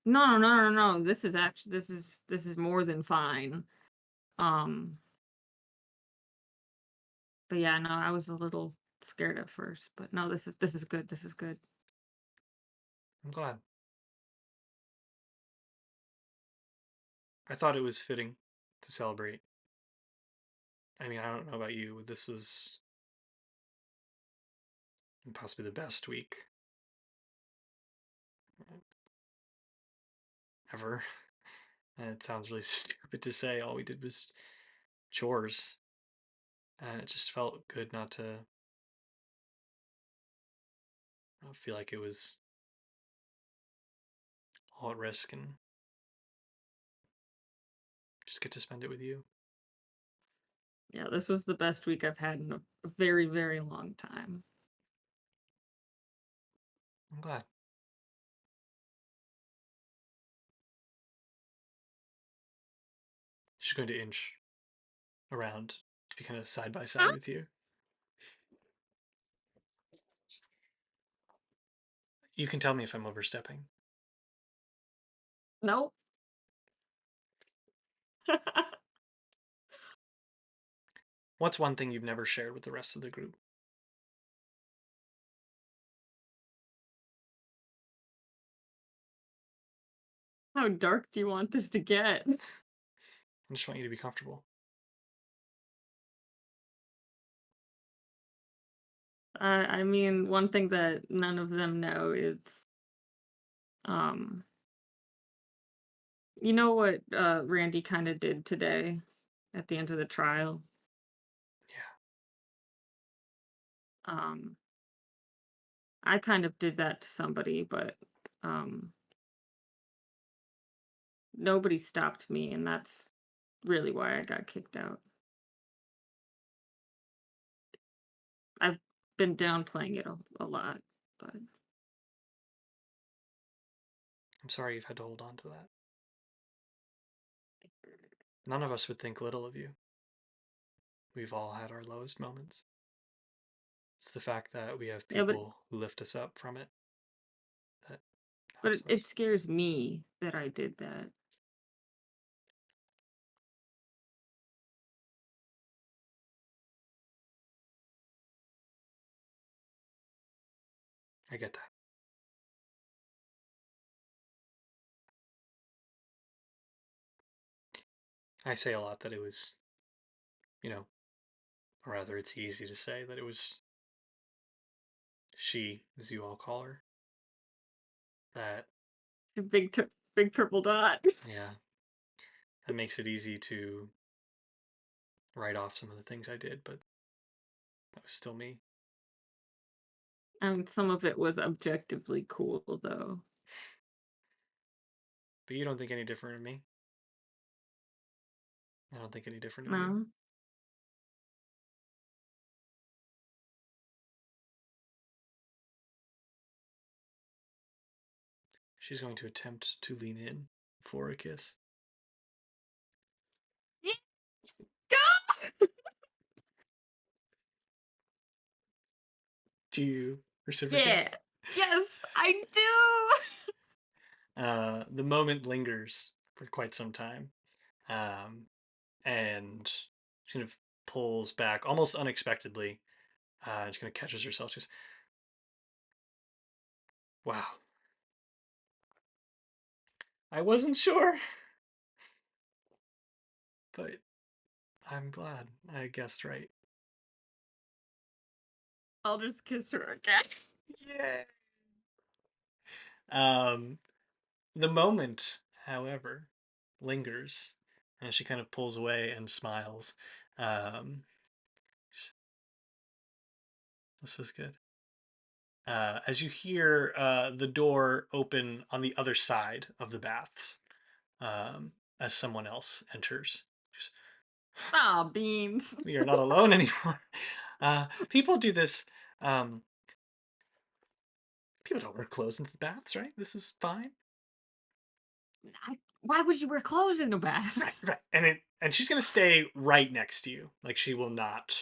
no, no, no, no, no. This is actually this is more than fine. Um, but yeah, no, I was a little scared at first, but no, this is good. This is good. I'm glad. I thought it was fitting to celebrate. I mean, I don't know about you, but this was possibly the best week ever. And it sounds really stupid to say. All we did was chores, and it just felt good not to feel like it was all at risk and just get to spend it with you. Yeah, this was the best week I've had in a very, very long time. I'm glad. She's going to inch around to be kind of side by side with you. You can tell me if I'm overstepping. Nope. What's one thing you've never shared with the rest of the group? How dark do you want this to get? I just want you to be comfortable. I mean, one thing that none of them know is, um, you know what Randy kind of did today at the end of the trial? Yeah. I kind of did that to somebody, but nobody stopped me, and that's really why I got kicked out. I've been downplaying it a lot, but I'm sorry you've had to hold on to that. None of us would think little of you. We've all had our lowest moments. It's the fact that we have yeah, people who lift us up from it that but helps it us. scares me that I did that. I get that. I say a lot that it was, or rather, it's easy to say that it was she, as you all call her, that, The big purple dot. yeah, that makes it easy to write off some of the things I did, but that was still me. And some of it was objectively cool, though. But you don't think any different of me. I don't think any different of you. No. She's going to attempt to lean in for a kiss. Go! Do you reciprocate? Yeah. Yes, I do. The moment lingers for quite some time. And she kind of pulls back almost unexpectedly. She kind of catches herself. She goes, wow. I wasn't sure. But I'm glad I guessed right. I'll just kiss her, I guess. Yeah. The moment, however, lingers, and she kind of pulls away and smiles. Um, this was good. As you hear the door open on the other side of the baths, as someone else enters. Ah, beans. We are not alone anymore. People do this. People don't wear clothes into the baths, right? This is fine. Why would you wear clothes in a bath? Right. And she's gonna stay right next to you. Like she will not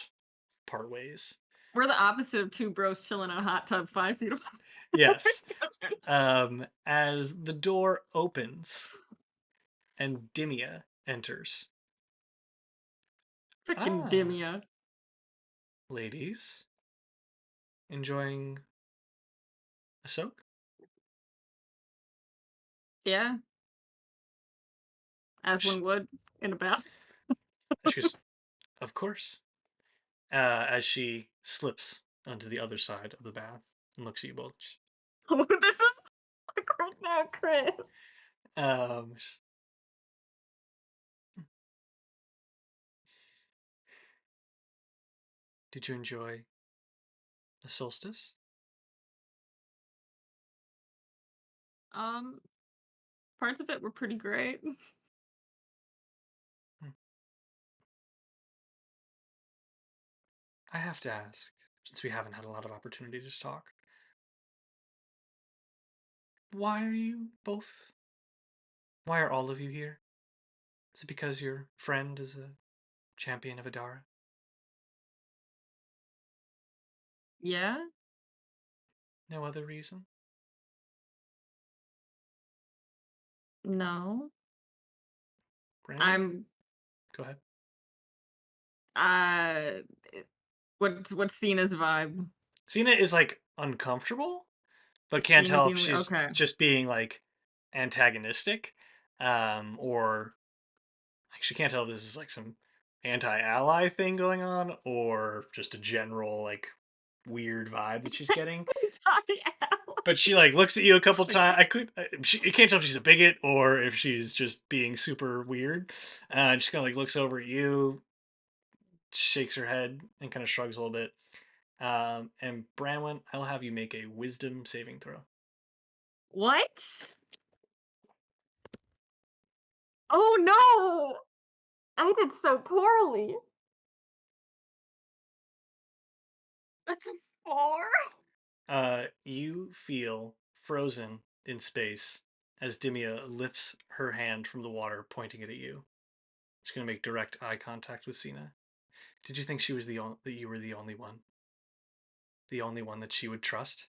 part ways. We're the opposite of two bros chilling in a hot tub 5 feet apart. Yes. As the door opens and Dimia enters. Freaking Ah, Dimia. ladies, enjoying a soak? Yeah. As one would in a bath. She goes, of course. As she slips onto the other side of the bath and looks at you both. Oh, this is like now, Chris. Um, did you enjoy the solstice? Um, Parts of it were pretty great. I have to ask, since we haven't had a lot of opportunity to talk, why are you both? Why are all of you here? Is it because your friend is a champion of Adara? Yeah? No other reason? No. Brandon? I'm Go ahead. uh what's Cena's vibe? Sina is like uncomfortable, but Is can't Cena tell if being she's okay. just being like antagonistic, or like she can't tell if this is like some anti-ally thing going on or just a general like weird vibe that she's getting. But she like looks at you a couple times. I can't tell if she's a bigot or if she's just being super weird. Just kind of like looks over at you, shakes her head, and kind of shrugs a little bit. And Branwen, I'll have you make a wisdom saving throw. What? Oh no! I did so poorly. That's a 4. You feel frozen in space as Dimia lifts her hand from the water, pointing it at you. She's gonna make direct eye contact with Sina. Did you think she was that you were the only one? The only one that she would trust?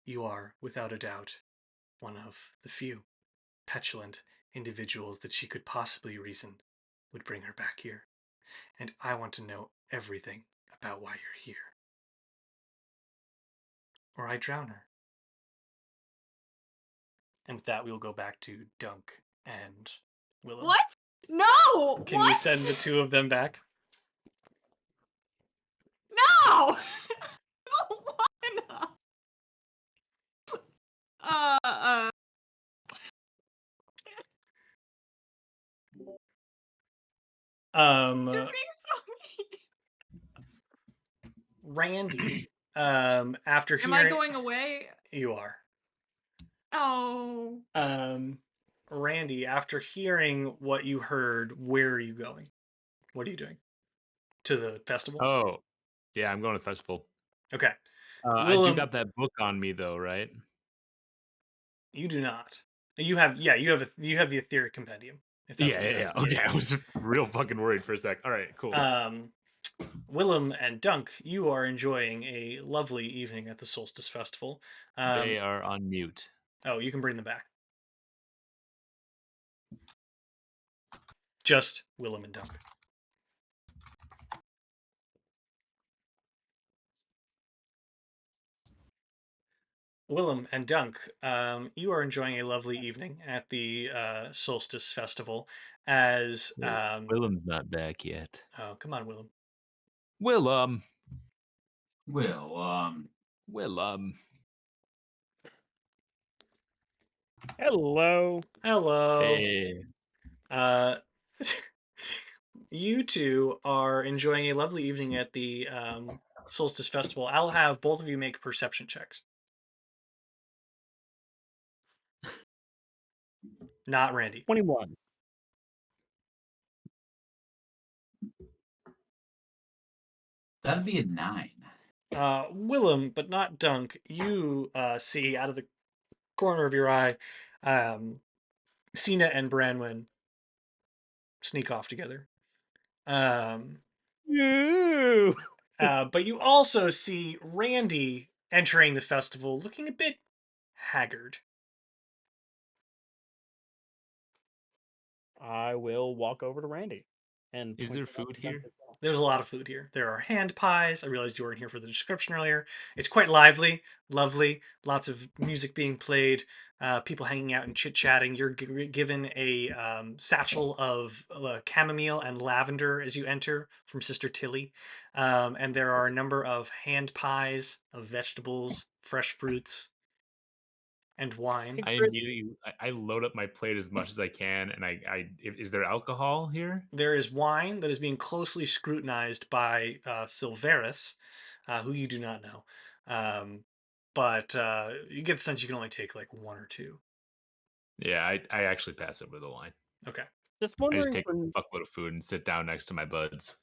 You are, without a doubt, one of the few petulant individuals that she could possibly reason would bring her back here. And I want to know everything about why you're here. Or I drown her. And with that, we will go back to Dunk and Willem. What? No! Can what? you send the two of them back? No! No, why not? Uh, you're Um, being so mean. Randy, after Am I hearing going away? you are, Oh. Randy, after hearing what you heard, where are you going? What are you doing? To the festival? Oh, yeah, I'm going to the festival. Okay. I do Willem, got that book on me though, right? you do not. You have the etheric compendium. If that's Yeah, what yeah, that's yeah. Okay, I was real fucking worried for a sec. All right, cool. Willem and Dunk, you are enjoying a lovely evening at the Solstice Festival. They are on mute. Oh, you can bring them back. Just Willem and Dunk. Willem and Dunk, you are enjoying a lovely evening at the Solstice Festival as. Willem's not back yet. Oh, come on, Willem. Willem. Well, Willem. Hello. Hello. Hey. Uh, you two are enjoying a lovely evening at the Solstice Festival. I'll have both of you make perception checks. Not Randy. 21. that'd be a 9. Willem, but not Dunk, you see out of the corner of your eye Sina and Branwen sneak off together. You. But you also see Randy entering the festival looking a bit haggard. I will walk over to Randy. And Is point there it out food to Dunk here? as well. There's a lot of food here. There are hand pies. I realized you weren't here for the description earlier. It's quite lively, lovely. Lots of music being played. People hanging out and chit chatting. You're given a satchel of chamomile and lavender as you enter from Sister Tilly, and there are a number of hand pies of vegetables, fresh fruits, and wine. I immediately I load up my plate as much as I can, and is there alcohol here? There is wine that is being closely scrutinized by Silveris, who you do not know. But you get the sense you can only take like one or two. Yeah, I actually pass over the wine. Okay. Just I just wondering take for a fuckload of food and sit down next to my buds.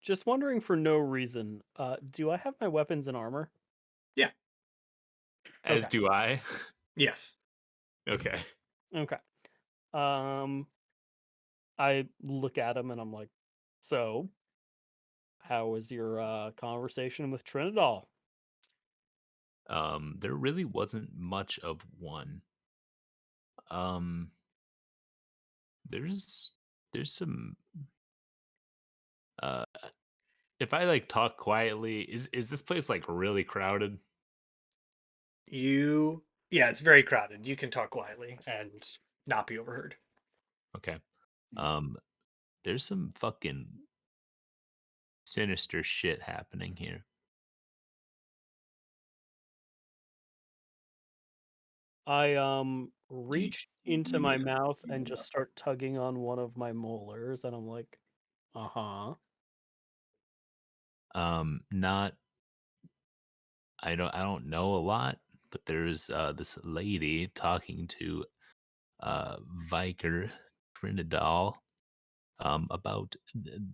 just wondering for no reason. Do I have my weapons and armor? Yeah. As Okay. do I. Yes. Okay. Okay. Um, I look at him and I'm like, so, how was your conversation with Trinidad? There really wasn't much of one. Um, there's some uh if I like talk quietly, is this place like really crowded? Yeah, it's very crowded. You can talk quietly and not be overheard. Okay. Yeah. Um, there's some fucking sinister shit happening here. I Do you, reach into my mouth and just start tugging on one of my molars, and I'm like, uh-huh. Not I don't know a lot, but there's this lady talking to Viker Trinidad about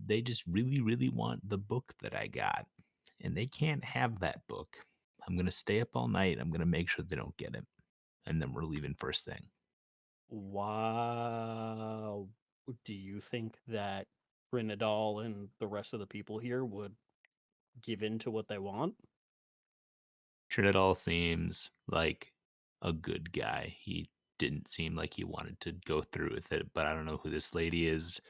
they just really want the book that I got, and they can't have that book. I'm gonna stay up all night. I'm gonna make sure they don't get it, and then we're leaving first thing. Wow. Do you think that Trinidad and the rest of the people here would give in to what they want? Trinidad seems like a good guy. He didn't seem like he wanted to go through with it, but I don't know who this lady is.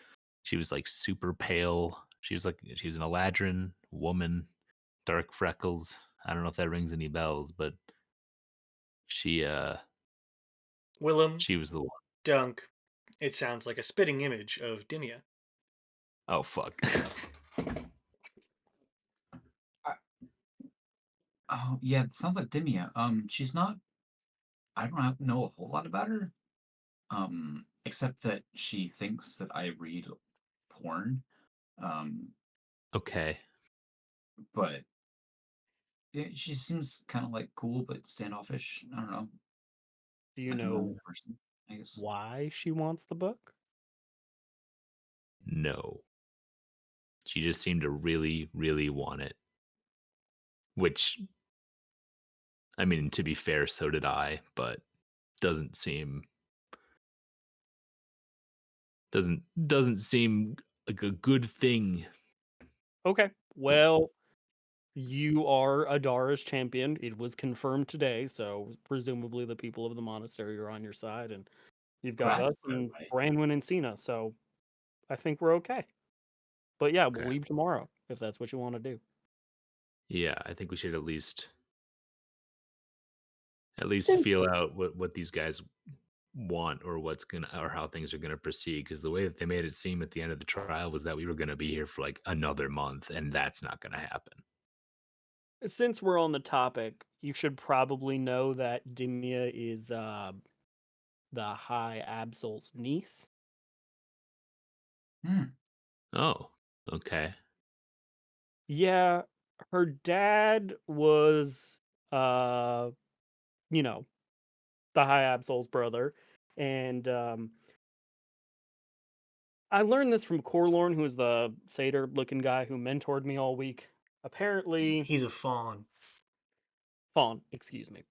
She was like super pale. She was an Eladrin woman, dark freckles. I don't know if that rings any bells, but she Willem, she was the one. Dunk. It sounds like a spitting image of Dimia. Oh fuck. oh yeah, it sounds like Dimia. She's not. I don't know a whole lot about her. Except that she thinks that I read porn. Um, Okay. but she seems kind of like cool but standoffish. I don't know, Do you like a know normal person, I guess. why she wants the book? No. She just seemed to really want it. Which I mean, to be fair, so did I, but doesn't seem doesn't seem like a good thing. Okay. Well, you are Adara's champion. It was confirmed today, so presumably the people of the monastery are on your side, and you've got Right, us right, and right. Branwen and Sina, so I think we're okay. But yeah, we'll Okay. leave tomorrow if that's what you want to do. Yeah, I think we should at least Since feel out what these guys want or what's gonna or how things are gonna proceed. Because the way that they made it seem at the end of the trial was that we were gonna be here for like another month, and that's not gonna happen. since we're on the topic, you should probably know that Dimia is the High Absol's niece. Hmm. Oh, okay. Yeah, her dad was uh you know, the High Absol's brother. And I learned this from Corlorn, who is the satyr looking guy who mentored me all week. Apparently, He's a fawn. Fawn, excuse me.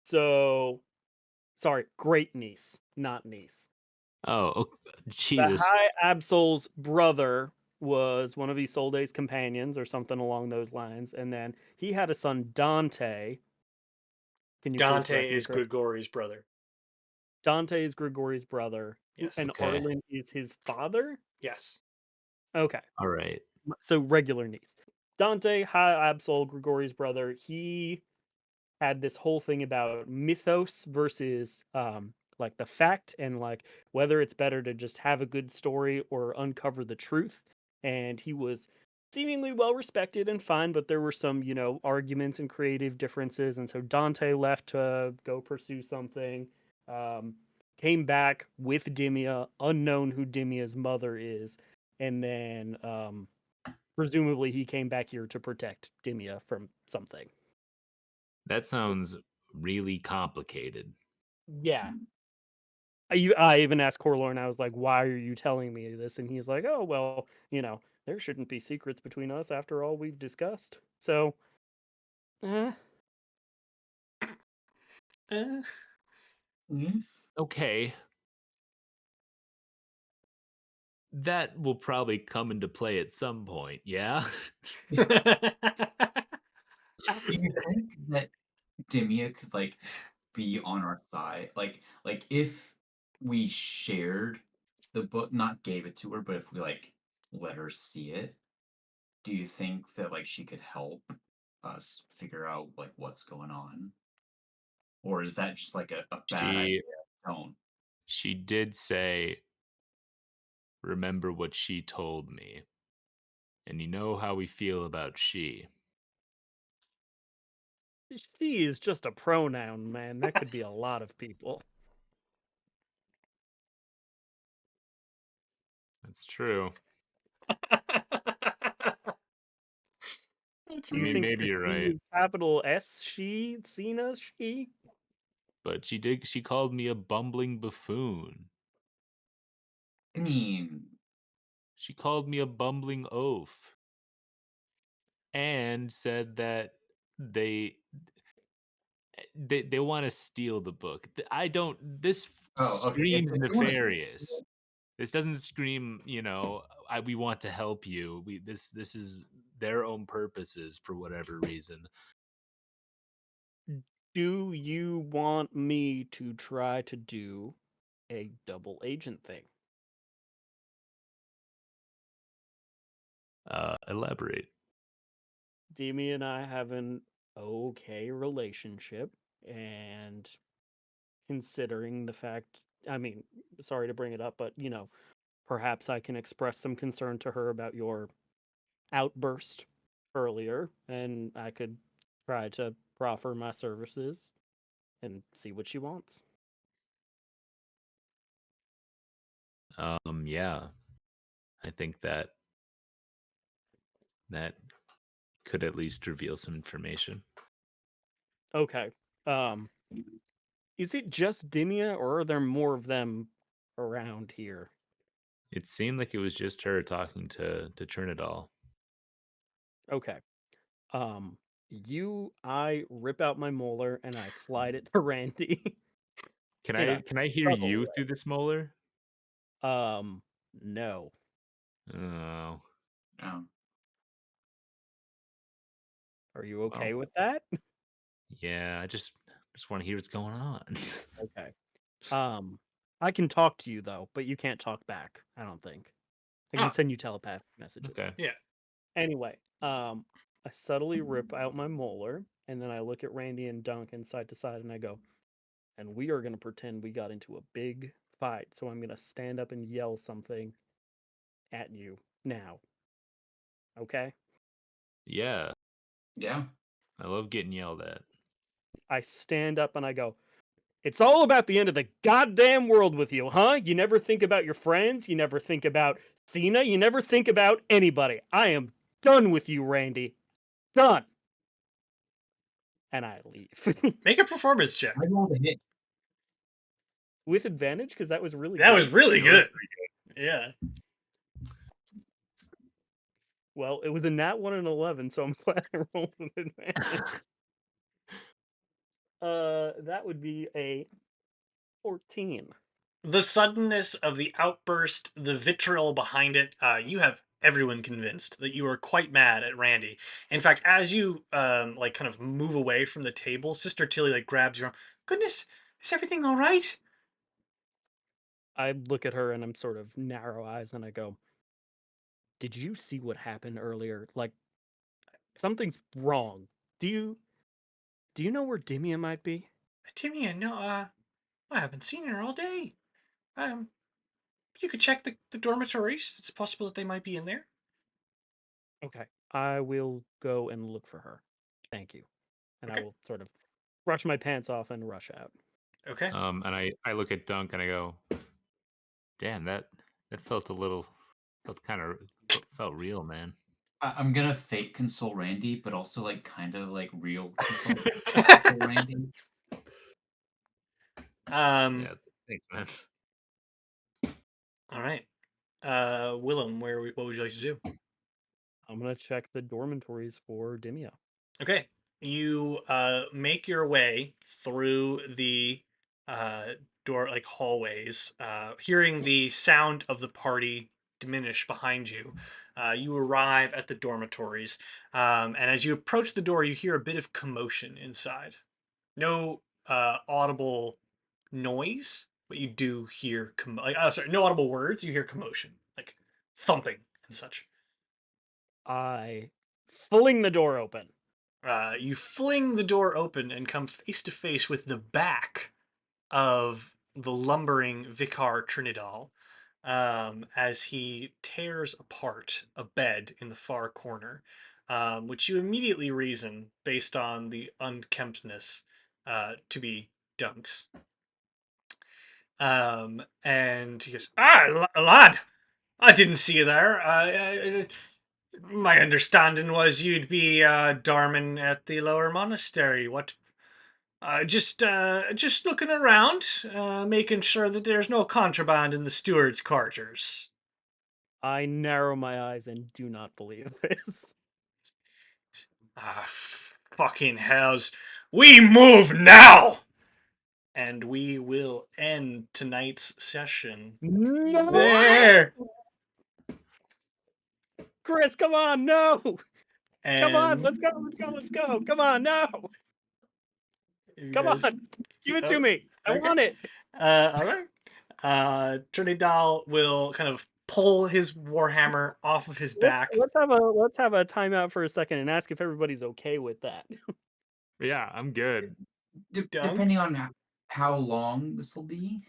So, sorry, great niece, not niece. Oh, The Jesus. High Absol's brother was one of Isolde's companions or something along those lines. And then he had a son, Dante. Can you please correct Dante me? is Grigori's brother. Dante is Grigori's brother, Yes. and Okay. Arlen is his father? Yes. Okay. All right. So regular niece. Dante, High Absol, Grigori's brother, he had this whole thing about mythos versus like the fact and like whether it's better to just have a good story or uncover the truth. And he was seemingly well respected and fine, but there were some, arguments and creative differences. And so Dante left to go pursue something. Um, Came back with Dimia, unknown who Dimia's mother is, and then presumably he came back here to protect Dimia from something. That sounds really complicated. Yeah. I even asked Corlor, and I was like, "Why are you telling me this?" And he's like, "Oh, well, there shouldn't be secrets between us after all we've discussed." So, eh, Uh, Mm. Okay. That will probably come into play at some point, yeah? Do you think that Dimia could like be on our side? Like if we shared the book, not gave it to her, but if we like let her see it, do you think that like she could help us figure out like what's going on? Or is that just like a bad idea? She Don't. she did say, "Remember what she told me." And you know how we feel about she. she is just a pronoun, man. That could be a lot of people. That's true. That's I Do you really mean, think maybe the you're she right. is capital S she, Sina she? But she called me a bumbling buffoon. I mean, She called me a bumbling oaf. And said that they they want to steal the book. I don't. This oh, okay. screams If they want to, nefarious. This doesn't scream, we want to help you. This is their own purposes for whatever reason. Do you want me to try to do a double agent thing? Elaborate. Demi and I have an okay relationship, and considering the fact, I mean, sorry to bring it up, but perhaps I can express some concern to her about your outburst earlier, and I could try to proffer my services and see what she wants. Yeah, I think that could at least reveal some information. Okay. Um, is it just Dimia, or are there more of them around here? It seemed like it was just her talking to Trinidad. Okay. Um, I rip out my molar and I slide it to Randy Can in I a can I hear subtle you way. through this molar? No. Oh, Are you well, okay with that? yeah. I just want to hear what's going on. Okay. I can talk to you though, but you can't talk back, I don't think. I can oh, send you telepathic messages. Okay. yeah. Anyway, I subtly rip out my molar and then I look at Randy and Duncan side to side and I go, and we are going to pretend we got into a big fight. So I'm going to stand up and yell something at you now. Okay? Yeah, yeah. I love getting yelled at. I stand up and I go, it's all about the end of the goddamn world with you, huh? You never think about your friends. You never think about Cena. You never think about anybody. I am done with you, Randy. Done. And I leave. Make a performance check. I rolled a hit. With advantage, because that was really That was good. really It was good. Yeah. Well, it was a nat 1 and 11, so I'm glad I rolled with advantage. That would be a 14. The suddenness of the outburst, the vitriol behind it, you have everyone convinced that you are quite mad at Randy. In fact, as you like kind of move away from the table, Sister Tilly like grabs your arm. Goodness, is everything all right? I look at her and I'm sort of narrow eyes and I go, did you see what happened earlier? Like, something's wrong. Do you know where Dimia might be? Timmy, no, I haven't seen her all day. You could check the dormitories. It's possible that they might be in there. Okay. I will go and look for her. Thank you. And I Okay. will sort of brush my pants off and rush out. Okay. And I look at Dunk and I go, damn, that felt kind of felt real, man. I'm gonna fake console Randy, but also like kind of like real console Randy. Yeah, thanks, man. All right. Willem, what would you like to do? I'm gonna check the dormitories for Dimia. Okay. You make your way through the door, like hallways, hearing the sound of the party diminish behind you. You arrive at the dormitories, and as you approach the door, you hear a bit of commotion inside. No audible noise, but you do hear no audible words. You hear commotion, like thumping and such. I fling the door open. You fling the door open and come face to face with the back of the lumbering Vicar Trinidal, as he tears apart a bed in the far corner, which you immediately reason, based on the unkemptness, to be Dunk's. And he goes, lad, I didn't see you there. My understanding was you'd be Darman at the lower monastery. What? Just looking around, making sure that there's no contraband in the steward's quarters. I narrow my eyes and do not believe this. Fucking hells! We move now, and we will end tonight's session No! there. Chris, come on, no! Come on, And let's go. Come on, no! you Come guys- on, give it to me. I okay. want it. All right. Trinidal will kind of pull his warhammer off of his back. Let's have a timeout for a second and ask if everybody's okay with that. Yeah, I'm good. Dunk? Depending on how long this will be.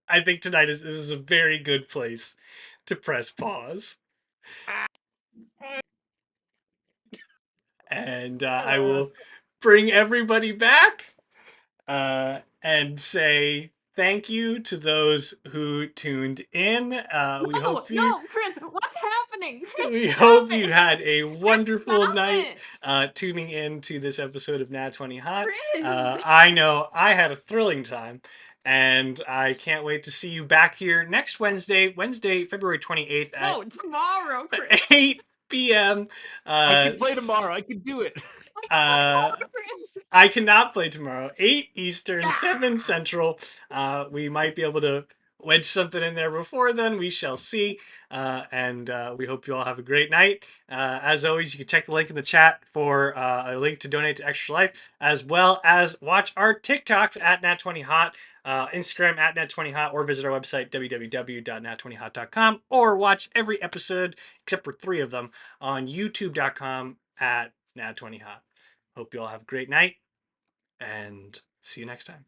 I think tonight this is a very good place to press pause. And I will bring everybody back and say thank you to those who tuned in. We hope you. No, Chris, what's happening? Chris, We stop hope it. you had a wonderful stop night it. tuning in to this episode of Nat20Hot. Chris. I know I had a thrilling time, and I can't wait to see you back here next Wednesday, February 28th at No, tomorrow, Chris. 8 p.m. I can play tomorrow. I can do it. Chris. I cannot play tomorrow. 8 Eastern, 7 Central. We might be able to wedge something in there before then. We shall see. And we hope you all have a great night. As always, you can check the link in the chat for a link to donate to Extra Life, as well as watch our TikToks at Nat20Hot, Instagram at Nat20Hot, or visit our website, www.nat20hot.com, or watch every episode, except for 3 of them, on youtube.com at Nat20Hot. Hope you all have a great night, and see you next time.